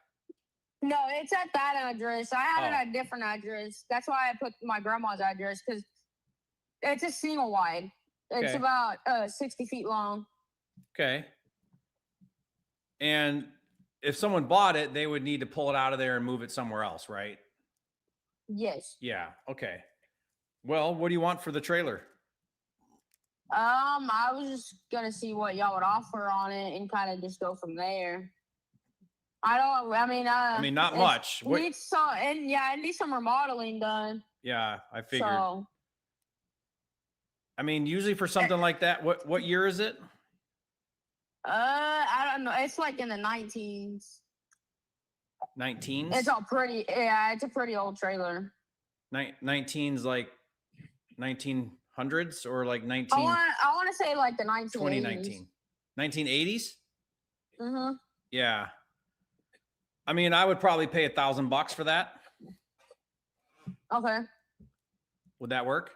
No, it's at that address. I had it at a different address. That's why I put my grandma's address, because it's a single wide. It's Okay. about 60 feet long. Okay. And if someone bought it, they would need to pull it out of there and move it somewhere else, right? Yes. Yeah. Okay. Well, what do you want for the trailer? I was just gonna see what y'all would offer on it and kind of just go from there. I mean, not much. What- Needs some, and yeah, it needs some remodeling done. Yeah, I figured. So, I mean, usually for something like that, what year is it? I don't know. It's like in the 19s. 19s? It's all pretty. Yeah, it's a pretty old trailer. 19s like 1900s or like 19 I want to say like the 1980s. 2019. 1980s? Mm-hmm. Yeah. I mean, I would probably pay $1,000 for that. Okay. Would that work?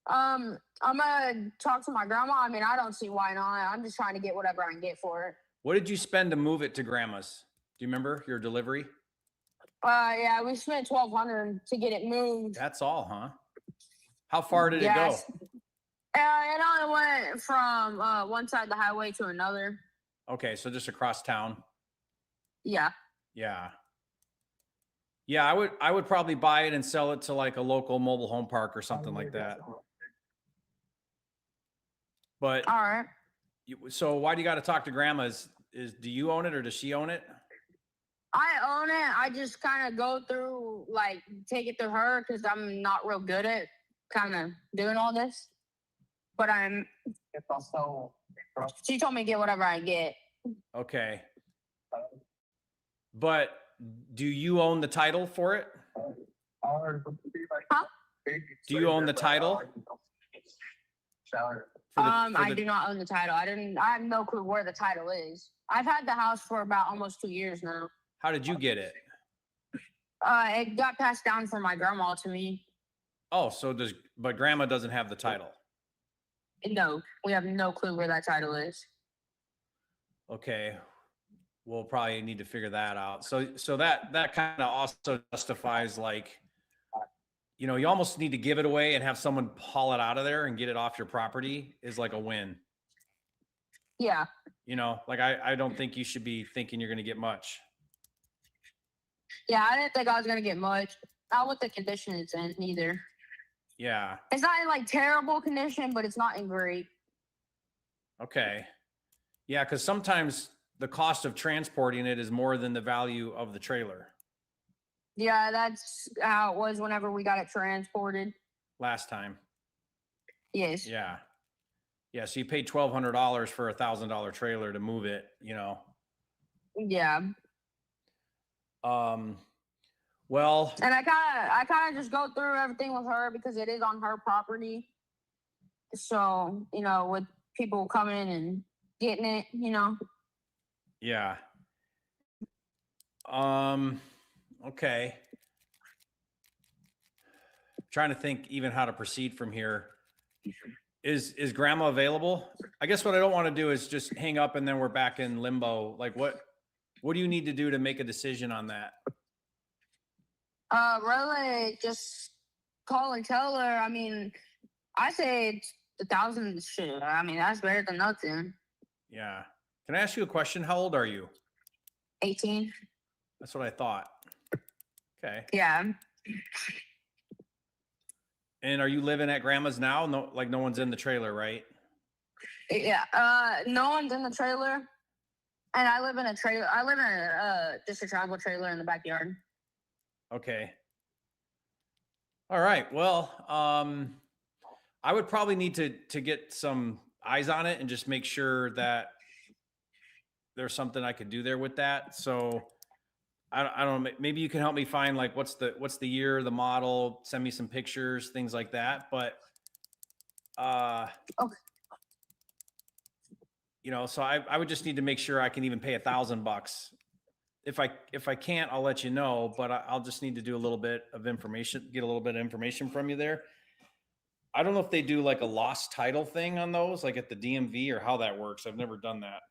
I'm gonna talk to my grandma. I mean, I don't see why not. I'm just trying to get whatever I can get for it. What did you spend to move it to grandma's? Do you remember your delivery? Yeah, we spent $1,200 to get it moved. That's all, huh? How far did it Yes. go? It only went from one side of the highway to another. Okay, so just across town. Yeah. Yeah. Yeah, I would probably buy it and sell it to like a local mobile home park or something like that. But All right. so why do you got to talk to grandma? Is do you own it or does she own it? I own it. I just kind of go through, like, take it to her because I'm not real good at kind of doing all this. But she told me to get whatever I get. Okay. But do you own the title for it? Huh? Do you own the title? I do not own the title. I have no clue where the title is. I've had the house for about almost 2 years now. How did you get it? It got passed down from my grandma to me. Oh, but grandma doesn't have the title. No, we have no clue where that title is. Okay. We'll probably need to figure that out. So that kind of also justifies, like, you know, you almost need to give it away and have someone haul it out of there and get it off your property is like a win. Yeah. You know, like I don't think you should be thinking you're going to get much. Yeah, I didn't think I was going to get much. Not with the condition it's in either. Yeah. It's not in like terrible condition, but it's not in great. Okay. Yeah, because sometimes the cost of transporting it is more than the value of the trailer. Yeah, that's how it was whenever we got it transported. Last time. Yes. Yeah. Yeah. So you paid $1,200 for a $1,000 trailer to move it, you know? Yeah. Well, and I kind of just go through everything with her because it is on her property. So, you know, with people coming and getting it, you know. Yeah. Okay. Trying to think even how to proceed from here. Is grandma available? I guess what I don't want to do is just hang up and then we're back in limbo. Like what do you need to do to make a decision on that? Really just call and tell her. I mean, I say $1,000 shit. I mean, that's better than nothing. Yeah. Can I ask you a question? How old are you? 18. That's what I thought. Okay. Yeah. And are you living at grandma's now? No, like no one's in the trailer, right? Yeah. No one's in the trailer. And I live in a trailer. I live in just a travel trailer in the backyard. Okay. All right. Well, I would probably need to get some eyes on it and just make sure that there's something I could do there with that. So I don't know, maybe you can help me find like what's the year, the model, send me some pictures, things like that. But okay. You know, so I would just need to make sure I can even pay $1,000. If I can't, I'll let you know, but I'll just need to do a little bit of information, get a little bit of information from you there. I don't know if they do like a lost title thing on those, like at the DMV or how that works. I've never done that.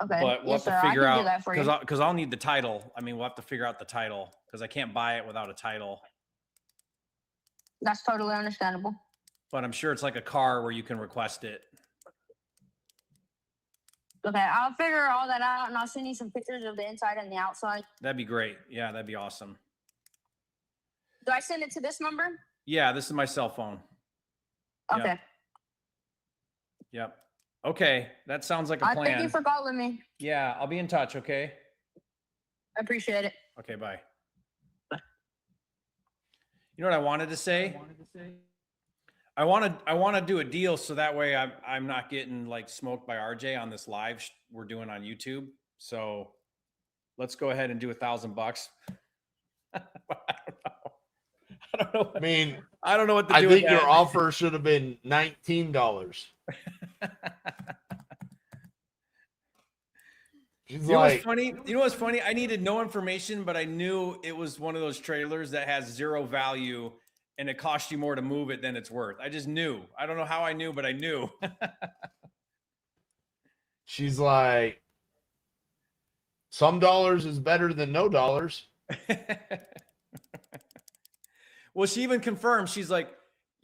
Okay. But we'll yes, have to sir. figure I can out do that for you. because I'll need the title. I mean, we'll have to figure out the title because I can't buy it without a title. That's totally understandable. But I'm sure it's like a car where you can request it. Okay, I'll figure all that out and I'll send you some pictures of the inside and the outside. That'd be great. Yeah, that'd be awesome. Do I send it to this number? Yeah, this is my cell phone. Okay. Yep. Yep. Okay, that sounds like a plan. Thank you for calling me. Yeah, I'll be in touch, okay? I appreciate it. Okay, bye. You know what I wanted to say? I want to do a deal so that way I'm not getting like smoked by RJ on this live we're doing on YouTube. So let's go ahead and do $1,000. I don't know. I mean, I don't know what to do. I think your offer should have been $19. You know what's funny? You know what's funny? I needed no information, but I knew it was one of those trailers that has zero value and it costs you more to move it than it's worth. I just knew. I don't know how I knew, but I knew. She's like, some dollars is better than no dollars. Well, she even confirmed. She's like,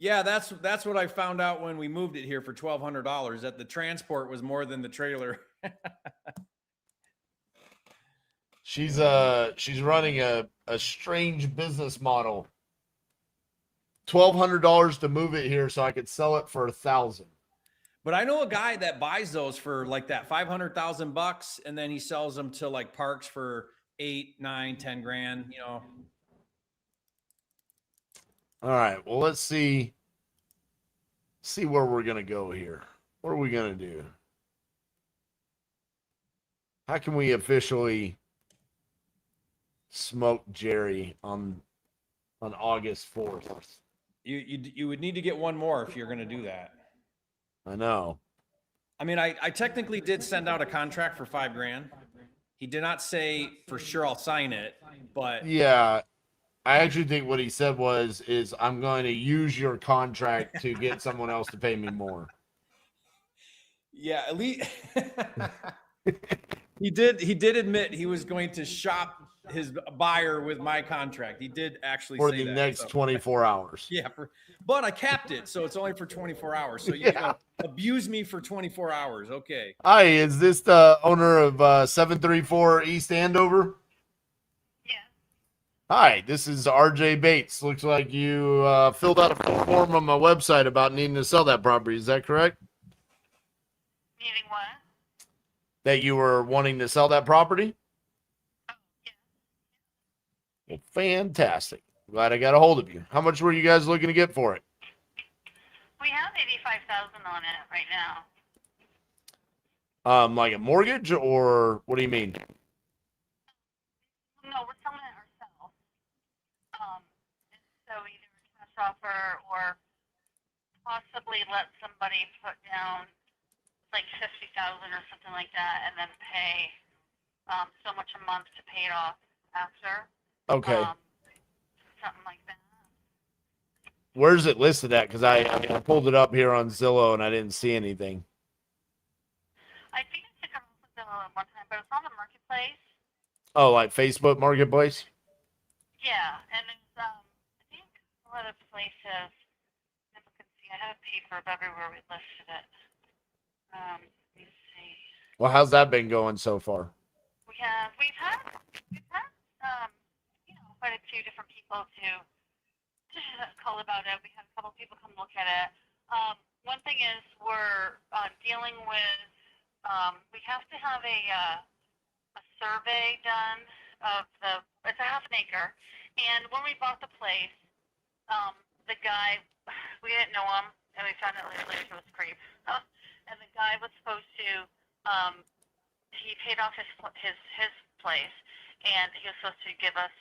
yeah, that's what I found out when we moved it here for $1,200, that the transport was more than the trailer. She's running a strange business model. $1,200 to move it here so I could sell it for $1,000. But I know a guy that buys those for like that $500,000, and then he sells them to like parks for 8, 9, 10 grand, you know. All right. Well, let's see where we're gonna go here. What are we gonna do? How can we officially smoke Jerry on August 4th? You would need to get one more if you're going to do that. I know. I mean, I technically did send out a contract for $5 grand. He did not say for sure I'll sign it, but Yeah, I actually think what he said is I'm going to use your contract to get someone else to pay me more. yeah, at least he did admit he was going to shop his buyer with my contract. He did actually For say the that, next so. 24 hours. Yeah, but I capped it, so it's only for 24 hours. So you Yeah. abuse me for 24 hours. Okay. Hi, is this the owner of 734 East Andover? Yeah. Hi, this is RJ Bates. Looks like you filled out a full form on my website about needing to sell that property. Is that correct? Needing what? That you were wanting to sell that property? Well, fantastic. Glad I got a hold of you. How much were you guys looking to get for it? We have 85,000 on it right now. Like a mortgage, or what do you mean? No, we're selling it ourselves. And so either a cash offer or possibly let somebody put down like 50,000 or something like that, and then pay so much a month to pay it off after. Okay. Something like that. Where's it listed at? Because I pulled it up here on Zillow and I didn't see anything. I think I took it off of Zillow at one time, but it's on the marketplace. Oh, like Facebook Marketplace? Yeah, and it's I think a lot of places. If I can see, I have a paper of everywhere we listed it. Let me see. Well, how's that been going so far? We've had quite a few different people to call about it. We had a couple people come look at it. One thing is we're dealing with. We have to have a survey done of it's a half an acre, and when we bought the place, the guy, we didn't know him, and we found out later he was a creep. And the guy was supposed to, he paid off his place, and he was supposed to give us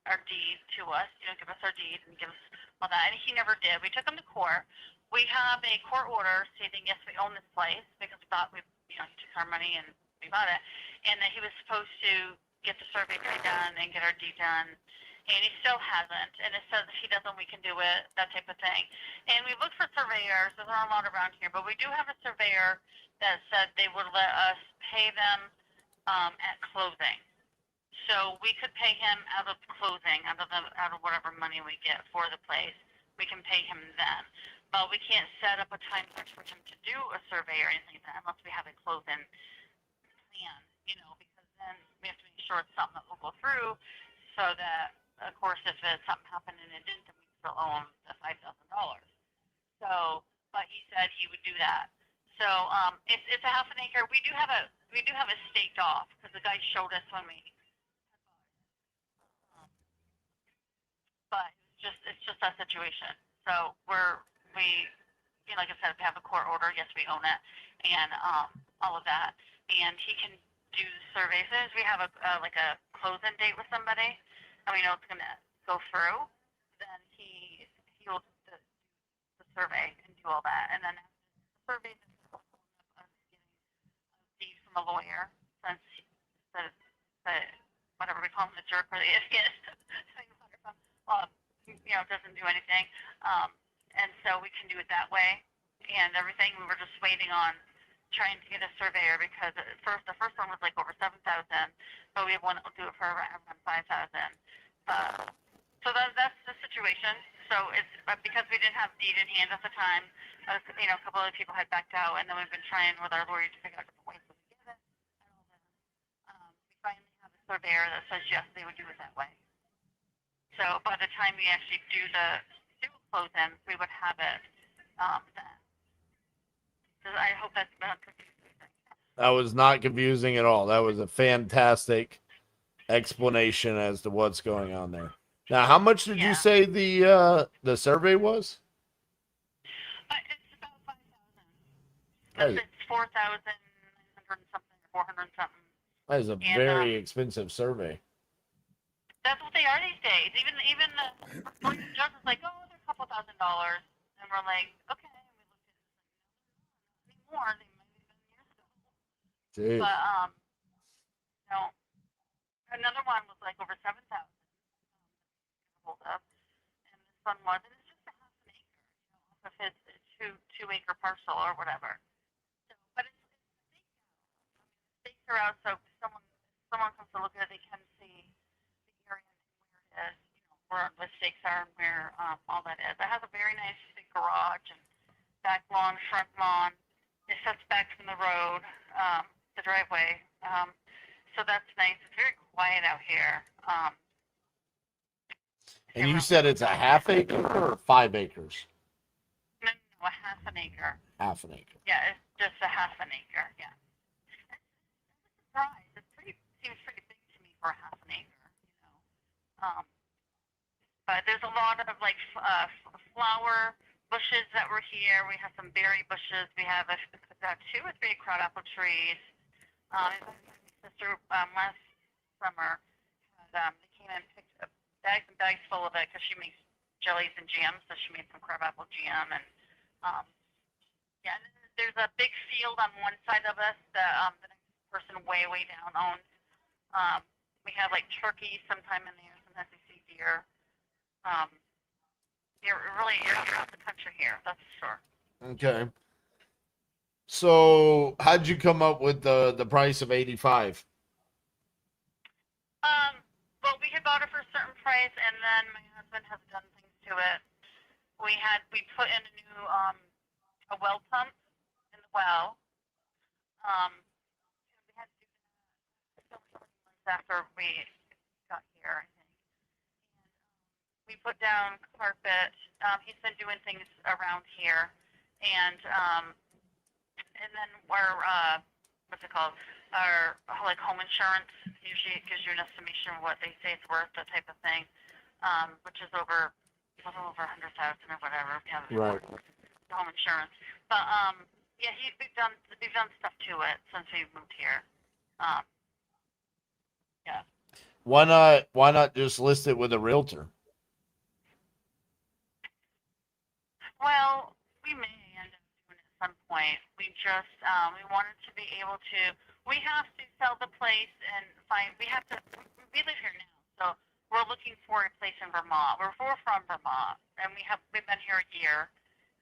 our deed to us, give us our deed and give us all that, and he never did. We took him to court. We have a court order stating yes, we own this place because we thought he took our money and we bought it, and that he was supposed to get the survey done and get our deed done, and he still hasn't. And it says if he doesn't, we can do it, that type of thing. And we looked for surveyors. There's not a lot around here, but we do have a surveyor that said they would let us pay them at closing. So we could pay him out of closing, out of whatever money we get for the place. We can pay him then. But we can't set up a time for him to do a survey or anything like that unless we have a closing plan, because then we have to make sure it's something that will go through, so that, of course, if something happened and it didn't, then we still owe him the $5,000. So, but he said he would do that. So it's a half an acre. We do have it staked off because the guy showed us when we. But it's just that situation. So like I said, we have a court order. Yes, we own it, and all of that. And he can do surveys. As soon as we have a closing date with somebody, and we know it's going to go through, then he will do the survey and do all that. And then the survey is us getting a deed from a lawyer, since the whatever we call him, the jerk or the idiot. doesn't do anything. And so we can do it that way and everything. We were just waiting on trying to get a surveyor because the first one was like over 7,000, but we have one that will do it for around 5,000. So that's the situation. So it's because we didn't have deed in hand at the time. A couple other people had backed out, and then we've been trying with our lawyer to figure out different ways to get it. We finally have a surveyor that says yes, they would do it that way. So by the time we actually do the close-in, we would have it then. So I hope that's not confusing. That was not confusing at all. That was a fantastic explanation as to what's going on there. Now, how much did you say the survey was? It's about 5,000. It's 4,900 something, 400 something. That is a very expensive survey. That's what they are these days. Even the judge is like, oh, they're a couple $1,000, and we're like, okay. And we looked at it, more. They might have been years ago. Jeez. But another one was like over 7,000. Hold up, and this one was, and it's just a half an acre, off of his two-acre parcel or whatever. So, but it's stakes are out, so if someone comes to look at it, they can see the area and where it is, where the stakes are and where all that is. It has a very nice big garage and back lawn, front lawn. It sets back from the road, the driveway. So that's nice. It's very quiet out here. And you said it's a half acre or 5 acres? No, a half an acre. Half an acre. Yeah, it's just a half an acre. Yeah. I'm surprised. Seems pretty big to me for a half an acre. But there's a lot of like flower bushes that were here. We have some berry bushes. We have 2 or 3 crabapple trees. My sister last summer they came and picked up bags and bags full of it because she makes jellies and jams. So she made some crabapple jam and and there's a big field on one side of us that the next person way down owns. We have like turkeys sometime in there. Sometimes we see deer. You're out the country here. That's for sure. Okay. So how'd you come up with the price of 85? Well, we had bought it for a certain price, and then my husband has done things to it. We put in a new a well pump in the well. We had to do that months after we got here, I think. And we put down carpet. He's been doing things around here, and then our what's it called? Our like home insurance usually gives you an estimation of what they say it's worth, that type of thing, which is over a little over 100,000 or whatever. Yeah, Right. Home insurance, but yeah, we've done stuff to it since we moved here. Yeah. Why not just list it with a realtor? Well, we may end up doing it at some point. We just we wanted to be able to. We have to sell the place and find. We have to. We live here now, so we're looking for a place in Vermont. We're from Vermont, and we've been here a year,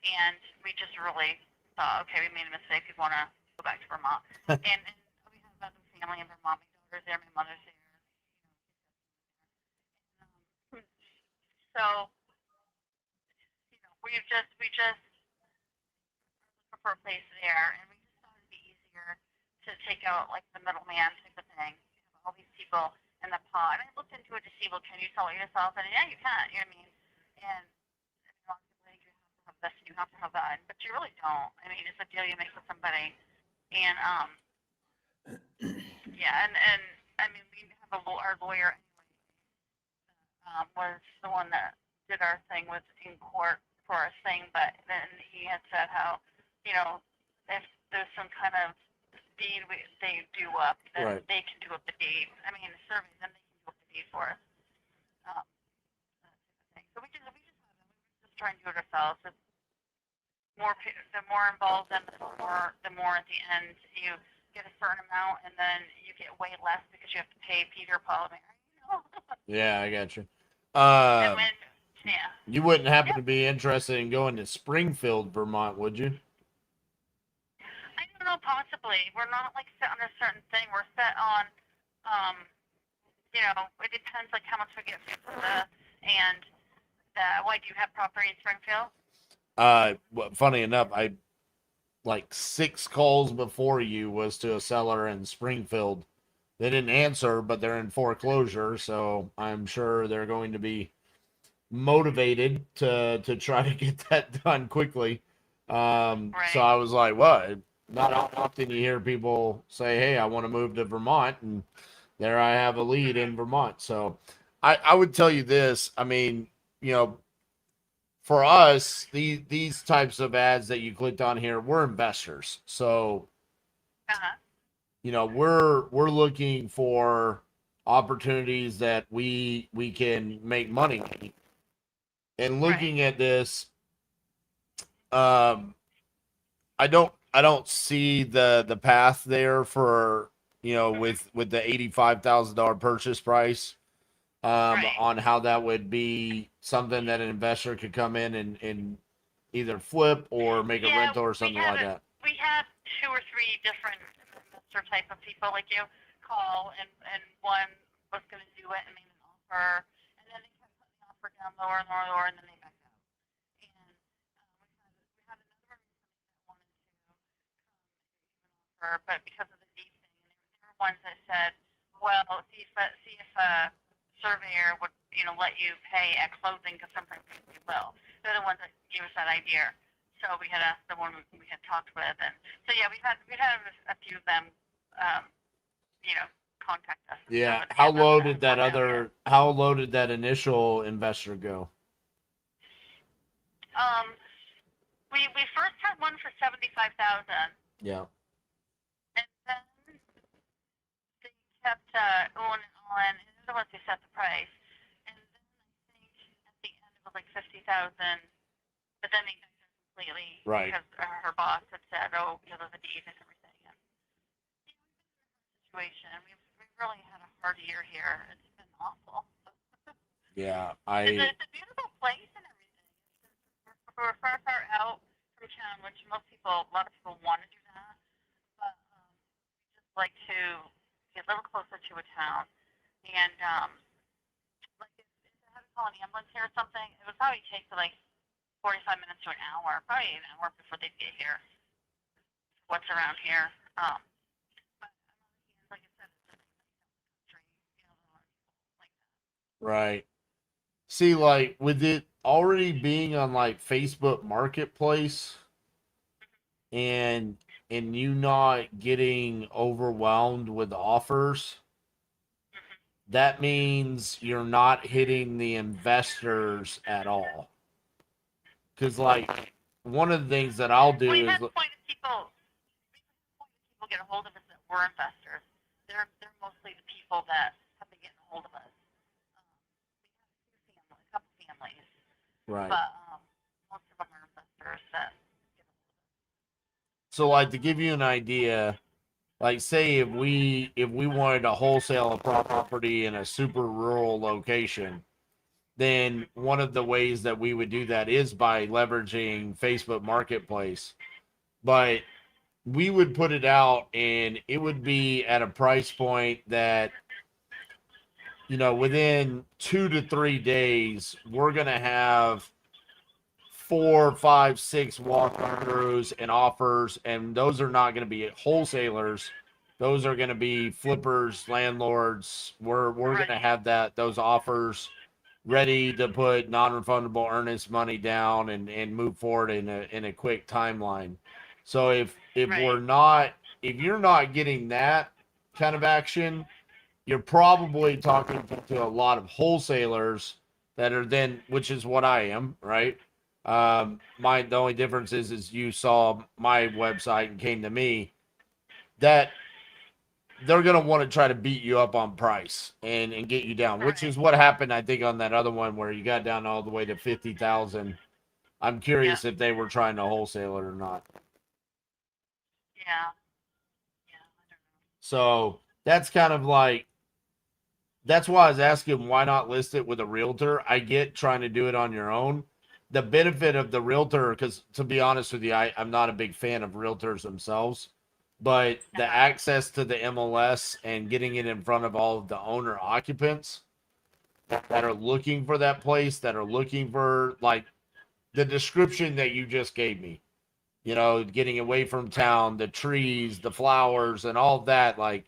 and we just really thought, okay, we made a mistake. We want to go back to Vermont, and we have other family in Vermont. My daughter's there, my mother's there. So we just for a place there, and we just thought it'd be easier to take out like the middleman type of thing. You have all these people in the pot. And I looked into it to see, well, can you sell it yourself? And yeah, you can. You know what I mean? And you have to have this, you have to have that, but you really don't. I mean, it's a deal you make with somebody, and yeah, and I mean, we have our lawyer anyway, was the one that did our thing with in court for our thing, but then he had said how, if there's some kind of deed they do up, then Right. they can do up the deed. I mean, the survey, then they can do up the deed for us. So we just try and do it ourselves. The more involved, then the more at the end you get a certain amount, and then you get way less because you have to pay Peter, Paul, and Mary. Yeah, I got you. And when Yeah. You wouldn't happen to be interested in going to Springfield, Vermont, would you? I don't know, possibly. We're not like set on a certain thing. We're set on, you know, it depends like how much we get for and why do you have property in Springfield? Funny enough, I like 6 calls before you was to a seller in Springfield. They didn't answer, but they're in foreclosure, so I'm sure they're going to be motivated to try to get that done quickly. So I was like, what? Not often you hear people say, hey, I want to move to Vermont, and there I have a lead in Vermont. So I would tell you this. I mean, you know, for us, these types of ads that you clicked on here, we're investors. So you know, we're looking for opportunities that we can make money. And looking at this, I don't see the path there for, you know, with the $85,000 purchase price, on how that would be something that an investor could come in and either flip or make a rental or something like that. We have 2 or 3 different investor type of people like you call, and one was going to do it and made an offer, and then they kept putting the offer down lower and lower, and then they backed out. And we had another one that wanted to offer, but because of the deed thing, and there were ones that said, well, see if a surveyor would, you know, let you pay at closing, because sometimes they will. They're the ones that gave us that idea. So we had asked the one we had talked with, and so yeah, we had a few of them, you know, contact us. Yeah. So How low did that initial investor go? We first had one for 75,000, Yeah. and then they kept on and on, and they're the ones who set the price. And then I think at the end it was like 50,000, but then they backed out completely, Right. because her boss had said, oh, you know, there's a deed and everything. And situation. We've really had a hard year here. It's been awful. Yeah. It's a beautiful place and everything. We're far out from town, which a lot of people want to do that. But we just like to get a little closer to a town. And like if I had to call an ambulance here or something, it would probably take like 45 minutes to an hour, probably an hour before they'd get here. What's around here? But like I said, it's country, you know, like that. Right. See, like with it already being on like Facebook Marketplace, and you not getting overwhelmed with offers, that means you're not hitting the investors at all. Because like one of the things that I'll do We've is had quite a people get a hold of us that were investors. They're mostly the people that have been getting a hold of us. We have a couple families, right. but most of them are investors that. So like to give you an idea, like say if we wanted to wholesale a property in a super rural location, then one of the ways that we would do that is by leveraging Facebook Marketplace. But we would put it out and it would be at a price point that, you know, within 2 to 3 days, we're going to have 4, 5, 6 walkthroughs and offers. And those are not going to be wholesalers. Those are going to be flippers, landlords. We're going to have those offers ready to put non-refundable earnest money down and move forward in a quick timeline. So if you're not getting that kind of action, you're probably talking to a lot of wholesalers that are then, which is what I am, right? The only difference is you saw my website and came to me, that they're going to want to try to beat you up on price and get you down, which is what happened, I think, on that other one where you got down all the way to 50,000. I'm curious if they were trying to wholesale it or not. Yeah. So that's kind of like that's why I was asking why not list it with a realtor. I get trying to do it on your own. The benefit of the realtor, because to be honest with you, I'm not a big fan of realtors themselves, but the access to the MLS and getting it in front of all of the owner occupants that are looking for that place, that are looking for like the description that you just gave me, you know, getting away from town, the trees, the flowers, and all of that, like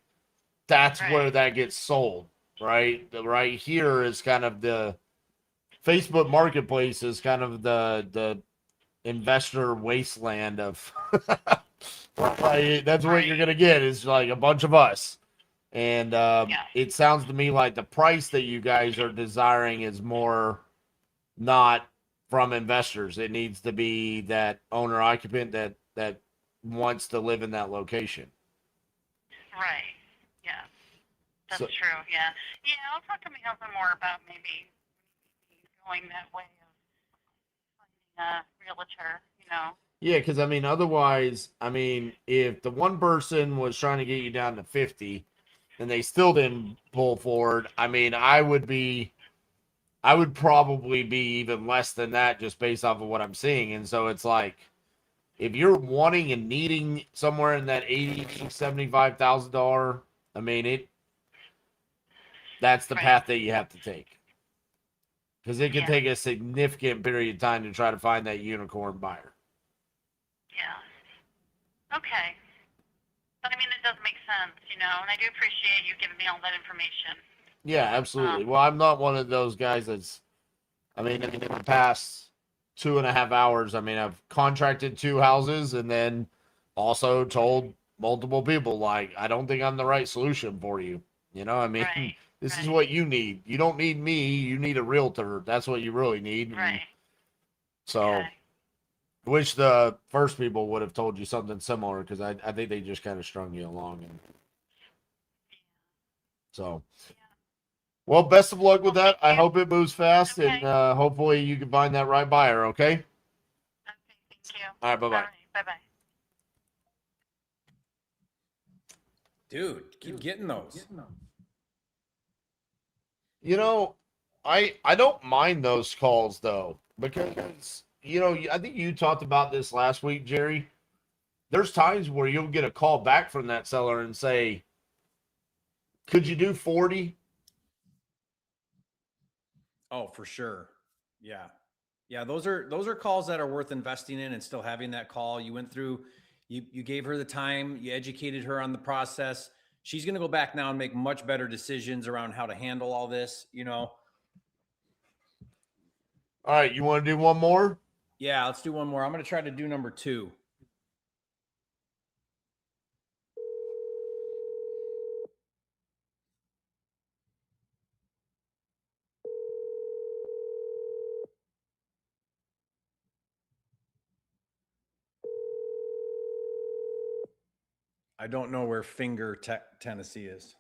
that's where that gets sold, right? Right here is kind of the Facebook Marketplace is kind of the investor wasteland of right? That's what you're gonna get is like a bunch of us. And it sounds to me like the price that you guys are desiring is more not from investors. It needs to be that owner occupant that wants to live in that location. Right. Yeah. That's So- true. Yeah. Yeah. I'll talk to my husband more about maybe going that way of finding a realtor. You know. Yeah, because I mean, otherwise, I mean, if the one person was trying to get you down to 50 and they still didn't pull forward, I mean, I would probably be even less than that just based off of what I'm seeing. And so it's like, if you're wanting and needing somewhere in that $75,000, I mean, that's the path that you have to take. Because it can take a significant period of time to try to find that unicorn buyer. Yeah. Okay. But I mean, it does make sense, you know, and I do appreciate you giving me all that information. Yeah, absolutely. Well, I'm not one of those guys that's, I mean, in the past 2.5 hours, I mean, I've contracted 2 houses and then also told multiple people, like, I don't think I'm the right solution for you. You know, I mean, this is what you need. You don't need me. You need a realtor. That's what you really need. Right. So, I wish the first people would have told you something similar because I think they just kind of strung you along. And so, well, best of luck with that. I hope it moves fast and hopefully you can find that right buyer. Okay. Okay. Thank you. All right. Bye bye. All right. Bye bye. Dude, keep getting those. You know, I don't mind those calls though because you know I think you talked about this last week, Jerry. There's times where you'll get a call back from that seller and say, "Could you do 40?" Oh, for sure. Yeah. Yeah, those are calls that are worth investing in and still having that call. You went through, you gave her the time, you educated her on the process. She's going to go back now and make much better decisions around how to handle all this, you know. All right, you want to do one more? Yeah, let's do one more. I'm going to try to do number 2. I don't know where Tennessee is.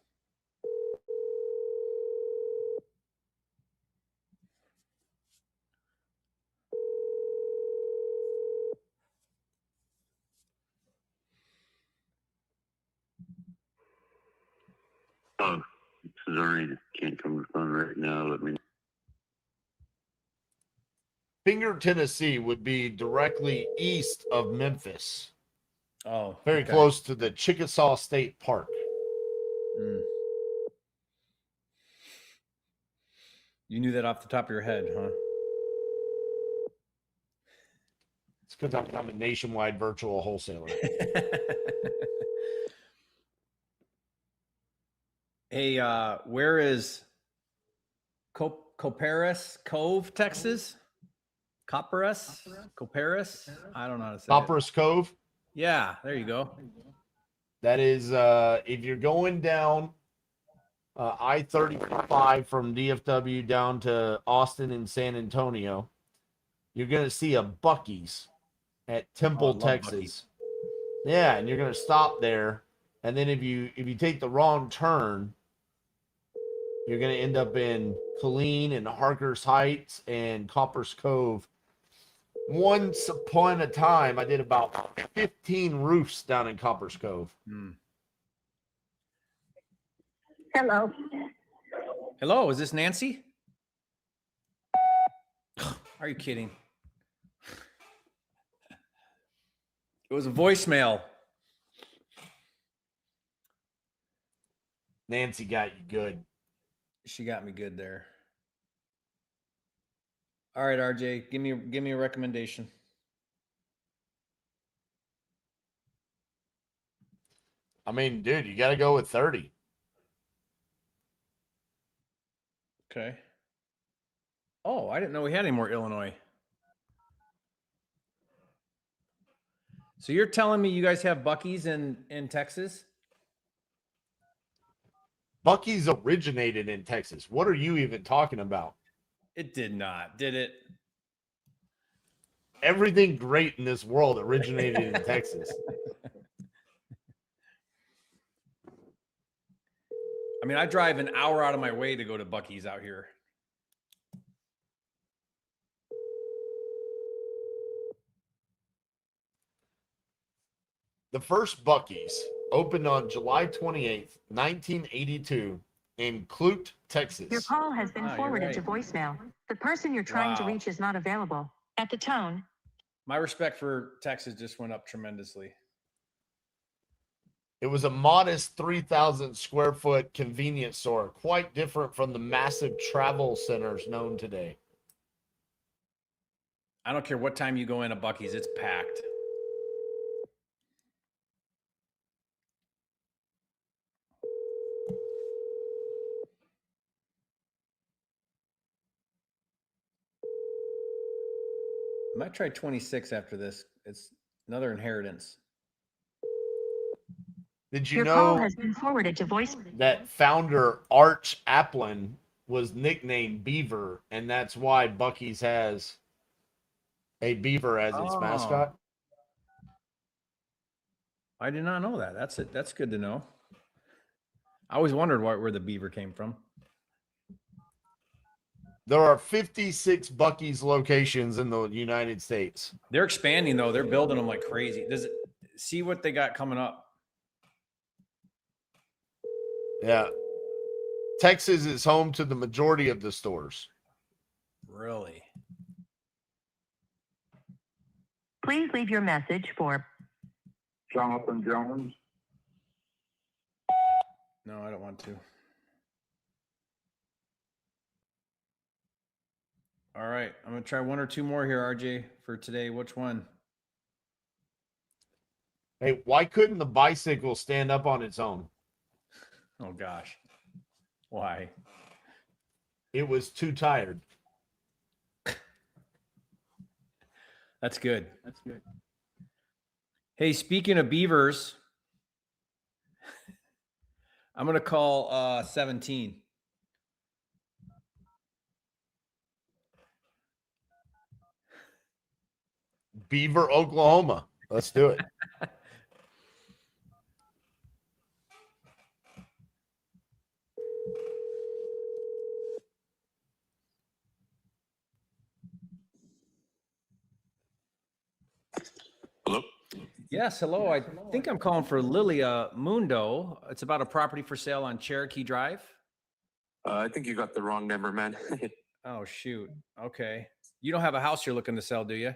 Oh, sorry, can't come to the phone right now. Let me. Finger, Tennessee would be directly east of Memphis. Oh, very close to the Chickasaw State Park. Mm. You knew that off the top of your head, huh? It's because I'm a nationwide virtual wholesaler. Hey, where is Copperas Cove, Texas? Copperas? I don't know how to say Copperas Cove? Yeah, there you go. That is, if you're going down I-35 from DFW down to Austin and San Antonio, you're going to see a Buc-ee's at Temple, Texas. Yeah, and you're going to stop there. And then if you take the wrong turn, you're going to end up in Killeen and Harker's Heights and Copperas Cove. Once upon a time, I did about 15 roofs down in Copperas Cove. Hello. Hello, is this Nancy? Are you kidding? It was a voicemail. Nancy got you good. She got me good there. All right, RJ, give me a recommendation. I mean, dude, you got to go with 30. Okay. Oh, I didn't know we had any more Illinois. So you're telling me you guys have Buc-ee's in Texas? Buc-ee's originated in Texas. What are you even talking about? It did not, did it? Everything great in this world originated in Texas. I mean, I drive an hour out of my way to go to Buc-ee's out here. The first Buc-ee's opened on July 28th, 1982 in Clute, Texas. Your call has been Wow, you're forwarded to right. voicemail. The person you're trying to Wow. reach is not available. At the tone, My respect for Texas just went up tremendously. It was a modest 3,000 square foot convenience store, quite different from the massive travel centers known today. I don't care what time you go in a Buc-ee's, it's packed. I might try 26 after this. It's another inheritance. Did you your call know has been forwarded to voice. that founder Arch Applin was nicknamed Beaver, and that's why Buc-ee's has a beaver as its Oh. mascot? I did not know that. That's it. That's good to know. I always wondered where the beaver came from. There are 56 Buc-ee's locations in the United States. They're expanding though. They're building them like crazy. Does it see what they got coming up? Yeah. Texas is home to the majority of the stores. Really? Please leave your message for Jonathan Jones. No, I don't want to. All right. I'm going to try one or two more here, RJ, for today. Which one? Hey, why couldn't the bicycle stand up on its own? Oh, gosh. Why? It was too tired. That's good. That's good. Hey, speaking of beavers, I'm going to call 17. Beaver, Oklahoma. Let's do it. Hello? Yes, hello. I think I'm calling for Lilia Mundo. It's about a property for sale on Cherokee Drive. I think you got the wrong number, man. Oh, shoot. Okay. You don't have a house you're looking to sell, do you?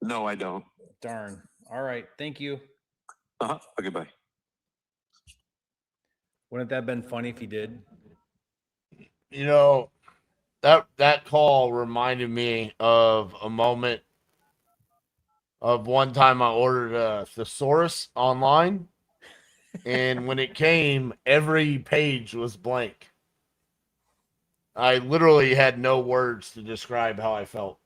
No, I don't. Darn. All right. Thank you. Okay, bye. Wouldn't that have been funny if he did? You know, that call reminded me of a moment of one time I ordered a thesaurus online, and when it came, every page was blank. I literally had no words to describe how I felt.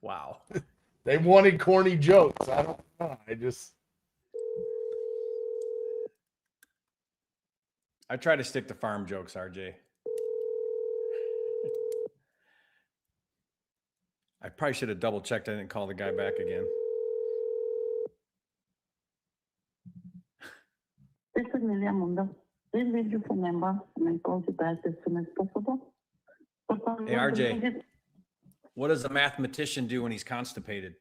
Wow. They wanted corny jokes. I don't know. I try to stick to farm jokes, RJ. I probably should have double checked. I didn't call the guy back again. This is Lilia Mundo. Please leave your phone number and I'll call you back as soon as possible. Hey, RJ. What does a mathematician do when he's constipated?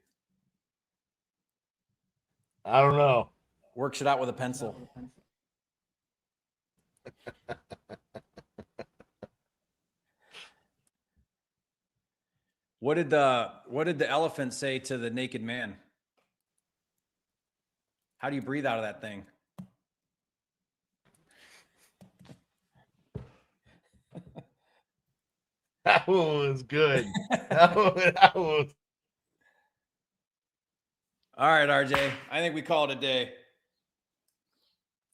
I don't know. Works it out with a pencil. What did the elephant say to the naked man? How do you breathe out of that thing? That one was good. that was. All right, RJ. I think we call it a day.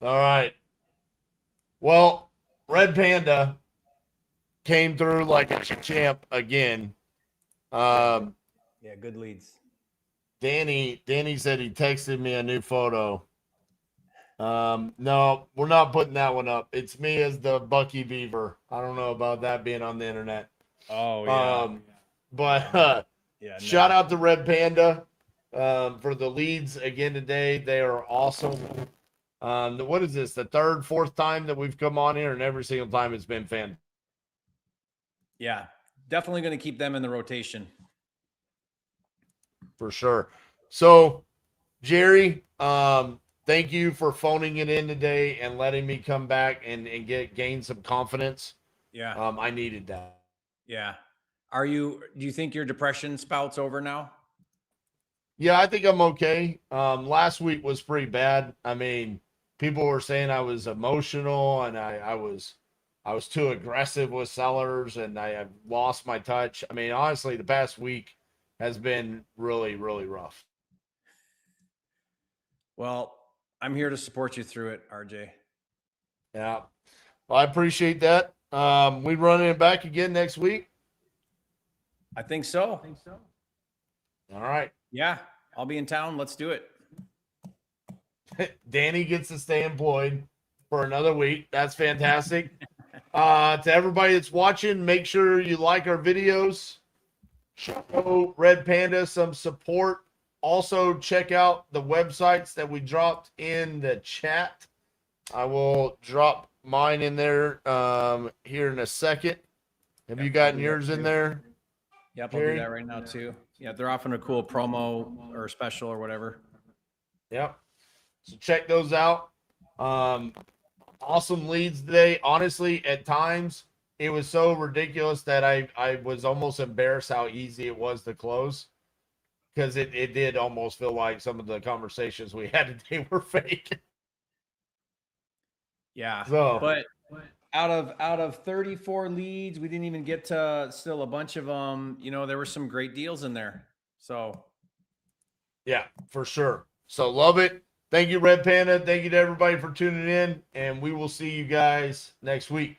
All right. Well, Red Panda came through like a champ again. Yeah, good leads. Danny said he texted me a new photo. No, we're not putting that one up. It's me as the Bucky Beaver. I don't know about that being on the internet. Oh yeah. But Yeah. shout out to Red Panda for the leads again today. They are awesome. What is this? The third, fourth time that we've come on here, and every single time it's been fantastic. Yeah, definitely going to keep them in the rotation. For sure. So, Jerry, thank you for phoning it in today and letting me come back and gain some confidence. Yeah. I needed that. Yeah. Do you think your depression spout's over now? Yeah, I think I'm okay. Last week was pretty bad. I mean, people were saying I was emotional and I was too aggressive with sellers and I have lost my touch. I mean, honestly, the past week has been really, really rough. Well, I'm here to support you through it, RJ. Yeah. Well, I appreciate that. We running it back again next week? I think so. All right. Yeah, I'll be in town. Let's do it. Danny gets to stay employed for another week. That's fantastic. To everybody that's watching, make sure you like our videos. Show Red Panda some support. Also, check out the websites that we dropped in the chat. I will drop mine in there here in a second. Have you gotten yours in there? Yep, I'll do that right now too. Yeah, they're offering a cool promo or special or whatever. Yep. So check those out. Awesome leads today. Honestly, at times it was so ridiculous that I was almost embarrassed how easy it was to close, because it did almost feel like some of the conversations we had today were fake. Yeah. So, but out of 34 leads, we didn't even get to still a bunch of them. You know, there were some great deals in there. So yeah, for sure. So love it. Thank you, Red Panda. Thank you to everybody for tuning in, and we will see you guys next week.